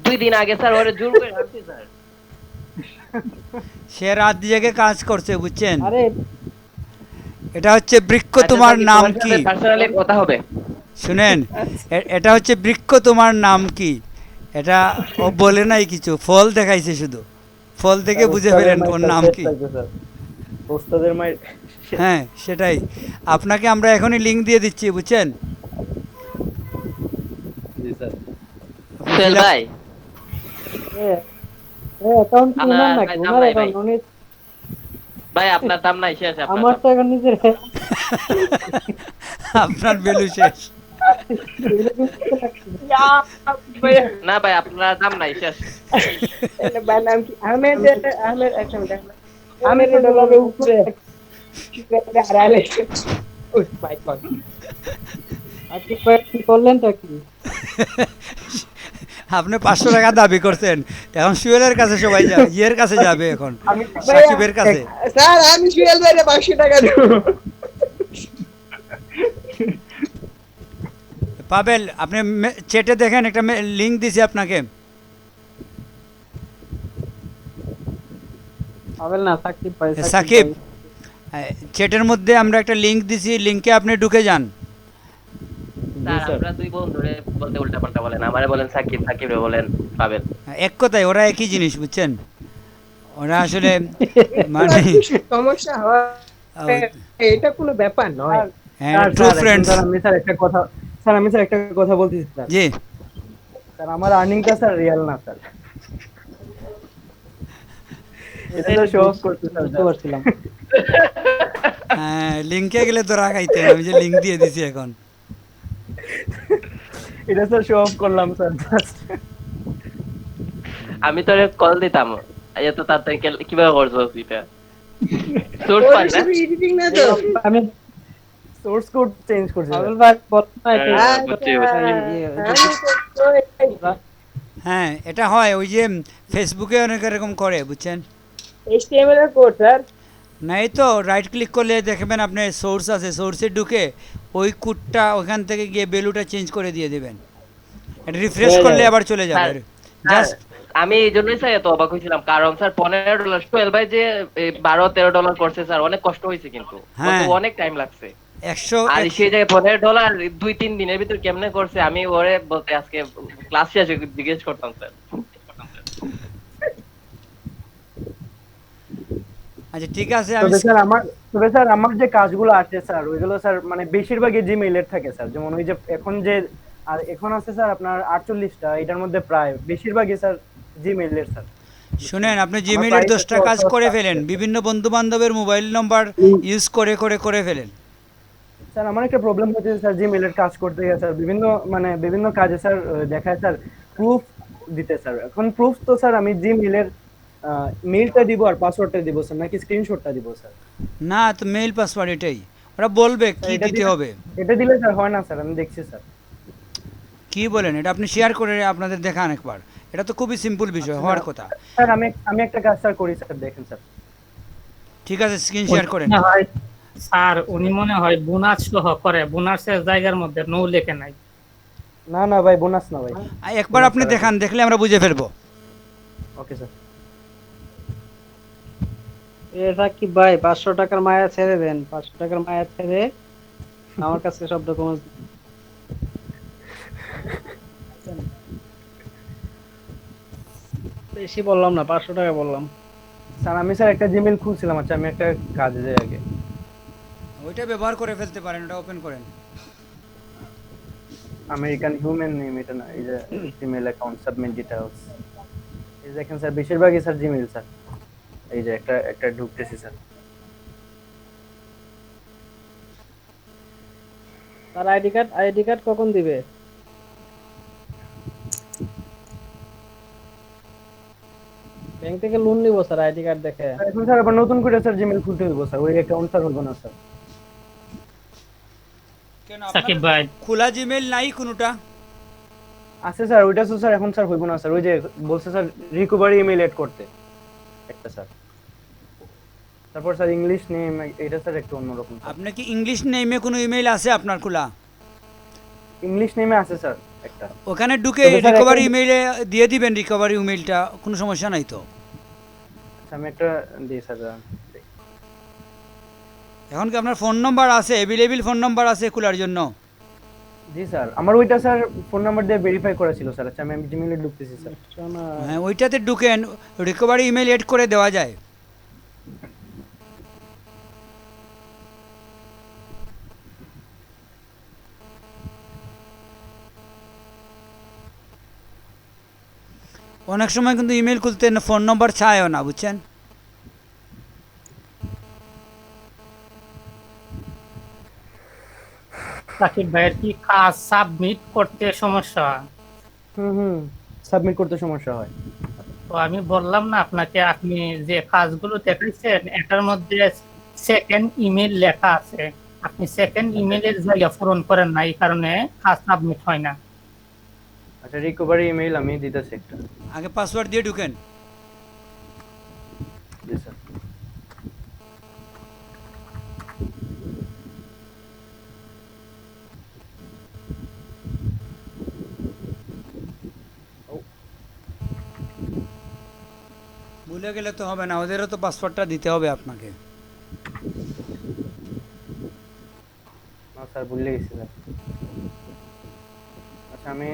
Speaker 6: 2 দিন আগে স্যার ওরে জোর করে আনছি স্যার।
Speaker 1: সে রাত জেগে কাজ করছে, বুঝছেন?
Speaker 5: আরে
Speaker 1: এটা হচ্ছে বৃক্ষ, তোমার নাম কি?
Speaker 6: পার্সোনালি কথা হবে।
Speaker 1: শুনেন, এটা হচ্ছে বৃক্ষ, তোমার নাম কি? এটা ও বলে নাই কিছু, ফল দেখাইছে শুধু। ফল থেকে বুঝে ফেলেন ওর নাম কি।
Speaker 7: ওস্তাদের মায়ের।
Speaker 1: হ্যাঁ সেটাই, আপনাকে আমরা এখনই লিংক দিয়ে দিচ্ছি, বুঝছেন?
Speaker 7: জি স্যার।
Speaker 6: সোহেল ভাই
Speaker 5: অ্যাকাউন্ট কি ওনার নাকি?
Speaker 6: দাম
Speaker 5: ওনার
Speaker 6: নাই
Speaker 5: অ্যাকাউন্ট উনি।
Speaker 6: ভাই আপনার দাম নাই, শেষ আপনার
Speaker 5: আমার
Speaker 6: দাম।
Speaker 5: তো এখন নিজের
Speaker 1: আপনার ভ্যালু শেষ।
Speaker 6: না ভাই আপনার দাম নাই, শেষ।
Speaker 11: ভাই নাম কি? আহমেদ একটা মিনিট। আহমেদ ডলারের উপরে হারালে। ওই ভাই কর।
Speaker 5: আজকে কি করলেন তা কি?
Speaker 1: আপনি 500 টাকা দাবি করছেন, এখন সুয়েলের কাছে সবাই যাবে, ইয়ের কাছে যাবে, এখন সাকিবের কাছে।
Speaker 11: স্যার আমি সুয়েল ভাইরে 500 টাকা দেব।
Speaker 1: পাবেল, আপনি চ্যাটে দেখেন, একটা লিংক দিছি আপনাকে।
Speaker 5: পাবেল না, সাকিব ভাই।
Speaker 1: সাকিব, চ্যাটের মধ্যে আমরা একটা লিংক দিছি, লিংকে আপনি ঢুকে যান।
Speaker 6: স্যার আমরা দুই বোন ধরে বলতে উল্টাপাল্টা বলেন, আমারে বলেন সাকিব, সাকিবরে বলেন পাবেল।
Speaker 1: এক কথায় ওরা একই জিনিস, বুঝছেন? ওরা আসলে মানে
Speaker 11: সমস্যা হয়, এটা কোনো ব্যাপার নয়।
Speaker 1: True friends.
Speaker 7: আমি স্যার একটা কথা বলতেছি স্যার।
Speaker 1: জি
Speaker 7: স্যার, আমার আর্নিংটা স্যার রিয়েল না স্যার। এটা তো শো অফ করতে স্যার বুঝতে পারছিলাম।
Speaker 1: হ্যাঁ, লিংকে গেলে তো রাখাইতেন, আমি যে লিংক দিয়ে দিছি এখন।
Speaker 7: এটা স্যার শো অফ করলাম স্যার।
Speaker 6: আমি তোরে কল দিতাম, এত তাড়াতাড়ি কিভাবে করছো এটা? সোর্স পাই না,
Speaker 11: এডিটিং না তো।
Speaker 7: আমি সোর্স কোড চেঞ্জ করছি।
Speaker 5: পাবেল ভাই বর্তমানে
Speaker 1: হ্যাঁ, এটা হয়, ওই যে ফেসবুকে অনেক এরকম করে, বুঝছেন?
Speaker 11: HTML এর কোড স্যার।
Speaker 1: নাই তো, রাইট ক্লিক করলে দেখবেন আপনার সোর্স আছে, সোর্সে ঢুকে ওই কোডটা ওখান থেকে গিয়ে ভ্যালুটা চেঞ্জ করে দিয়ে দেবেন। এটা রিফ্রেশ করলে আবার চলে যাবে। জাস্ট
Speaker 6: আমি এই জন্যই স্যার এত অবাক হয়েছিলাম, কারণ স্যার $15 সোহেল ভাই যে $12-13 করছে স্যার, অনেক কষ্ট হয়েছে, কিন্তু অনেক টাইম লাগছে।
Speaker 1: 100
Speaker 6: আর সেই জায়গায় $15 2-3 দিনের ভিতর কেমনে করছে, আমি ওরে বলতে আজকে ক্লাস শেষে জিজ্ঞেস করতাম স্যার।
Speaker 1: আচ্ছা ঠিক আছে,
Speaker 7: তবে স্যার আমার যে কাজগুলো আছে স্যার, ওইগুলো স্যার মানে বেশিরভাগই জিমেইলের থাকে স্যার। যেমন ওই যে এখন আছে স্যার আপনার 48টা, এটার মধ্যে প্রায় বেশিরভাগই স্যার জিমেইলের স্যার।
Speaker 1: শুনেন, আপনি জিমেইলের 10টা কাজ করে ফেলেন, বিভিন্ন বন্ধু বান্ধবের মোবাইল নাম্বার ইউজ করে ফেলেন।
Speaker 7: স্যার আমার একটা প্রবলেম হচ্ছে স্যার, জিমেইলের কাজ করতে গিয়ে স্যার বিভিন্ন কাজে স্যার দেখায় স্যার প্রুফ দিতে স্যার। এখন প্রুফ তো স্যার আমি জিমেইলের মেইলটা দিব আর পাসওয়ার্ডটা দিব স্যার, নাকি স্ক্রিনশটটা দিব স্যার?
Speaker 1: না, তো মেইল পাসওয়ার্ড এটাই, ওরা বলবে কি দিতে হবে।
Speaker 7: এটা দিলে স্যার হয় না স্যার, আমি দেখছি স্যার।
Speaker 1: কি বলেন? এটা আপনি শেয়ার করে আপনাদের দেখান একবার, এটা তো খুবই সিম্পল বিষয়, হওয়ার কথা।
Speaker 7: স্যার আমি একটা কাজ স্যার করি স্যার, দেখেন স্যার।
Speaker 1: ঠিক আছে, স্ক্রিন শেয়ার করেন।
Speaker 3: স্যার উনি মনে হয় বোনাস সহ করে, বোনাসের জায়গার মধ্যে নো লেখে নাই।
Speaker 7: না ভাই, বোনাস না ভাই।
Speaker 1: একবার আপনি দেখান, দেখলে আমরা বুঝে ফেলবো।
Speaker 7: Okay sir.
Speaker 5: সাকিব ভাই 500 টাকার মায়া ছেড়ে দেন, 500 টাকার মায়া ছেড়ে আমার কাছে সব ডকুমেন্টস। বেশি বললাম না, 500 টাকা বললাম।
Speaker 7: স্যার আমি স্যার একটা জিমেইল খুলছিলাম, আচ্ছা আমি একটা কাজে যাই আগে।
Speaker 1: ওইটা ব্যবহার করে ফেলতে পারেন, ওটা ওপেন করেন।
Speaker 7: আমেরিকান হিউম্যান নেম এটা না, এই যে জিমেইল অ্যাকাউন্ট সাবমিট ডিটেইলস, এই যে দেখেন স্যার বেশিরভাগই স্যার জিমেইল স্যার। এই যে একটা একটা ঢুকতেছি স্যার।
Speaker 5: তার আইডি কার্ড কখন দিবে? ব্যাংক থেকে লোন নিব স্যার আইডি কার্ড দেখে।
Speaker 7: এখন স্যার আবার নতুন করে স্যার জিমেইল খুলতে হইব স্যার, ওই অ্যাকাউন্ট স্যার হইব না স্যার।
Speaker 1: কেন
Speaker 3: সাকিব
Speaker 1: আপনার
Speaker 3: ভাই
Speaker 1: খোলা জিমেইল নাই কোনোটা?
Speaker 7: আছে স্যার, ওইটা তো স্যার এখন স্যার হইব না স্যার, ওই যে বলছে স্যার রিকভারি ইমেইল এড করতে একটা স্যার। তারপর স্যার ইংলিশ নেম এটা স্যার একটু অন্যরকম।
Speaker 1: আপনার কি ইংলিশ নেমে কোনো ইমেইল আছে আপনার খোলা?
Speaker 7: ইংলিশ নেমে আছে স্যার একটা।
Speaker 1: ওখানে ঢুকে
Speaker 7: তবে স্যার
Speaker 1: রিকভারি
Speaker 7: এখন-
Speaker 1: ইমেইলে দিয়ে দিবেন, রিকভারি ইমেইলটা, কোনো সমস্যা নাই তো।
Speaker 7: আচ্ছা আমি একটা দিই স্যার।
Speaker 1: এখন কি আপনার ফোন নম্বর আছে, অ্যাভেলেবল ফোন নম্বর আছে খোলার জন্য?
Speaker 7: জি স্যার, আমার ওইটা স্যার ফোন নাম্বার দিয়ে ভেরিফাই করা ছিল স্যার। আচ্ছা আমি জিমেইলে ঢুকতেছি স্যার।
Speaker 1: হ্যাঁ ওইটাতে ঢুকেন, রিকভারি ইমেইল এড করে দেওয়া যায়। অনেক সময় কিন্তু ইমেল খুলতে ফোন নম্বর চায়ও না, বুঝছেন?
Speaker 3: সাকিব ভাইয়ের কি কাজ সাবমিট করতে সমস্যা হয়?
Speaker 7: হুম সাবমিট করতে সমস্যা হয়।
Speaker 3: তো আমি বললাম না আপনাকে, আপনি যে কাজগুলো দেখাইছেন এটার মধ্যে সেকেন্ড ইমেল লেখা আছে, আপনি সেকেন্ড ইমেলের জায়গা পূরণ করেন না, এই কারণে কাজ সাবমিট হয় না।
Speaker 7: আচ্ছা রিকভারি ইমেইল আমি দিতেছি একটা।
Speaker 1: আগে পাসওয়ার্ড দিয়ে ঢুকেন।
Speaker 7: জি স্যার।
Speaker 1: ভুলে গেলে তো হবে না, ওদেরও তো পাসওয়ার্ডটা দিতে হবে আপনাকে।
Speaker 7: না স্যার ভুলে গেছি স্যার। আচ্ছা আমি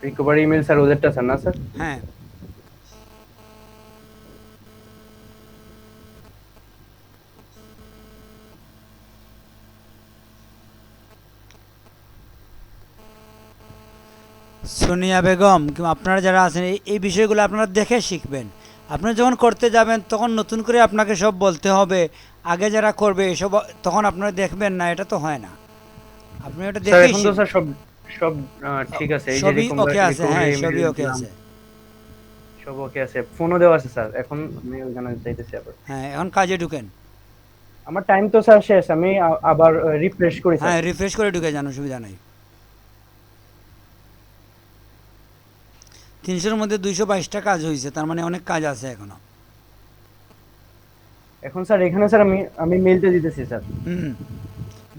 Speaker 7: রিকভারি ইমেল স্যার ওদেরটা স্যার না স্যার?
Speaker 1: হ্যাঁ সোনিয়া বেগম, আপনারা যারা আছেন এই বিষয়গুলো আপনারা দেখে শিখবেন। আপনারা যখন করতে যাবেন তখন নতুন করে আপনাকে সব বলতে হবে, আগে যারা করবে এসব তখন আপনারা দেখবেন না, এটা তো হয় না। আপনি এটা
Speaker 7: স্যার
Speaker 1: দেখে
Speaker 7: এখন তো স্যার সব সব ঠিক আছে, এই যে
Speaker 1: সবই ওকে আছে। হ্যাঁ সবই ওকে আছে,
Speaker 7: সব ওকে আছে, ফোনও দেওয়া আছে স্যার। এখন আমি ওখানে যাইতেছি আবার।
Speaker 1: হ্যাঁ এখন কাজে ঢুকেন।
Speaker 7: আমার টাইম তো স্যার শেষ, আমি আবার রিফ্রেশ করি স্যার।
Speaker 1: হ্যাঁ রিফ্রেশ করে ঢুকে যান, অসুবিধা নাই। 300-এর মধ্যে 222টা কাজ হয়েছে, তার মানে অনেক কাজ আছে এখনো।
Speaker 7: এখন স্যার এখানে স্যার আমি মেইলটা দিতেছি স্যার।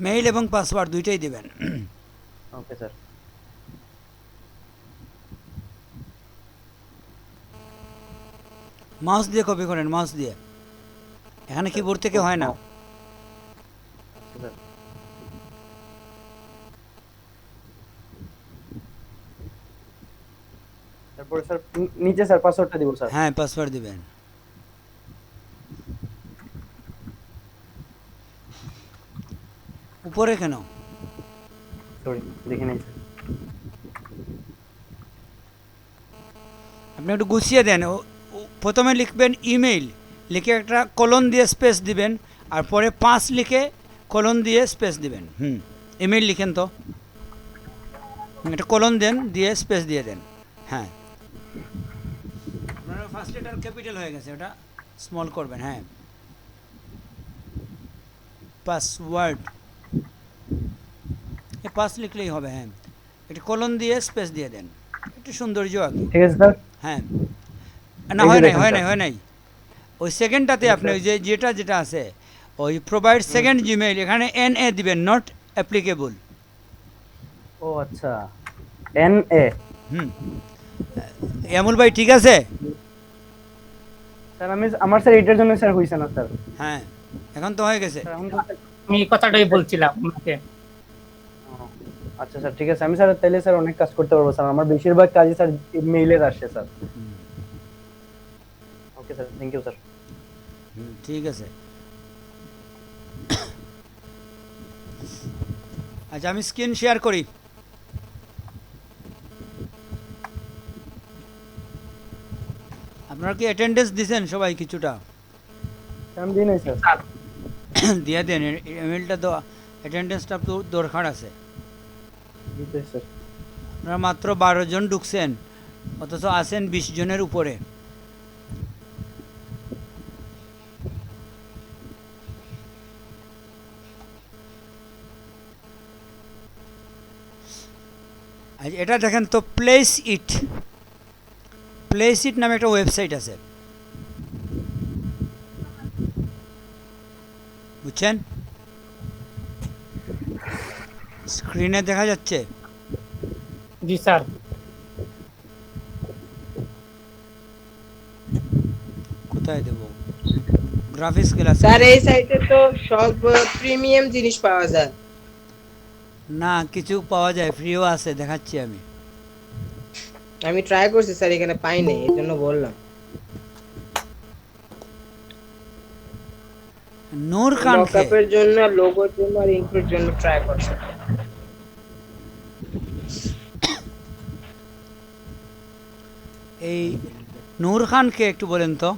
Speaker 1: মেইল এবং পাসওয়ার্ড দুইটাই দিবেন।
Speaker 7: Okay sir.
Speaker 1: মাউস দিয়ে কপি করেন, মাউস দিয়ে, এখানে কিবোর্ড থেকে হয় না।
Speaker 7: তারপরে স্যার নিচে স্যার পাসওয়ার্ডটা দিব স্যার।
Speaker 1: হ্যাঁ পাসওয়ার্ড দিবেন। উপরে কেন?
Speaker 7: সরি দেখে নেই স্যার।
Speaker 1: আপনি একটু গুছিয়ে দেন। প্রথমে লিখবেন ইমেইল, লিখে একটা কলন দিয়ে স্পেস দিবেন, আর পরে 5 লিখে কলন দিয়ে স্পেস দিবেন। ইমেইল লিখেন তো, একটা কলন দেন, দিয়ে স্পেস দিয়ে দেন। হ্যাঁ আপনার ফার্স্ট লেটার ক্যাপিটাল হয়ে গেছে, ওটা স্মল করবেন। হ্যাঁ পাসওয়ার্ড, এই 5 লিখলেই হবে। হ্যাঁ একটা কলন দিয়ে স্পেস দিয়ে দেন, একটু সৌন্দর্য আর কি।
Speaker 7: ঠিক আছে স্যার।
Speaker 1: হ্যাঁ না হয় নাই, হয় নাই, হয় নাই। ওই সেকেন্ডটাতে আপনি ওই যে যেটা আছে ওই প্রোভাইড সেকেন্ড জিমেইল এখানে NA দিবেন, নট অ্যাপ্লিকেবল।
Speaker 7: ও আচ্ছা, NA।
Speaker 1: এমুল ভাই ঠিক আছে?
Speaker 7: স্যার আমার স্যার এটার জন্য স্যার হইছে না স্যার।
Speaker 1: হ্যাঁ এখন তো হয়ে গেছে।
Speaker 3: আমি এই কথাটাই বলছিলাম আপনাকে।
Speaker 7: আচ্ছা স্যার ঠিক আছে, আমি স্যার তাইলে স্যার অনেক কাজ করতে পারবো স্যার, আমার বেশিরভাগ কাজই স্যার মেইলের আসে sir. Okay sir, thank you sir.
Speaker 1: ঠিক আছে। আচ্ছা আমি স্ক্রিন শেয়ার করি। আপনারা কি অ্যাটেন্ডেন্স দিছেন সবাই কিছুটা?
Speaker 7: আমি দিই নাই স্যার।
Speaker 1: দিয়ে দেন, ইমেলটা তো অ্যাটেন্ডেন্সটা তো দরকার আছে।
Speaker 7: দিতে স্যার।
Speaker 1: আপনারা মাত্র 12 জন ঢুকছেন, অথচ আছেন 20 জনের উপরে। এটা দেখেন তো, প্লেস ইট নামে একটা ওয়েবসাইট আছে, বুঝছেন? স্ক্রিনে দেখা যাচ্ছে?
Speaker 3: জি স্যার।
Speaker 1: কোথায় দেবো? Graphics class.
Speaker 11: স্যার এই সাইটে তো সব প্রিমিয়াম জিনিস পাওয়া যায়।
Speaker 1: না, কিছু পাওয়া যায়, ফ্রিও আছে, দেখাচ্ছি আমি।
Speaker 11: আমি ট্রাই করছি স্যার, এখানে পাই নাই, এর জন্য বললাম।
Speaker 1: নূর খান
Speaker 11: মকআপের জন্য, লোগোর জন্য আর ইনক্লুড জন্য ট্রাই করছি।
Speaker 1: এই নূর খানকে একটু বলেন তো।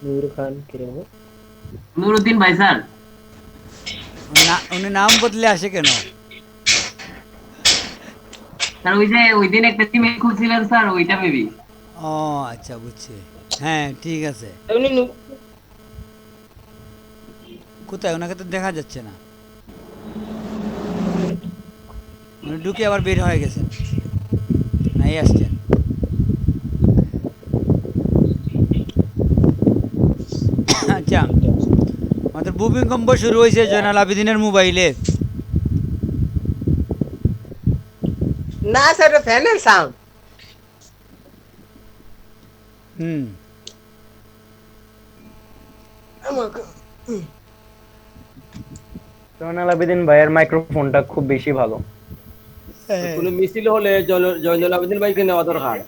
Speaker 11: নূর খান কে রে?
Speaker 13: নুরুদ্দিন ভাই স্যার।
Speaker 1: উনি নাম বদলে আসে কেন?
Speaker 13: স্যার ওই যে ওই দিন একটা জিমেইল খুলছিলেন স্যার, ওইটা মেবি।
Speaker 1: ও আচ্ছা, বুঝছি। হ্যাঁ ঠিক আছে। কোথায়? ওনাকে তো দেখা যাচ্ছে না। উনি ঢুকে আবার বের হয়ে গেছেন, নাই আসছেন। আচ্ছা, আমাদের ভূমিকম্প শুরু হয়েছে জয়নাল আবেদিনের মোবাইলে।
Speaker 11: না স্যার, এটা ফ্যানের সাউন্ড।
Speaker 7: জয়নাল আবেদিন ভাইয়ের মাইক্রোফোনটা খুব বেশি ভালো।
Speaker 12: কোনো মিছিল হলে জয়নাল আবেদিন ভাইকে নেওয়া দরকার।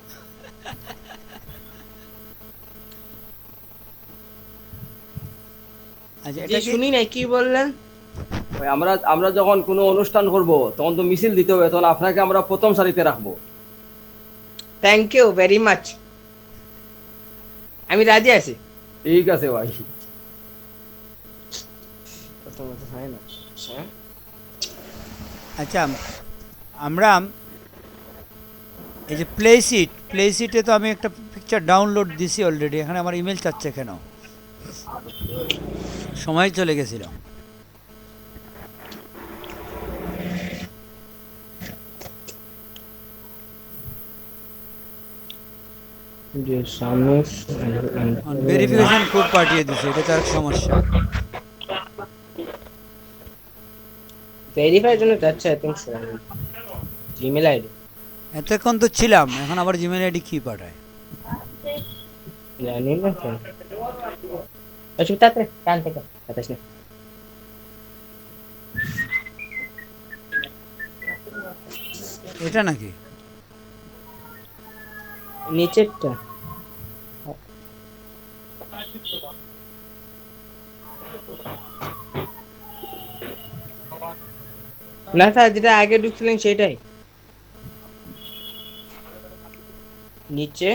Speaker 11: জি শুনি নাই, কি বললেন?
Speaker 12: আমরা যখন কোনো অনুষ্ঠান করব তখন তো মিছিল দিতে হবে, তখন আপনাকে আমরা প্রথম সারিতে রাখবো।
Speaker 11: থ্যাংক ইউ ভেরি মাচ, আমি রাজি আছি।
Speaker 12: ঠিক আছে ভাই।
Speaker 1: আচ্ছা, আমরা এই যে প্লেসিটে তো আমি একটা পিকচার ডাউনলোড দিছি অলরেডি। এখানে আমার ইমেল চাচ্ছে কেন? সময় চলে গেছিল। ভেরিফিকেশন কোড পাঠিয়ে দিছে, এটা তার সমস্যা।
Speaker 11: ভেরিফাইয়ের জন্য যাচ্ছে I think sir, Gmail ID.
Speaker 1: এতক্ষণ তো ছিলাম, এখন আবার জিমেল আইডি কি পাঠায়
Speaker 11: জানি না তো। আচ্ছা তাতে কান থেকে আতাস না।
Speaker 1: এটা নাকি
Speaker 11: নিচেরটা? না স্যার, যেটা আগে ঢুকছিলেন সেটাই। নিচে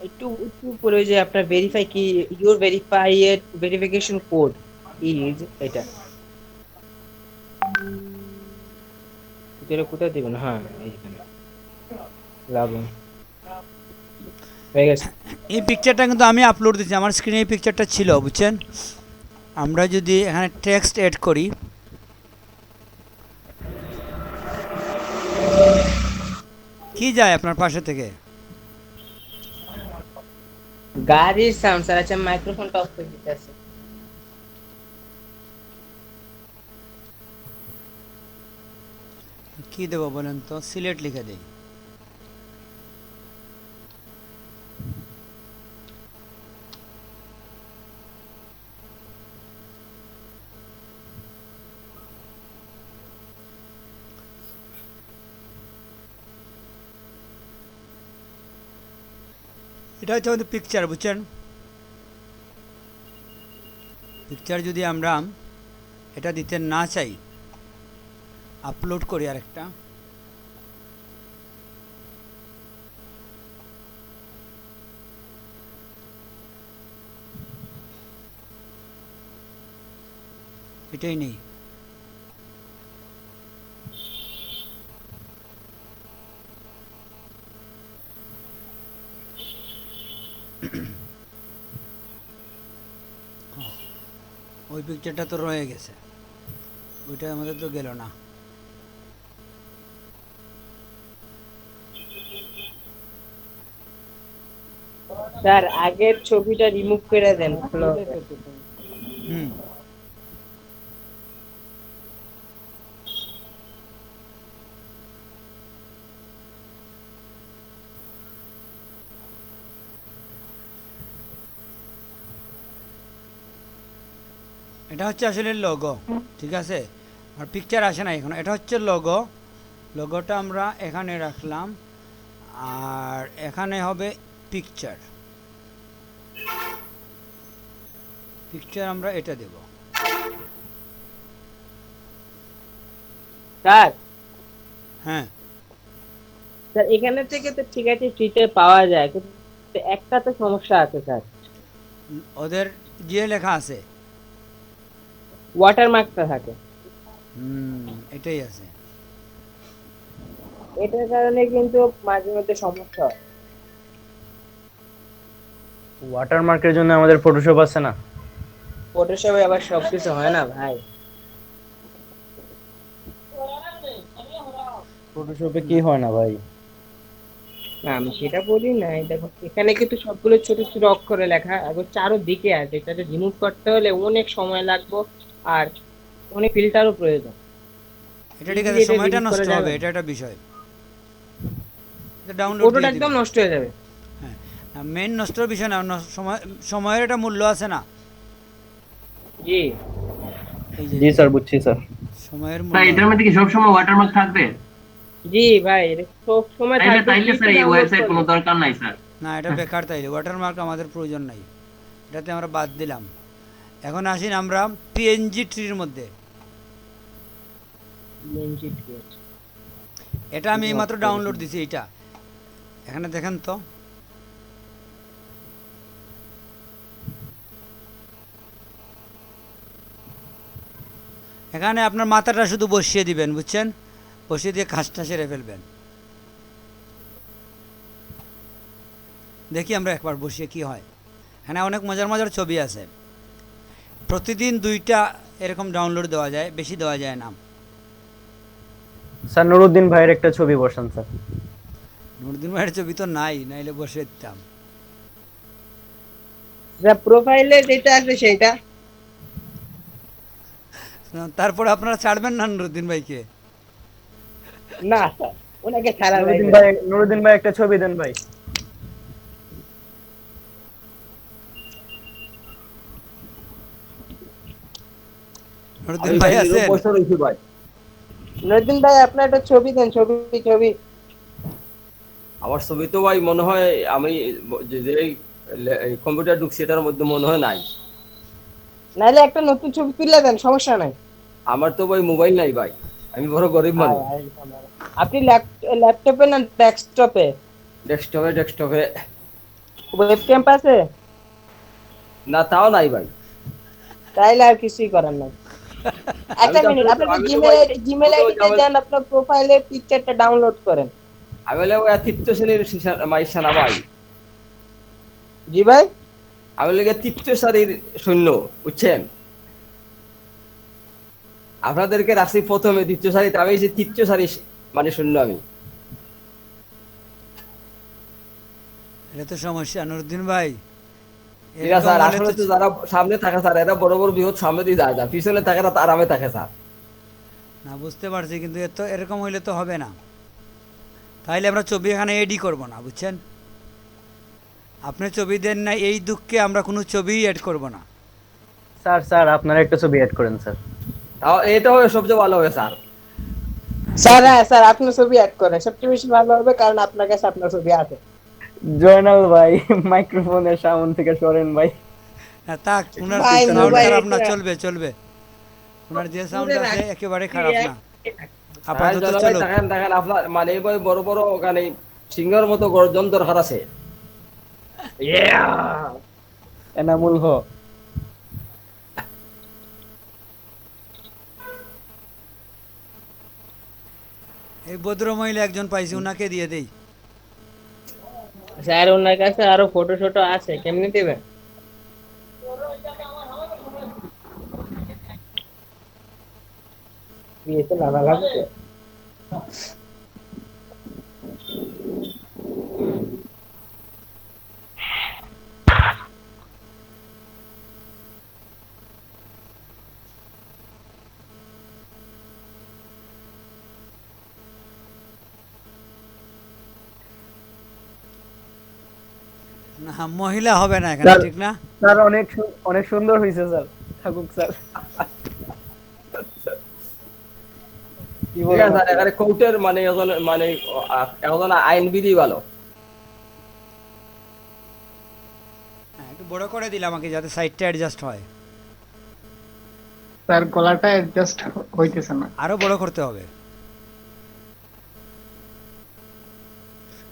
Speaker 11: একটু উপরে যে আপনার ভেরিফাই কি, ইউর ভেরিফিকেশন কোড ইজ, এটা এটা কোথায় দিবেন? হ্যাঁ এইখানে লাগুন হয়ে গেছে।
Speaker 1: এই পিকচারটা কিন্তু আমি আপলোড দিচ্ছি, আমার স্ক্রিনে এই পিকচারটা ছিল, বুঝছেন? আমরা যদি এখানে টেক্সট অ্যাড করি, কি যায় আপনার পাশে থেকে?
Speaker 11: গাড়ির সাউন্ড স্যার। আচ্ছা মাইক্রোফোনটা অফ করে দিতে আছে।
Speaker 1: কি দেবো বলেন তো, সিলেট লিখে দেই। এটা হচ্ছে আমাদের পিকচার, বুঝছেন? পিকচার যদি আমরা এটা দিতে না চাই, আপলোড করি আরেকটা। এটাই নেই। ওই পিকচারটা তো রয়ে গেছে, ওইটা আমাদের তো গেল না।
Speaker 11: স্যার আগের ছবিটা রিমুভ করে দেন।
Speaker 1: হুম, এটা হচ্ছে আসলে লোগো, ঠিক আছে? আর পিকচার আসে না এখন, এটা হচ্ছে লোগো। লোগোটা আমরা এখানে রাখলাম, আর এখানে হবে পিকচার। পিকচার আমরা এটা দেব।
Speaker 11: স্যার
Speaker 1: হ্যাঁ,
Speaker 11: স্যার এখানে থেকে তো ঠিক আছে ফ্রিতে পাওয়া যায়, কিন্তু একটা তো সমস্যা আছে স্যার।
Speaker 1: ওদের যে লেখা আছে
Speaker 11: ওয়াটারমার্কটা থাকে,
Speaker 1: এটাই আছে।
Speaker 11: এটার কারণে কিন্তু মাঝে মধ্যে সমস্যা হয়।
Speaker 7: ওয়াটারমার্কের জন্য আমাদের ফটোশপ আছে না?
Speaker 11: ফটোশপে আবার সবকিছু হয় না ভাই।
Speaker 7: ফটোশপে কি হয় না ভাই?
Speaker 11: না আমি সেটা বলি না, দেখো এখানে কিন্তু সবগুলো ছোট ছোট অক্ষরে লেখা, আবার চারোদিকে আছে, এটাকে রিমুভ করতে হলে অনেক সময় লাগবে আর অনেক ফিল্টারও প্রয়োজন।
Speaker 1: এটা ঠিক আছে, সময়টা নষ্ট হবে, এটা একটা বিষয়। এটা ডাউনলোড
Speaker 11: ফটোটা একদম নষ্ট হয়ে যাবে।
Speaker 1: হ্যাঁ, মেইন নষ্টর বিষয় না, সময়ের একটা মূল্য আছে না।
Speaker 11: জি
Speaker 1: এই যে
Speaker 7: জি স্যার, বুঝছি স্যার।
Speaker 1: সময়ের
Speaker 13: স্যার
Speaker 1: মূল্য।
Speaker 13: এটার মধ্যে কি সব সময় ওয়াটারমার্ক থাকবে?
Speaker 11: জি ভাই, এটা সব সময়
Speaker 13: তাইলে
Speaker 11: থাকবে।
Speaker 13: তাইলে স্যার এই ওয়েবসাইট কোনো দরকার নাই স্যার।
Speaker 1: না, এটা বেকার, তাইলে ওয়াটারমার্ক আমাদের প্রয়োজন নাই, এটাতে আমরা বাদ দিলাম। এখন আসিন আমরা পিএনজি ট্রির মধ্যে। এটা আমি মাত্র ডাউনলোড দিছি, এটা এখানে দেখেন তো। এখানে আপনার মাথাটা শুধু বসিয়ে দিবেন, বুঝছেন? বসিয়ে দিয়ে কাজটা সেরে ফেলবেন। দেখি আমরা একবার বসিয়ে কি হয়। এখানে অনেক মজার মজার ছবি আছে। প্রতিদিন 2টা এরকম ডাউনলোড দেওয়া যায়, বেশি দেওয়া যায় না।
Speaker 7: স্যার নুরুদ্দিন ভাইয়ের একটা ছবি বসান স্যার।
Speaker 1: নুরুদ্দিন ভাইয়ের ছবি তো নাই, নাইলে বসে দিতাম।
Speaker 11: যা প্রোফাইলে যেটা আছে সেটা।
Speaker 1: তারপরে আপনারা ছাড়বেন না নুরুদ্দিন ভাইকে?
Speaker 11: না স্যার, ওনাকে ছাড়া
Speaker 7: নুরুদ্দিন ভাই একটা ছবি দেন ভাই।
Speaker 1: নুরুদ্দিন ভাই আছেন?
Speaker 11: নুরুদ্দিন ভাই আপনার একটা ছবি দেন, ছবি।
Speaker 12: আমার ছবি তো ভাই মনে হয় আমি যে কম্পিউটার ঢুকছি এটার মধ্যে মনে হয় নাই।
Speaker 11: নাহলে একটা নতুন ছবি তুলে দেন, সমস্যা নাই।
Speaker 12: আমার তো ভাই মোবাইল নাই ভাই, আমি বড় গরিব মানুষ।
Speaker 11: আপনি ল্যাপটপে না ডেস্কটপে?
Speaker 12: ডেস্কটপে।
Speaker 11: ওয়েবক্যাম আছে?
Speaker 12: না, তাও নাই ভাই।
Speaker 11: তাইলে আর কিছুই করার নাই। একটা মিনিট, আপনি জিমেল আইডিতে যান, আপনার প্রোফাইলের পিকচারটা ডাউনলোড করেন।
Speaker 12: আমি বলে ওই তৃতীয় শ্রেণীর মাইশা না ভাই।
Speaker 11: জি ভাই,
Speaker 12: আমি লেগে তৃতীয় সারির সৈন্য, বুঝছেন? আপনাদেরকে রাখছি প্রথমে দ্বিতীয় সারিতে, আমি যে তৃতীয় সারি মানে সৈন্য আমি।
Speaker 1: এটা তো সমস্যা নুরুদ্দিন ভাই।
Speaker 12: ঠিক আছে
Speaker 1: এরকম
Speaker 12: স্যার,
Speaker 1: হলে
Speaker 12: আসলে
Speaker 1: তো
Speaker 12: তো যারা সামনে থাকে স্যার এরা বড় বড় বৃহৎ সামনে দিয়ে যায় না, পিছনে থাকে না আরামে থাকে স্যার।
Speaker 1: না, বুঝতে পারছি, কিন্তু এরকম হইলে তো হবে না। তাইলে আমরা ছবি এখানে এডই করব না, বুঝছেন? আপনি ছবি দেন না এই দুঃখে আমরা কোনো ছবিই এড করব না।
Speaker 7: স্যার আপনারা একটা ছবি অ্যাড করেন স্যার।
Speaker 12: তাও এটা হবে সবচেয়ে ভালো হবে স্যার।
Speaker 11: স্যার হ্যাঁ স্যার, আপনার ছবি অ্যাড করেন, সবচেয়ে বেশি ভালো হবে, কারণ আপনার কাছে আপনার ছবি আছে।
Speaker 7: জয়নাল ভাই মাইক্রোফোনের সামনে থেকে সরেন ভাই।
Speaker 1: না থাক, ওনার
Speaker 11: ভাই,
Speaker 1: সাউন্ড
Speaker 11: মোবাইল
Speaker 1: খারাপ না,
Speaker 11: এটা-
Speaker 1: চলবে। ওনার যে সাউন্ড
Speaker 11: দূরে
Speaker 1: আছে
Speaker 11: রাখ-
Speaker 1: একেবারে খারাপ না,
Speaker 12: হ্যাঁ,
Speaker 1: আপাতত
Speaker 12: জনাব ভাই,
Speaker 1: চলো।
Speaker 12: দেখেন আপনার মানে এই বড় বড় ওখানে সিংহের মতো গর্জন দরকার আছে।
Speaker 7: এনামুল হক।
Speaker 1: এই ভদ্র মহিলা একজন পাইছি, ওনাকে দিয়ে দেই।
Speaker 11: স্যার ওনার কাছে আরো ফটো শটো আছে, কেমনে দেবেন? বিয়েতে লাগা লাগবে।
Speaker 1: না, মহিলা হবে না এখানে,
Speaker 7: স্যার,
Speaker 1: ঠিক না?
Speaker 7: স্যার অনেক সুন্দর হয়েছে স্যার, থাকুক স্যার। কি
Speaker 12: ঠিক
Speaker 7: বলেন
Speaker 12: আছে স্যার, এখানে কোর্টের মানে একজন আইনবিধি ভালো।
Speaker 1: হ্যাঁ, একটু বড় করে দিলাম আমাকে, যাতে সাইডটা অ্যাডজাস্ট হয়।
Speaker 10: স্যার গলাটা অ্যাডজাস্ট হইতেছে না।
Speaker 1: আরো বড় করতে হবে,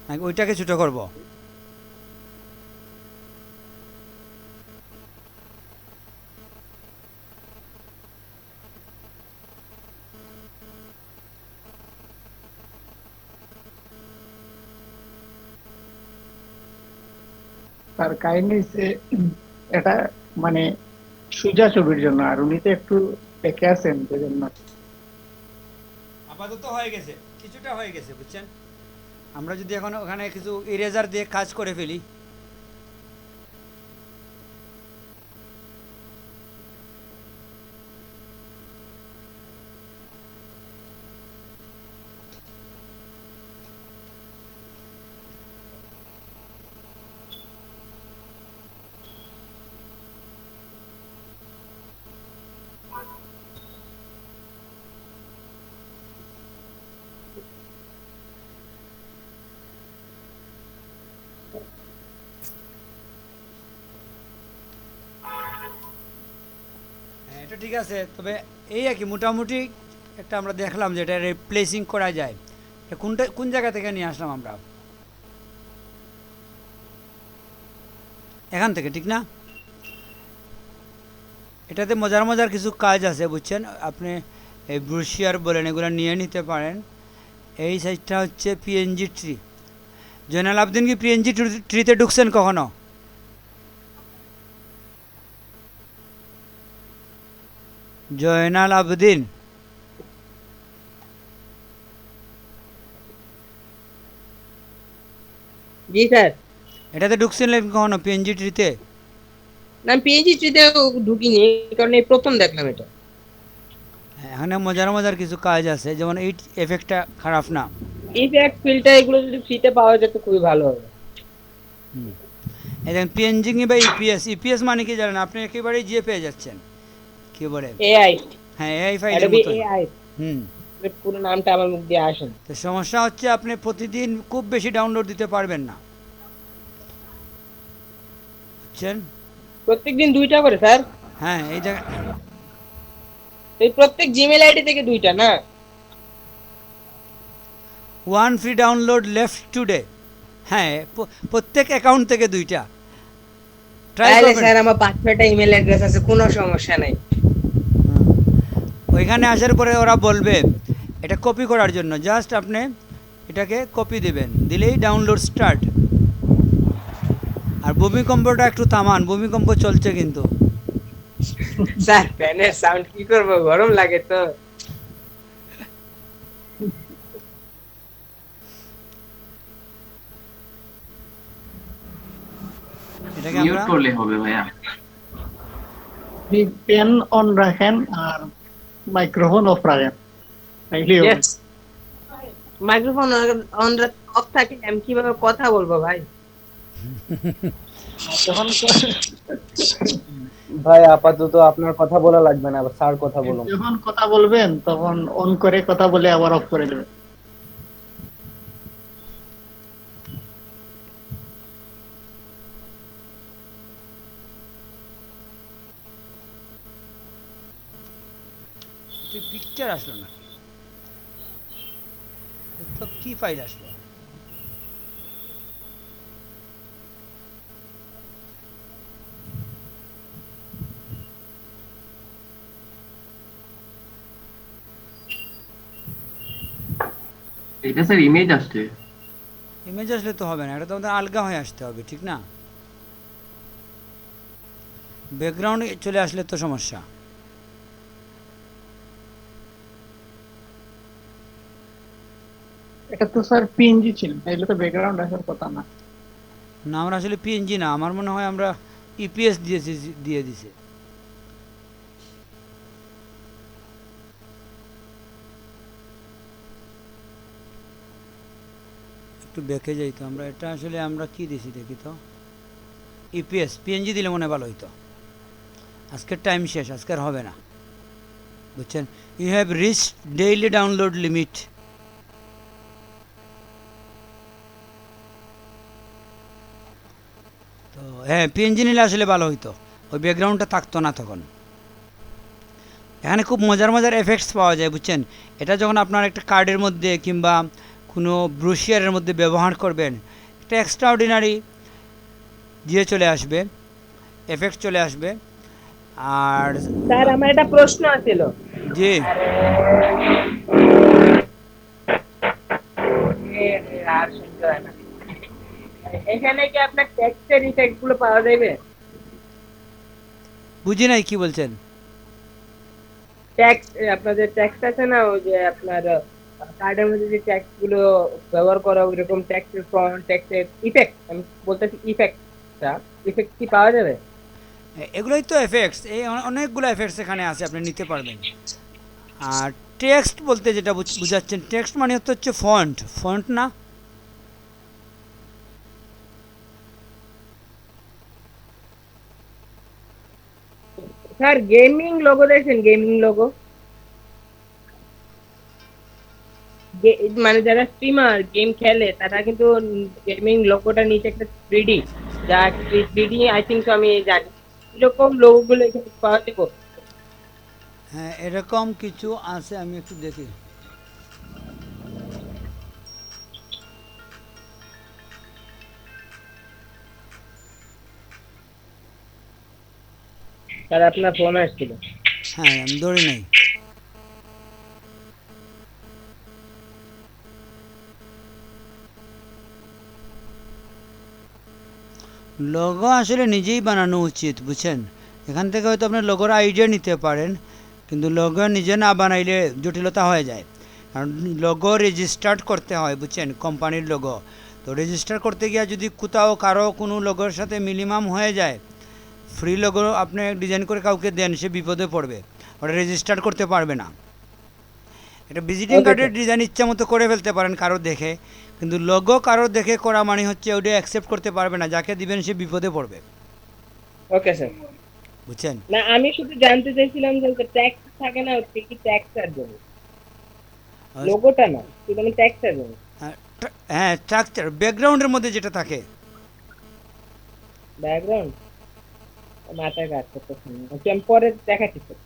Speaker 1: নাকি ওইটাকে ছোট করব?
Speaker 10: স্যার কাহিনী হচ্ছে এটা মানে সুজা ছবির জন্য, আর উনি তো একটু দেখে আছেন সেজন্য।
Speaker 1: আপাতত হয়ে গেছে, কিছুটা হয়ে গেছে, বুঝছেন? আমরা যদি এখন ওখানে কিছু ইরেজার দিয়ে কাজ করে ফেলি, হ্যাঁ, এটা ঠিক আছে। তবে এই আর কি, মোটামুটি একটা আমরা দেখলাম যে এটা রিপ্লেসিং করা যায়। এটা কোন জায়গা থেকে নিয়ে আসলাম আমরা? এখান থেকে, ঠিক না? এটাতে মজার কিছু কাজ আছে, বুঝছেন? আপনি এই ব্রুশিয়ার বলেন, এগুলো নিয়ে নিতে পারেন। এই সাইজটা হচ্ছে পিএনজি ট্রি। জয়নাল আবদিন কি পিএনজি ট্রিতে ঢুকছেন কখনো? জয়নাল আবদিন,
Speaker 11: জি স্যার।
Speaker 1: এটাতে ঢুকছিলেন কখনো পিএনজি ট্রিতে?
Speaker 11: না, পিএইচডি তে ঢুকিনি, কারণ এই প্রথম দেখলাম এটা।
Speaker 1: এখানে মজার কিছু কাজ আছে, যেমন এই এফেক্টটা খারাপ না।
Speaker 11: ইফেক্ট ফিল্টার এগুলো যদি ফ্রিতে পাওয়া যেত খুবই ভালো হবে।
Speaker 1: এই দেখেন পিএনজি বা ইপিএস। ইপিএস মানে কি জানেন? আপনি একেবারেই যে পেয়ে যাচ্ছেন, কি বলে,
Speaker 11: এআই।
Speaker 1: হ্যাঁ, এআই ফাইলের
Speaker 11: অ্যাডোবি
Speaker 1: মতো।
Speaker 11: এআই। পুরো নামটা আমার মুখ দিয়ে আসেন।
Speaker 1: তো সমস্যা হচ্ছে আপনি প্রতিদিন খুব বেশি ডাউনলোড দিতে পারবেন না, বুঝছেন?
Speaker 11: প্রত্যেকদিন 2টা করে স্যার?
Speaker 1: হ্যাঁ, এই জায়গা
Speaker 11: এই প্রত্যেক জিমেইল আইডি থেকে 2টা না?
Speaker 1: One free download left today. হ্যাঁ, প্রত্যেক অ্যাকাউন্ট থেকে 2টা। ট্রাই
Speaker 11: তাহলে
Speaker 1: করবেন।
Speaker 11: স্যার আমার 5-6টা ইমেল অ্যাড্রেস আছে, কোনো সমস্যা নাই।
Speaker 1: ওইখানে আসার পরে ওরা বলবে এটা কপি করার জন্য, জাস্ট আপনি এটাকে কপি দেবেন, দিলেই ডাউনলোড স্টার্ট। আর ভূমিকম্পটা একটু থামান, ভূমিকম্প চলছে কিন্তু।
Speaker 11: স্যার ফ্যানের সাউন্ড কি করব, গরম লাগে তো।
Speaker 1: এটাকে
Speaker 13: মিউট
Speaker 1: আমরা
Speaker 13: করলে হবে ভাইয়া।
Speaker 10: আপনি পেন অন রাখেন আর মাইক্রোফোন অফ রাখেন, তাইলেই হবে।
Speaker 11: Yes. মাইক্রোফোন অন অফ থাকে আমি কিভাবে কথা বলবো ভাই?
Speaker 10: যখন
Speaker 7: ভাই আপাতত আপনার কথা বলা লাগবে না, স্যার কথা বলুন।
Speaker 10: যখন কথা বলবেন তখন অন করে কথা বলে আবার অফ করে দেবেন।
Speaker 1: পিকচার আসলো না, তো কি ফাইল আসলো?
Speaker 13: এটা স্যার ইমেজ আসছে।
Speaker 1: ইমেজ আসলে তো হবে না, এটা তো আমাদের আলগা হয়ে আসতে হবে, ঠিক না? ব্যাকগ্রাউন্ড চলে আসলে তো সমস্যা।
Speaker 10: এটা তো স্যার পিএনজি ছিল, তাইলে তো ব্যাকগ্রাউন্ড আসার কথা না।
Speaker 1: না, আমরা আসলে পিএনজি না, আমার মনে হয় আমরা ইপিএস দিয়ে দিছে। একটু বেঁকে যাই তো আমরা, এটা আসলে আমরা কি দিছি দেখি তো। ইপিএস, পিএনজি দিলে মনে হয় ভালো হইতো। আজকের টাইম শেষ, আজকের হবে না, বুঝছেন? You have reach daily download limit. তো হ্যাঁ, পিএনজি নিলে আসলে ভালো হইতো, ওই ব্যাকগ্রাউন্ডটা থাকতো না তখন। এখানে খুব মজার মজার এফেক্টস পাওয়া যায়, বুঝছেন? এটা যখন আপনার একটা কার্ডের মধ্যে কিংবা কোনো ব্রোশিয়ারের মধ্যে ব্যবহার করবেন, একটা এক্সট্রা অর্ডিনারি দিয়ে চলে আসবে, এফেক্ট চলে আসবে। আর
Speaker 11: স্যার আমার একটা প্রশ্ন ছিল।
Speaker 1: জি,
Speaker 11: আর শুনতে হয় না। এখানে কি আপনার টেক্সটের ইফেক্ট গুলো পাওয়া যাবে?
Speaker 1: বুঝি নাই কি বলছেন।
Speaker 11: ট্যাক্স, আপনাদের ট্যাক্স আছে না, ওই যে আপনার কার্ডের মধ্যে যে ট্যাক্স গুলো ব্যবহার করা, ওইরকম ট্যাক্সের ফ্রন্ট ট্যাক্সের ইফেক্ট, আমি বলতেছি ইফেক্টটা, ইফেক্ট কি পাওয়া যাবে?
Speaker 1: এগুলোই তো এফেক্টস, এই অনেকগুলো এফেক্টস এখানে আছে, আপনি নিতে পারবেন। আর টেক্সট বলতে যেটা বুঝাচ্ছেন, টেক্সট মানে হচ্ছে ফন্ট, ফন্ট না?
Speaker 11: স্যার গেমিং লোগো দেখছেন? গেমিং লোগো মানে যারা স্ট্রিমার গেম খেলে তারা কিন্তু গেমিং লোগোটা নিচে একটা 3D, যা 3D আই থিংক আমি জানি, এরকম লোগো গুলো এখানে পাওয়া যাবে?
Speaker 1: হ্যাঁ, এরকম কিছু আছে, আমি একটু দেখি।
Speaker 11: স্যার আপনার ফোন আসছিল।
Speaker 1: হ্যাঁ, আমি ধরি নাই। লোগো আসলে নিজেই বানানো উচিত, বুঝছেন? এখান থেকে হয়তো আপনি লোগোর আইডিয়া নিতে পারেন, কিন্তু লোগো নিজে না বানাইলে জটিলতা হয়ে যায়। কারণ লোগো রেজিস্টার্ড করতে হয়, বুঝছেন? কোম্পানির লোগো তো রেজিস্টার করতে গিয়ে যদি কোথাও কারো কোনো লোগোর সাথে মিনিমাম হয়ে যায়, ফ্রি লোগো আপনি ডিজাইন করে কাউকে দেন, সে বিপদে পড়বে, ওটা রেজিস্টার করতে পারবে না। এটা ভিজিটিং কার্ডের ডিজাইন ইচ্ছা মতো করে ফেলতে পারেন কারো দেখে, কিন্তু লোগো কারো দেখে করা মানে হচ্ছে ওটা অ্যাকসেপ্ট করতে পারবে না, যাকে দিবেন সে বিপদে পড়বে।
Speaker 11: ওকে স্যার,
Speaker 1: বুঝছেন?
Speaker 11: না আমি শুধু জানতে চাইছিলাম যে ট্যাক্স থাকে না, হচ্ছে কি ট্যাক্স আর দেবো, লোগোটা না, শুধু আমি ট্যাক্স আর দেবো।
Speaker 1: হ্যাঁ, স্ট্রাকচার ব্যাকগ্রাউন্ডের মধ্যে যেটা থাকে।
Speaker 11: ব্যাকগ্রাউন্ড মাথায় কাজ করতেছে না, ওকে আমি পরে দেখাচ্ছি স্যার।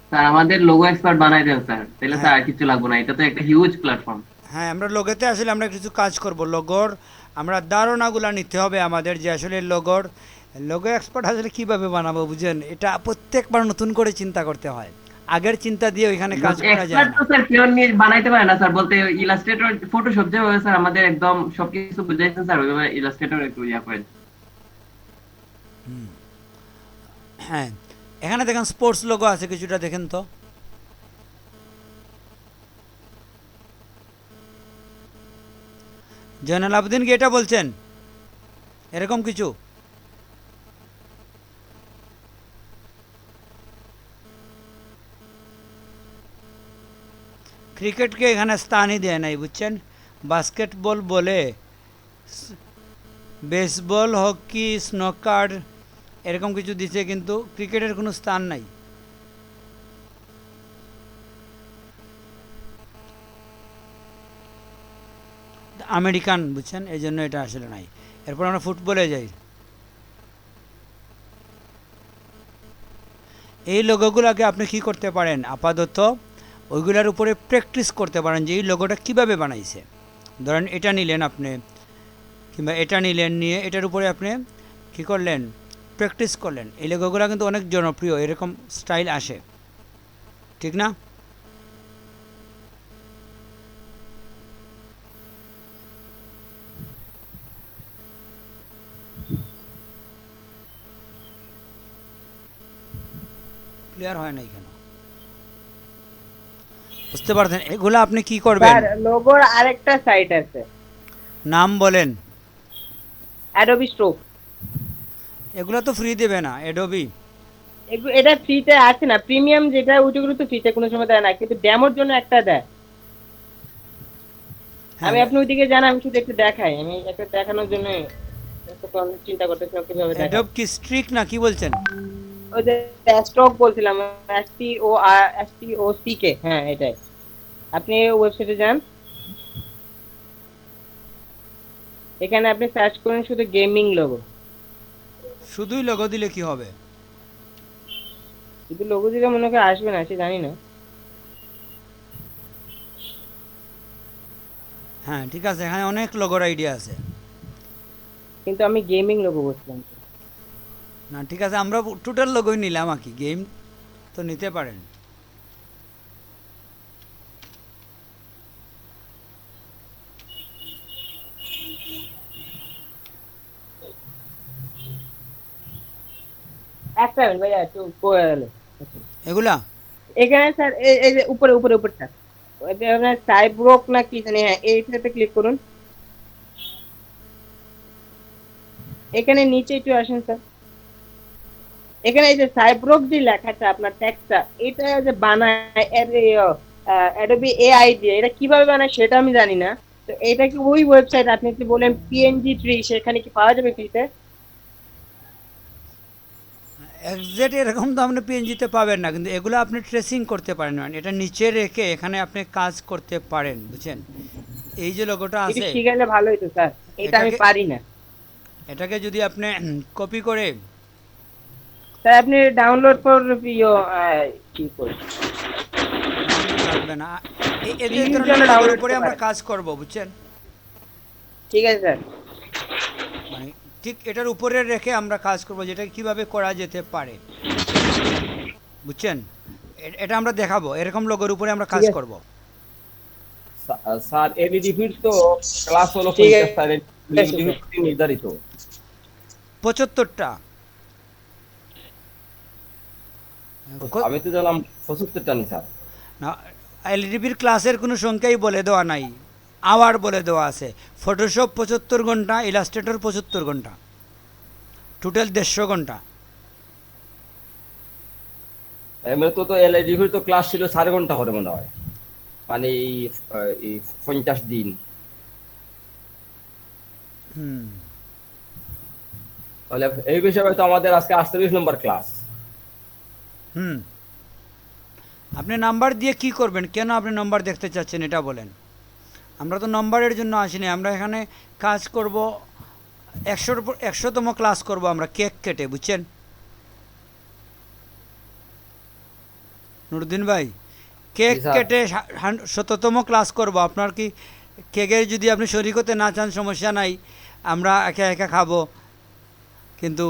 Speaker 13: স্যার আমাদের লোগো এক্সপার্ট বানাই দেন স্যার, তাহলে স্যার আর কিছু লাগবে না, এটা তো একটা হিউজ প্ল্যাটফর্ম।
Speaker 1: হ্যাঁ, আমরা লোগোতে আসলে আমরা কিছু কাজ করব, লোগোর আমরা ধারণাগুলো নিতে হবে আমাদের, যে আসলে লোগো এক্সপার্ট আসলে কীভাবে বানাবো, বুঝেন? এটা প্রত্যেকবার নতুন করে চিন্তা করতে হয়, আগের চিন্তা দিয়ে ওইখানে কাজ করা যায়
Speaker 13: এক্সপার্ট
Speaker 1: না।
Speaker 13: তো স্যার কেউ নিয়ে বানাইতে পারে না স্যার, বলতে ইলাস্ট্রেটর ফটোশপ যেভাবে স্যার আমাদের একদম সবকিছু বুঝাইছেন স্যার, ওইভাবে ইলাস্ট্রেটর একটু ইয়া করেন।
Speaker 1: হ্যাঁ, এখানে দেখেন স্পোর্টস লোগো আছে কিছুটা, দেখেন তো। জয়নাল আবেদিন কি এটা বলছেন? এরকম কিছু? ক্রিকেটকে এখানে স্থানই দেয় নাই, বুঝছেন? বাস্কেটবল বলে, বেসবল, হকি, স্নোকার এরকম কিছু দিছে, কিন্তু ক্রিকেটের কোনো স্থান নাই। আমেরিকান, বুঝছেন, এই জন্য এটা আসলে নাই। এরপর আমরা ফুটবলে যাই। এই লোগোগুলোকে আপনি কি করতে পারেন, আপাতত ওইগুলোর উপরে প্র্যাকটিস করতে পারেন যে এই লোগোটা কীভাবে বানাইছে। ধরেন এটা নিলেন আপনি, কিংবা এটা নিলেন, নিয়ে এটার উপরে আপনি কী করলেন, প্র্যাকটিস করলেন। এই লোগোগুলো কিন্তু অনেক জনপ্রিয়, এরকম স্টাইল আসে, ঠিক না? ক্লিয়ার হয় নাই কেন? বুঝতে পারছেন? এগুলো আপনি কি করবেন?
Speaker 11: স্যার লোগোর আরেকটা সাইট আছে,
Speaker 1: নাম বলেন।
Speaker 11: Adobe stroke.
Speaker 1: এগুলো তো ফ্রি দেবে না অ্যাডোবি।
Speaker 11: এটা ফ্রিতে আছে না, প্রিমিয়াম যেটা ওইগুলো তো ফ্রিতে কোনো সময় দেয় না, কিন্তু ডেমোর জন্য একটা দেয়। আমি আপনি ওইদিকে যান, আমি শুধু একটু দেখাই, আমি একটা দেখানোর জন্য চিন্তা করতেছিলাম কিভাবে দেখাই।
Speaker 1: অ্যাডোব কি স্ট্রিক না কি বলছেন?
Speaker 11: ওই যে স্ট্রোক বলছিলাম, STOC কে, হ্যাঁ এটাই। আপনি ওয়েবসাইটে যান, এখানে আপনি সার্চ করেন শুধু গেমিং লোগো।
Speaker 1: শুধুই লোগো দিলে কি হবে?
Speaker 11: শুধু লোগো দিলে মনে হয় আসবে না, সে জানি না।
Speaker 1: হ্যাঁ ঠিক আছে, এখানে অনেক লোগোর আইডিয়া আছে,
Speaker 11: কিন্তু আমি গেমিং লোগো বলছিলাম।
Speaker 1: না ঠিক আছে, আমরা টোটাল লোগোই নিলাম আর কি, গেম তো নিতে পারেন।
Speaker 11: একটা মিনিট ভাইয়া, একটু পড়ে গেল
Speaker 1: এগুলা
Speaker 11: এখানে স্যার, এই যে উপরে উপরে উপরটা, ওইটা আপনার সাইব্রোক না কি জানি, হ্যাঁ এইটাতে ক্লিক করুন। এখানে নিচে একটু আসেন স্যার, এখানে এই যে সাইব্রোক যে লেখাটা আপনার ট্যাক্সটা, এটা যে বানায় অ্যাডোবি এআই দিয়ে, এটা কিভাবে বানায় সেটা আমি জানি না। তো এটা কি ওই ওয়েবসাইট আপনি কি বলেন পিএনজি ট্রি, সেখানে কি পাওয়া যাবে ফ্রিতে?
Speaker 1: এক্সাক্ট এরকম তো আপনি পিএনজিতে পাবেন না, কিন্তু এগুলো আপনি ট্রেসিং করতে পারেন, মানে এটা নিচে রেখে এখানে আপনি কাজ করতে পারেন, বুঝছেন? এই যে লোগোটা
Speaker 11: এটা
Speaker 1: আছে,
Speaker 11: শিখাইলে ভালো হতো স্যার, এটা আমি পারি না।
Speaker 1: এটাকে যদি আপনি কপি করে,
Speaker 11: স্যার আপনি ডাউনলোড ফর কি করুন,
Speaker 1: লাগবে না, এই ধরনের লোগোর উপরে আমরা কাজ করব, বুঝছেন?
Speaker 11: ঠিক আছে স্যার।
Speaker 1: মানে ঠিক এটার উপরে রেখে আমরা কাজ করব, যেটা কিভাবে করা যেতে পারে, বুঝছেন? এটা আমরা দেখাবো, এরকম লোগোর উপরে আমরা কাজ করব।
Speaker 12: স্যার এলইডি ফিট তো ক্লাস হলো 50 স্যার, এলইডি ফিট নির্ধারিত
Speaker 1: 75টা।
Speaker 12: আমি তো জানলাম 75টা নি স্যার।
Speaker 1: না, এলডিপির ক্লাসের কোনো সংখ্যাই বলে দেওয়া নাই, আওয়ার বলে দেওয়া আছে। ফটোশপ 75 ঘন্টা, ইলাস্ট্রেটর 75 ঘন্টা, টোটাল 150 ঘন্টা।
Speaker 12: এমনি তো এলইডি ফিট তো ক্লাস ছিল 4 ঘন্টা করে মনে হয়, মানে এই 50 দিন। তাহলে এই বিষয়ে তো আমাদের আজকে 48 নম্বর ক্লাস।
Speaker 1: আপনি নাম্বার দিয়ে কি করবেন? কেন আপনি নাম্বার দেখতে চাচ্ছেন এটা বলেন? আমরা তো নম্বরের জন্য আসিনি, আমরা এখানে কাজ করব 100তম ক্লাস করব আমরা কেক কেটে, বুঝছেন নুরুদ্দিন ভাই? কেক কেটে 100তম ক্লাস করব। আপনার কি কেকের যদি আপনি শরীক হতে না চান সমস্যা নাই, আমরা একা একা খাবো, কিন্তু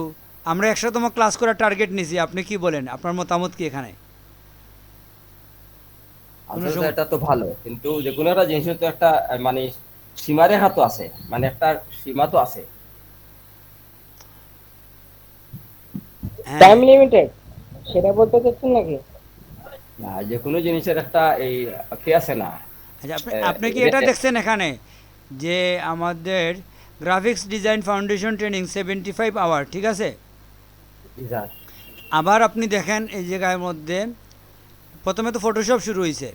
Speaker 1: আমরা 100তম ক্লাস করার টার্গেট নিছি। আপনি কি বলেন? আপনার মতামত কি এখানে?
Speaker 12: আসলে এটা তো ভালো, কিন্তু যে কোনো একটা জিনিসের তো একটা মানে সীমারেখা তো আছে, মানে একটা সীমা তো আছে।
Speaker 11: টাইম লিমিটেড সেটা বলতে চাচ্ছেন নাকি?
Speaker 12: না, যে কোনো জিনিসের একটা এই কি আছে না।
Speaker 1: আচ্ছা, আপনি কি এটা দেখছেন এখানে যে আমাদের graphics design foundation training 75 hour, ঠিক আছে।
Speaker 12: জি স্যার।
Speaker 1: আবার আপনি দেখেন এই জায়গার মধ্যে প্রথমে তো ফটোশপ শুরু হয়েছে,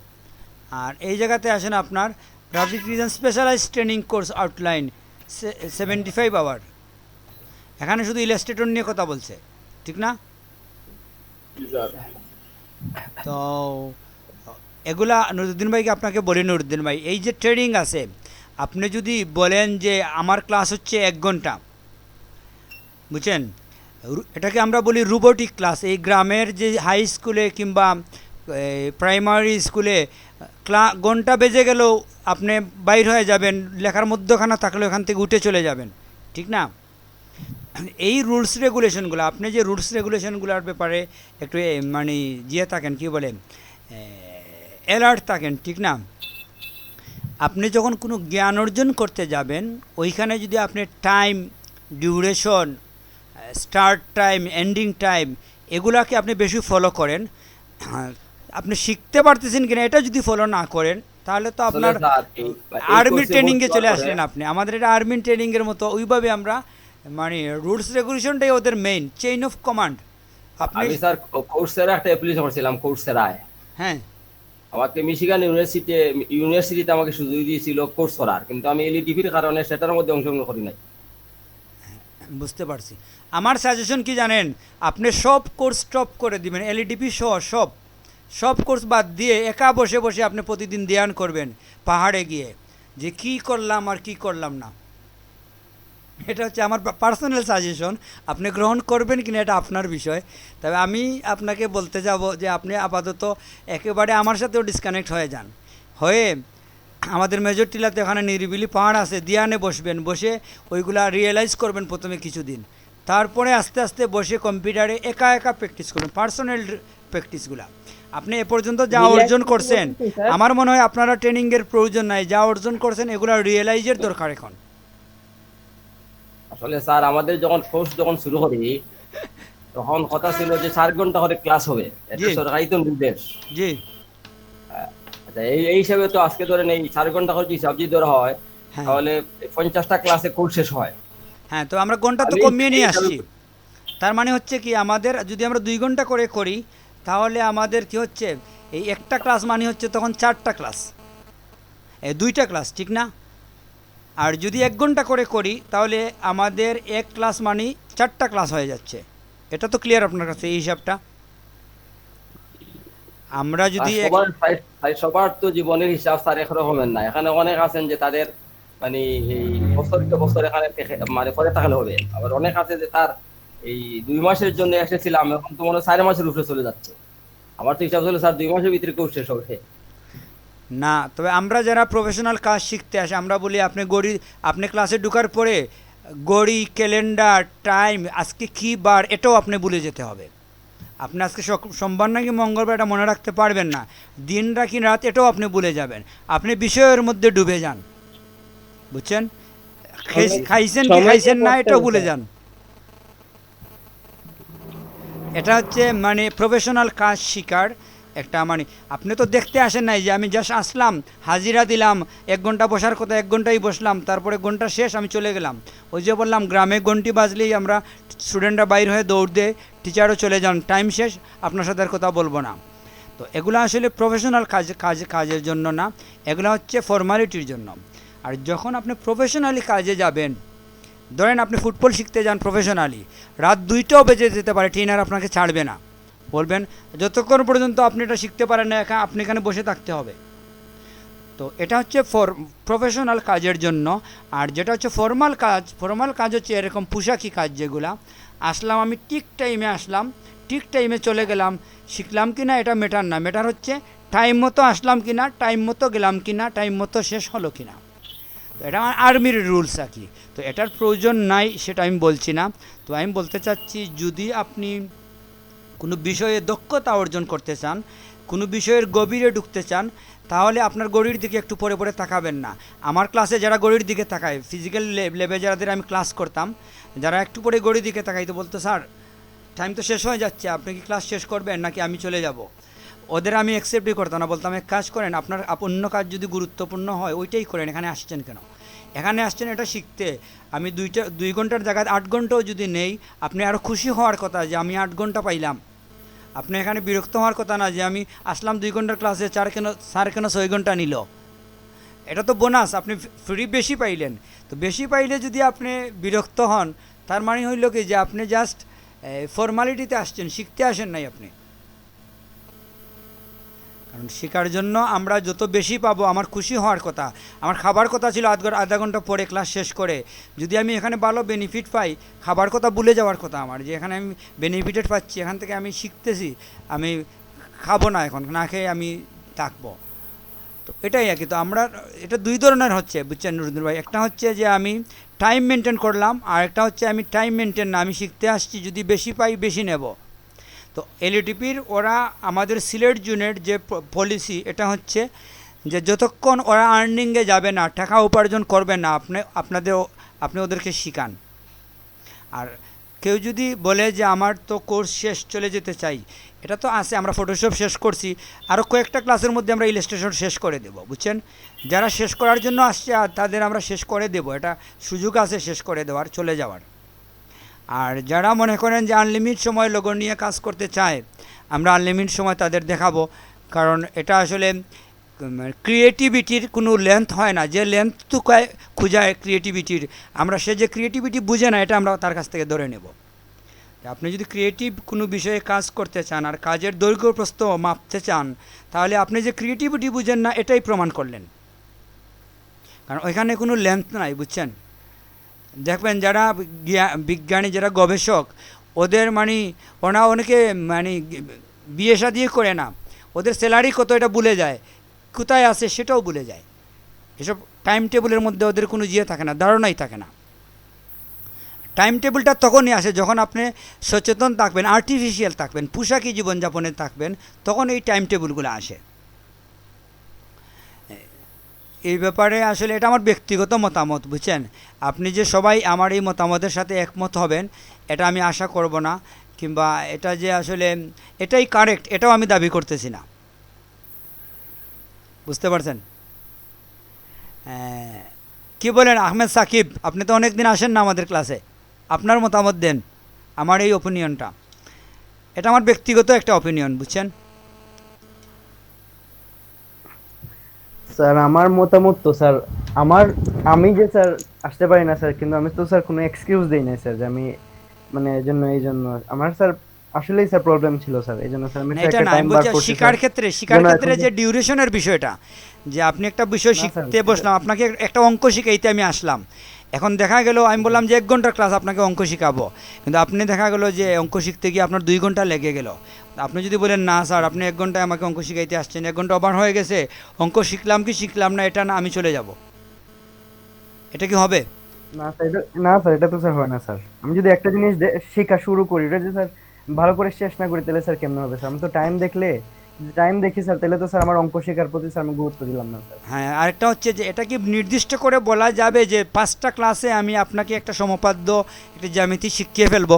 Speaker 1: আর এই জায়গাতে আসেন আপনার graphics design specialize training course outline 75 hour. এখানে শুধু ইলাস্ট্রেটর নিয়ে কথা বলছে, ঠিক না?
Speaker 12: জি স্যার।
Speaker 1: তো এগুলা নুরুদ্দিন ভাইকে আপনাকে বলি, নুরুদ্দিন ভাই এই যে ট্রেনিং আছে, আপনি যদি বলেন যে আমার ক্লাস হচ্ছে 1 ঘন্টা, বুঝছেন, এটাকে আমরা বলি রোবোটিক ক্লাস। এই গ্রামের যে হাই স্কুলে কিংবা প্রাইমারি স্কুলে ঘন্টা বেজে গেলেও আপনি বাইর হয়ে যাবেন, লেখার মধ্যখানা থাকলে ওখান থেকে উঠে চলে যাবেন, ঠিক না? এই রুলস রেগুলেশনগুলো, আপনি যে রুলস রেগুলেশনগুলোর ব্যাপারে একটু মানে থাকেন, কি বলে, অ্যালার্ট থাকেন, ঠিক না? আপনি যখন কোনো জ্ঞান অর্জন করতে যাবেন, ওইখানে যদি আপনি time, duration, start time, ending time, এগুলাকে আপনি বেশি ফলো করেন, আপনি শিখতে পারতেছেন কিনা এটা যদি ফলো না করেন, তাহলে তো আপনার আর্মি ট্রেনিংয়ে চলে আসলেন আপনি। আমাদের এটা আর্মি ট্রেনিংয়ের মতো, ওইভাবে আমরা মানে রুলস রেগুলেশনটাই ওদের মেইন চেইন অফ কমান্ড।
Speaker 12: আমি স্যার কোর্সেরা একটা অ্যাপ্লিকেশন করেছিলাম কোর্সেরায়।
Speaker 1: হ্যাঁ,
Speaker 12: আমাকে মিশিগান ইউনিভার্সিটিতে আমাকে সুযোগ দিয়েছিল কোর্স করার, কিন্তু আমি এলইডিপির কারণে সেটার মধ্যে অংশগ্রহণ করি নাই।
Speaker 1: বুঝতে পারছি। আমার সাজেশন কি জানেন, আপনি সব কোর্স স্টপ করে দিবেন, এলইডিপি সহ সব কোর্স বাদ দিয়ে একা বসে বসে আপনি প্রতিদিন ধ্যান করবেন পাহাড়ে গিয়ে, যে কি করলাম আর কি করলাম না। এটা হচ্ছে আমার পার্সোনাল সাজেশন, আপনি গ্রহণ করবেন কিনা এটা আপনার বিষয়। তবে আমি আপনাকে বলতে যাব যে আপনি আপাতত একেবারে আমার সাথেও ডিসকানেক্ট হয়ে যান, হয়ে আমাদের মেজর টিলাতে ওখানে নিরিবিলি পাহাড় আছে, ধ্যানে বসবেন, বসে ওইগুলা রিয়েলাইজ করবেন প্রথমে কিছুদিন, তারপরে আস্তে আস্তে বসে কম্পিউটারে একা একা প্র্যাকটিস করবেন, পার্সোনাল প্র্যাকটিসগুলা। আপনি এ পর্যন্ত যা অর্জন করছেন, আমার মনে হয় আপনারা ট্রেনিংয়ের প্রয়োজন নাই, যা অর্জন করছেন এগুলো রিয়েলাইজের দরকার এখন।
Speaker 12: আসলে স্যার আমাদের যখন শুরু করি তখন কথা ছিল যে 4 ঘন্টা করে ক্লাস হবে, এটা সরকারি তো নির্দেশ।
Speaker 1: জি।
Speaker 12: আচ্ছা, এই হিসাবে তো আজকে ধরেন এই 4 ঘন্টা করে হিসাব যদি ধরা হয়, তাহলে 50টা ক্লাসে কোর্স শেষ হয়।
Speaker 1: হ্যাঁ, তো আমরা ঘন্টা তো কমিয়ে নিয়ে আসছি। তার মানে হচ্ছে কি, আমাদের যদি আমরা 2 ঘন্টা করে করি, তাহলে আমাদের কি হচ্ছে, এই একটা ক্লাস মানে হচ্ছে তখন 4টা ক্লাস, 2টা ক্লাস, ঠিক না? আর যদি 1 ঘন্টা করে করি, তাহলে আমাদের 1 ক্লাস মানে 4টা ক্লাস হয়ে যাচ্ছে। এটা তো ক্লিয়ার আপনার কাছে এই হিসাবটা? আমরা যদি
Speaker 12: সবার তো জীবনের হিসাব স্যার একরকমের না, এখানে অনেক আছেন যে তাদের মানে এই বছর এখানে মানে পরে থাকলে হবে, আবার অনেক আছে যে তার এই 2 মাসের জন্য এসেছিলাম, এখন তো মনে হয় 4 মাসের উপরে চলে যাচ্ছে। আমার তো হিসাব ছিল স্যার 2 মাসের ভিতরে কোর্স শেষ হবে
Speaker 1: না। তবে আমরা যারা প্রফেশনাল কাজ শিখতে আসে, আমরা বলি আপনি ক্লাসে ঢোকার পরে ঘড়ি, ক্যালেন্ডার, টাইম, আজকে কী বার, এটাও আপনি ভুলে যেতে হবে। আপনি আজকে সোমবার নাকি মঙ্গলবার এটা মনে রাখতে পারবেন না, দিন রাখি রাত এটাও আপনি ভুলে যাবেন, আপনি বিষয়ের মধ্যে ডুবে যান, বুঝছেন? খাইছেন কি খাইছেন না এটাও ভুলে যান। এটা হচ্ছে মানে প্রফেশনাল কাজ শিকার একটা, মানে আপনি তো দেখতে আসেন নাই যে আমি জাস্ট আসলাম, হাজিরা দিলাম, 1 ঘন্টা বসার কথা 1 ঘন্টাই বসলাম, তারপরে ঘন্টা শেষ আমি চলে গেলাম। ওই যে বললাম, গ্রামে ঘন্টি বাজলেই আমরা স্টুডেন্টরা বাইর হয়ে দৌড় দেয়, টিচারও চলে যান, টাইম শেষ, আপনার সাথে আর কথা বলবো না। তো এগুলো আসলে প্রফেশনাল কাজের জন্য না, এগুলো হচ্ছে ফর্মালিটির জন্য। আর যখন আপনি প্রফেশনালি কাজে যাবেন, ধরেন আপনি ফুটবল শিখতে যান প্রফেশনালি, রাত 2টাও বেজে যেতে পারে, ট্রেনার আপনাকে ছাড়বে না, বলবেন যতক্ষণ পর্যন্ত আপনি এটা শিখতে পারেন না আপনি এখানে বসে থাকতে হবে। তো এটা হচ্ছে প্রফেশনাল কাজের জন্য। আর যেটা হচ্ছে ফর্মাল কাজ হচ্ছে এরকম পোশাকি কাজ, যেগুলা আসলাম আমি ঠিক টাইমে আসলাম, ঠিক টাইমে চলে গেলাম, শিখলাম কি না এটা ম্যাটার না, ম্যাটার হচ্ছে টাইম মতো আসলাম কি না, টাইম মতো গেলাম কি না, টাইম মতো শেষ হলো কি না। তো এটা আর্মির রুলস আর কি। তো এটার প্রয়োজন নাই সেটা আমি বলছি না। তো আমি বলতে চাচ্ছি, যদি আপনি কোনো বিষয়ে দক্ষতা অর্জন করতে চান, কোনো বিষয়ের গভীরে ঢুকতে চান, তাহলে আপনার গড়ির দিকে একটু পরে পরে তাকাবেন না। আমার ক্লাসে যারা গড়ির দিকে তাকায়, ফিজিক্যাল ল্যাবে যাদের আমি ক্লাস করতাম, যারা একটু পরে গড়ির দিকে তাকাই, তো বলতো স্যার টাইম তো শেষ হয়ে যাচ্ছে, আপনি কি ক্লাস শেষ করবেন নাকি আমি চলে যাব? ওদের আমি অ্যাকসেপ্টই করতাম না, বলতাম এক কাজ করেন, আপনার অন্য কাজ যদি গুরুত্বপূর্ণ হয় ওইটাই করেন, এখানে আসছেন কেন? এখানে আসছেন এটা শিখতে। আমি 2 ঘন্টার জায়গায় 8 ঘন্টাও যদি নেই, আপনি আরও খুশি হওয়ার কথা যে আমি 8 ঘন্টা পাইলাম। আপনি এখানে বিরক্ত হওয়ার কথা না যে আমি আসলাম 2 ঘন্টার ক্লাসে, স্যার কেন 6 ঘন্টা নিল। এটা তো বোনাস, আপনি ফ্রি বেশি পাইলেন। তো বেশি পাইলে যদি আপনি বিরক্ত হন, তার মানে হইল কি যে আপনি জাস্ট ফর্মালিটিতে আসছেন, শিখতে আসেন নাই আপনি। কারণ শেখার জন্য আমরা যত বেশি পাবো আমার খুশি হওয়ার কথা। আমার খাবার কথা ছিল আধা ঘন্টা পরে ক্লাস শেষ করে, যদি আমি এখানে ভালো বেনিফিট পাই, খাবার কথা ভুলে যাওয়ার কথা আমার, যে এখানে আমি বেনিফিটেড পাচ্ছি, এখান থেকে আমি শিখতেছি, আমি খাবো না, এখন না খেয়ে আমি থাকবো। তো এটাই আর কি। তো আমরা এটা 2 ধরনের হচ্ছে, বুঝছেন নুরুদ্দিন ভাই। একটা হচ্ছে যে আমি টাইম মেনটেন করলাম, আর একটা হচ্ছে আমি টাইম মেনটেন না, আমি শিখতে আসছি, যদি বেশি পাই বেশি নেব। তো এলইউটিপির ওরা আমাদের সিলেট জোনের যে পলিসি, এটা হচ্ছে যে যতক্ষণ ওরা আর্নিংয়ে যাবে না, টাকা উপার্জন করবে না, আপনি ওদেরকে শিখান। আর কেউ যদি বলে যে আমার তো কোর্স শেষ, চলে যেতে চাই, এটা তো আছে, আমরা ফটোশপ শেষ করছি, আরও কয়েকটা ক্লাসের মধ্যে আমরা ইলাস্ট্রেশন শেষ করে দেব, বুঝছেন। যারা শেষ করার জন্য আসছে আর তাদের আমরা শেষ করে দেব, এটা সুযোগ আছে শেষ করে দেওয়ার, চলে যাওয়ার। আর যারা মনে করেন যে আনলিমিট সময় লোগো নিয়ে কাজ করতে চায়, আমরা আনলিমিট সময় তাদের দেখাবো। কারণ এটা আসলে ক্রিয়েটিভিটির কোনো লেন্থ হয় না, যে লেন্থ তো খুঁজায় ক্রিয়েটিভিটির, আমরা সে যে ক্রিয়েটিভিটি বুঝে না, এটা আমরা তার কাছ থেকে ধরে নেব। আপনি যদি ক্রিয়েটিভ কোনো বিষয়ে কাজ করতে চান আর কাজের দৈর্ঘ্য প্রস্থ মাপতে চান, তাহলে আপনি যে ক্রিয়েটিভিটি বুঝেন না, এটাই প্রমাণ করলেন। কারণ ওইখানে কোনো লেন্থ নাই, বুঝছেন। দেখবেন যারা বিজ্ঞানী, যারা গবেষক, ওদের ওরা অনেকে বিয়ে শাদী করে না, ওদের স্যালারি কত এটা ভুলে যায়, কোথায় আছে সেটাও ভুলে যায়। এসব টাইম টেবিলের মধ্যে ওদের কোনো থাকে না, ধারণাই থাকে না। টাইম টেবিলটা তখনই আসে যখন আপনি সচেতন থাকবেন, আর্টিফিশিয়াল থাকবেন, পোশাকি জীবনযাপনে থাকবেন, তখন এই টাইম টেবিলগুলো আসে। এই ব্যাপারে আসলে এটা আমার ব্যক্তিগত মতামত, বুঝছেন। আপনি যে সবাই আমার এই মতামতের সাথে একমত হবেন, এটা আমি আশা করব না, কিংবা এটা যে আসলে এটাই কারেক্ট, এটাও আমি দাবি করতেছি না, বুঝতে পারছেন। কি বলেন আহমেদ সাকিব, আপনি তো অনেক দিন আসেন না আমাদের ক্লাসে, আপনার মতামত দেন। আমার এই ওপিনিয়নটা, এটা আমার ব্যক্তিগত একটা ওপিনিয়ন, বুঝছেন।
Speaker 7: স্যার আমার মতামত তো স্যার, আমি যে স্যার আসতে পারি না স্যার, কিন্তু আমি তো স্যার কোনো এক্সকিউজ দেই না স্যার যে আমি এই জন্য আমার স্যার আসলেই স্যার প্রবলেম ছিল স্যার, এই জন্য স্যার আমি
Speaker 1: এটা না, আমি বলছি শিকার ক্ষেত্রে যে ডিউরেশনের বিষয়টা, যে আপনি একটা বিষয় শিখতে বসলাম, আপনাকে একটা অঙ্ক শিখাইতে আমি আসলাম, এখন দেখা গেল আমি বললাম যে 1 ঘন্টার ক্লাস আপনাকে অঙ্ক শিখাবো, কিন্তু আপনি দেখা গেল যে অঙ্ক শিখতে গিয়ে আপনার 2 ঘন্টা লেগে গেল। আপনি যদি বলেন না স্যার আপনি 1 ঘন্টায় আমাকে অঙ্ক শিখাইতে আসছেন, 1 ঘন্টা ওভার হয়ে গেছে, অঙ্ক শিখলাম কি শিখলাম না এটা না, আমি চলে যাব, এটা কি হবে?
Speaker 7: না স্যার এটা তো স্যার হয় না স্যার। আমি যদি একটা জিনিস শেখা শুরু করি, এটা যে স্যার ভালো করে শেষ না করি, তাহলে স্যার কেমনে হবে স্যার। আমি তো টাইম দেখি স্যার, তাহলে তো স্যার আমার অঙ্ক শেখার প্রতি স্যার আমি গুরুত্ব দিলাম না স্যার।
Speaker 1: হ্যাঁ, আরেকটা হচ্ছে যে এটা কি নির্দিষ্ট করে বলা যাবে যে 5টা ক্লাসে আমি আপনাকে একটা সমপাদ্য, একটা জ্যামিতি শিখিয়ে ফেলবো,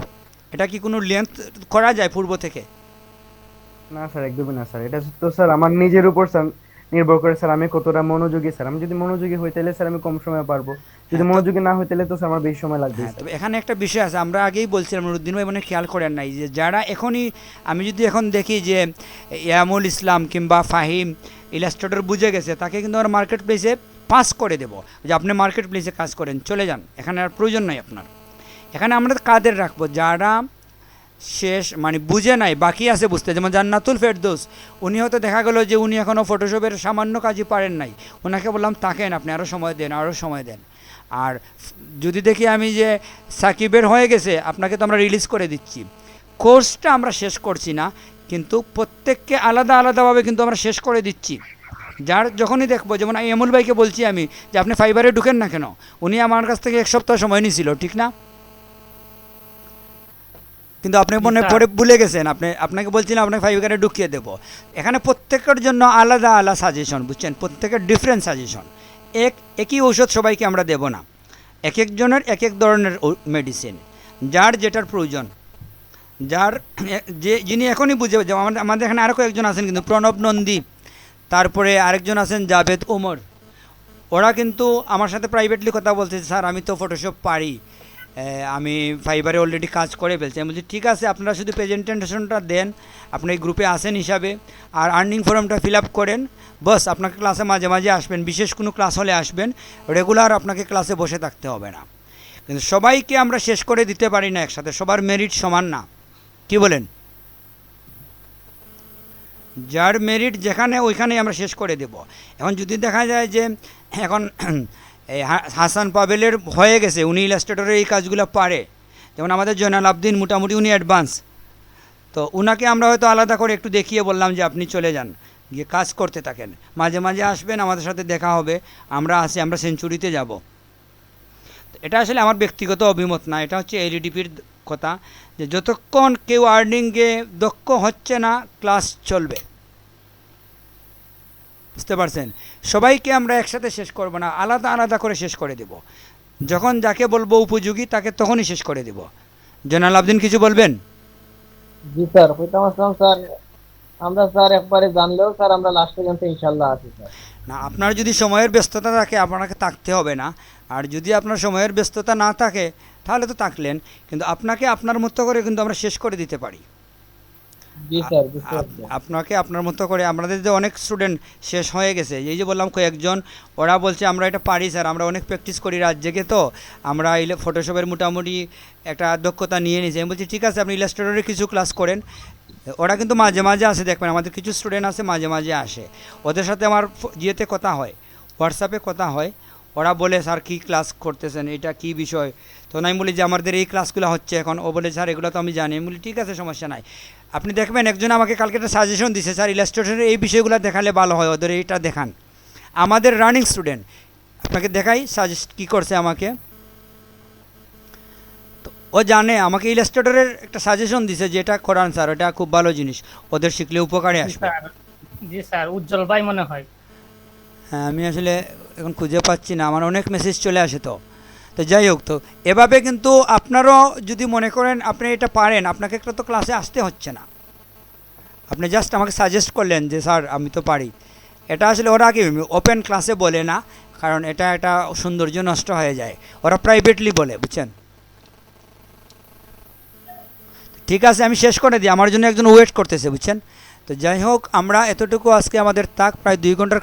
Speaker 1: এটা কি কোনো লেন্থ করা যায় পূর্ব থেকে?
Speaker 7: না স্যার একদমই না স্যার, এটা তো স্যার আমার নিজের উপর স্যার নির্ভর করে স্যার, আমি কতটা মনোযোগী স্যার। আমি যদি মনোযোগী হই তাহলে স্যার আমি কম সময়ে পারবো, যদি মনোযোগী না হই তাহলে তো স্যার আমার বেশি সময় লাগবে।
Speaker 1: তবে এখানে একটা বিষয় আছে, আমরা আগেই বলছিলাম, নুরুদ্দিন ভাই খেয়াল করেন নাই, যে যারা এখনই, আমি যদি এখন দেখি যে ইয়ামুল ইসলাম কিংবা ফাহিম ইলাস্ট্রেটর বুঝে গেছে, তাকে কিন্তু আমরা মার্কেট প্লেসে পাস করে দেবো, যে আপনি মার্কেট প্লেসে কাজ করেন, চলে যান, এখানে আর প্রয়োজন নাই আপনার। এখানে আমরা কাদের রাখবো? যারা শেষ বুঝে নাই, বাকি আছে বুঝতে, যেমন জান্নাতুল ফেরদৌস, উনি হয়তো দেখা গেলো যে উনি এখনও ফটোশপের সামান্য কাজই পারেন নাই, ওনাকে বললাম তাকেন আপনি আরও সময় দেন। আর যদি দেখি আমি যে সাকিবের হয়ে গেছে, আপনাকে তো আমরা রিলিজ করে দিচ্ছি, কোর্সটা আমরা শেষ করছি না, কিন্তু প্রত্যেককে আলাদাভাবে কিন্তু আমরা শেষ করে দিচ্ছি। যার যখনই দেখবো, যেমন এমুল ভাইকে বলছি আমি যে আপনি ফাইবারে ঢুকেন না কেন, উনি আমার কাছ থেকে 1 সপ্তাহ সময় নিয়েছিল, ঠিক না? কিন্তু আপনি মনে পড়ে ভুলে গেছেন, আপনাকে বলছিলাম আপনাকে ফাইবারে ঢুকিয়ে দেবো। এখানে প্রত্যেকের জন্য আলাদা সাজেশন, বুঝছেন, প্রত্যেকের ডিফারেন্ট সাজেশন, একই ঔষধ সবাইকে আমরা দেব না, এক একজনের এক এক ধরনের মেডিসিন, যার যেটার প্রয়োজন, যিনি এখনই বুঝে। আমাদের এখানে আরও কয়েকজন আছেন কিন্তু, প্রণব নন্দী, তারপরে আরেকজন আছেন জাভেদ ওমর, ওরা কিন্তু আমার সাথে প্রাইভেটলি কথা বলছে, স্যার আমি তো ফটোশপ পারি, আমি ফাইবারে অলরেডি কাজ করে ফেলছি। আমি বলছি ঠিক আছে, আপনারা শুধু প্রেজেন্টেশনটা দেন, আপনি এই গ্রুপে আসেন হিসাবে, আর আর্নিং ফর্মটা ফিল আপ করেন, বস আপনাকে ক্লাসে মাঝে মাঝে আসবেন, বিশেষ কোনো ক্লাস হলে আসবেন, রেগুলার আপনাকে ক্লাসে বসে থাকতে হবে না। কিন্তু সবাইকে আমরা শেষ করে দিতে পারি না একসাথে, সবার মেরিট সমান না, কি বলেন? যার মেরিট যেখানে ওইখানেই আমরা শেষ করে দেব। এখন যদি দেখা যায় যে এখন এই হাসান পাবেলের হয়ে গেছে, উনি ইলাস্ট্রেটরের এই কাজগুলো পারে, যেমন আমাদের জয়নাল আবদিন মোটামুটি উনি অ্যাডভান্স, তো উনাকে আমরা হয়তো আলাদা করে একটু দেখিয়ে বললাম যে আপনি চলে যান, গিয়ে কাজ করতে থাকেন, মাঝে মাঝে আসবেন, আমাদের সাথে দেখা হবে, আমরা আসি, আমরা সেঞ্চুরিতে যাব। এটা আসলে আমার ব্যক্তিগত অভিমত না, এটা হচ্ছে এলইডিপির কথা, যে যতক্ষণ কেউ আর্নিংয়ে দক্ষ হচ্ছে না ক্লাস চলবে, বুঝতে পারছেন? সবাইকে আমরা একসাথে শেষ করব না, আলাদা আলাদা করে শেষ করে দেব। যখন যাকে বলবো উপযোগী তাকে তখনই শেষ করে দেব। জয়নাল আবদিন কিছু বলবেন?
Speaker 11: জি স্যার, কইতাম আসলাম স্যার, আমরা স্যার একবারে জানলেও স্যার আমরা লাস্ট পর্যন্ত ইনশাল্লাহ আছি স্যার।
Speaker 1: না, আপনার যদি সময়ের ব্যস্ততা থাকে আপনাকে থাকতে হবে না, আর যদি আপনার সময়ের ব্যস্ততা না থাকে তাহলে তো থাকলেন, কিন্তু আপনাকে আপনার মতো করে কিন্তু আমরা শেষ করে দিতে পারি।
Speaker 11: জি স্যার, বুঝতে পারছি।
Speaker 1: আপনাকে আপনার মতো করে, আমাদের যে অনেক স্টুডেন্ট শেষ হয়ে গেছে, এই যে বললাম কয়েকজন, ওরা বলছে আমরা এটা পারি স্যার, আমরা অনেক প্র্যাকটিস করি রাত জেগে, তো আমরা ফটোশপের মোটামুটি একটা দক্ষতা নিয়ে নিয়েছি। আমি বলছি ঠিক আছে, আপনি ইলাস্ট্রেটরের কিছু ক্লাস করেন। ওরা কিন্তু মাঝে মাঝে আসে, দেখবেন আমাদের কিছু স্টুডেন্ট আছে মাঝে মাঝে আসে, ওদের সাথে আমার ইয়েতে কথা হয়, হোয়াটসঅ্যাপে কথা হয়, ওরা বলে স্যার কী ক্লাস করতেছেন, এটা কি বিষয়? তো আমি বলি যে আমাদের এই ক্লাসগুলো হচ্ছে এখন। ও বলে স্যার এগুলো তো আমি জানি। আমি বলি ঠিক আছে, সমস্যা নাই। আপনি দেখবেন একজন আমাকে কালকে একটা সাজেশন দিছে, স্যার ইলাস্ট্রেটরের এই বিষয়গুলো দেখালে ভালো হয়, ওদের এইটা দেখান। আমাদের রানিং স্টুডেন্ট, আপনাকে দেখাই সাজেস্ট কী করছে আমাকে। তো ও জানে, আমাকে ইলাস্ট্রেটরের একটা সাজেশন দিছে যে এটা করান স্যার, এটা খুব ভালো জিনিস, ওদের শিখলে উপকারে আসবে।
Speaker 3: জি স্যার, উজ্জ্বল ভাই মনে হয়।
Speaker 1: হ্যাঁ, আমি আসলে এখন খুঁজে পাচ্ছি না, আমার অনেক মেসেজ চলে আসে, তো যাই হোক, তো এভাবে কিন্তু আপনারাও যদি মনে করেন আপনি এটা পারেন, আপনাকে একটা তো ক্লাসে আসতে হচ্ছে না, আপনি জাস্ট আমাকে সাজেস্ট করলেন যে স্যার আমি তো পারি। এটা আসলে ওরা কি ওপেন ক্লাসে বলে না, কারণ এটা একটা সৌন্দর্য নষ্ট হয়ে যায়, ওরা প্রাইভেটলি বলে, বুঝছেন? ঠিক আছে, আমি শেষ করে দিই, আমার জন্য একজন ওয়েট করতেছে, বুঝছেন? তো যাই হোক, আমরা এতটুকু আজকে আমাদের প্রায় 2 ঘন্টার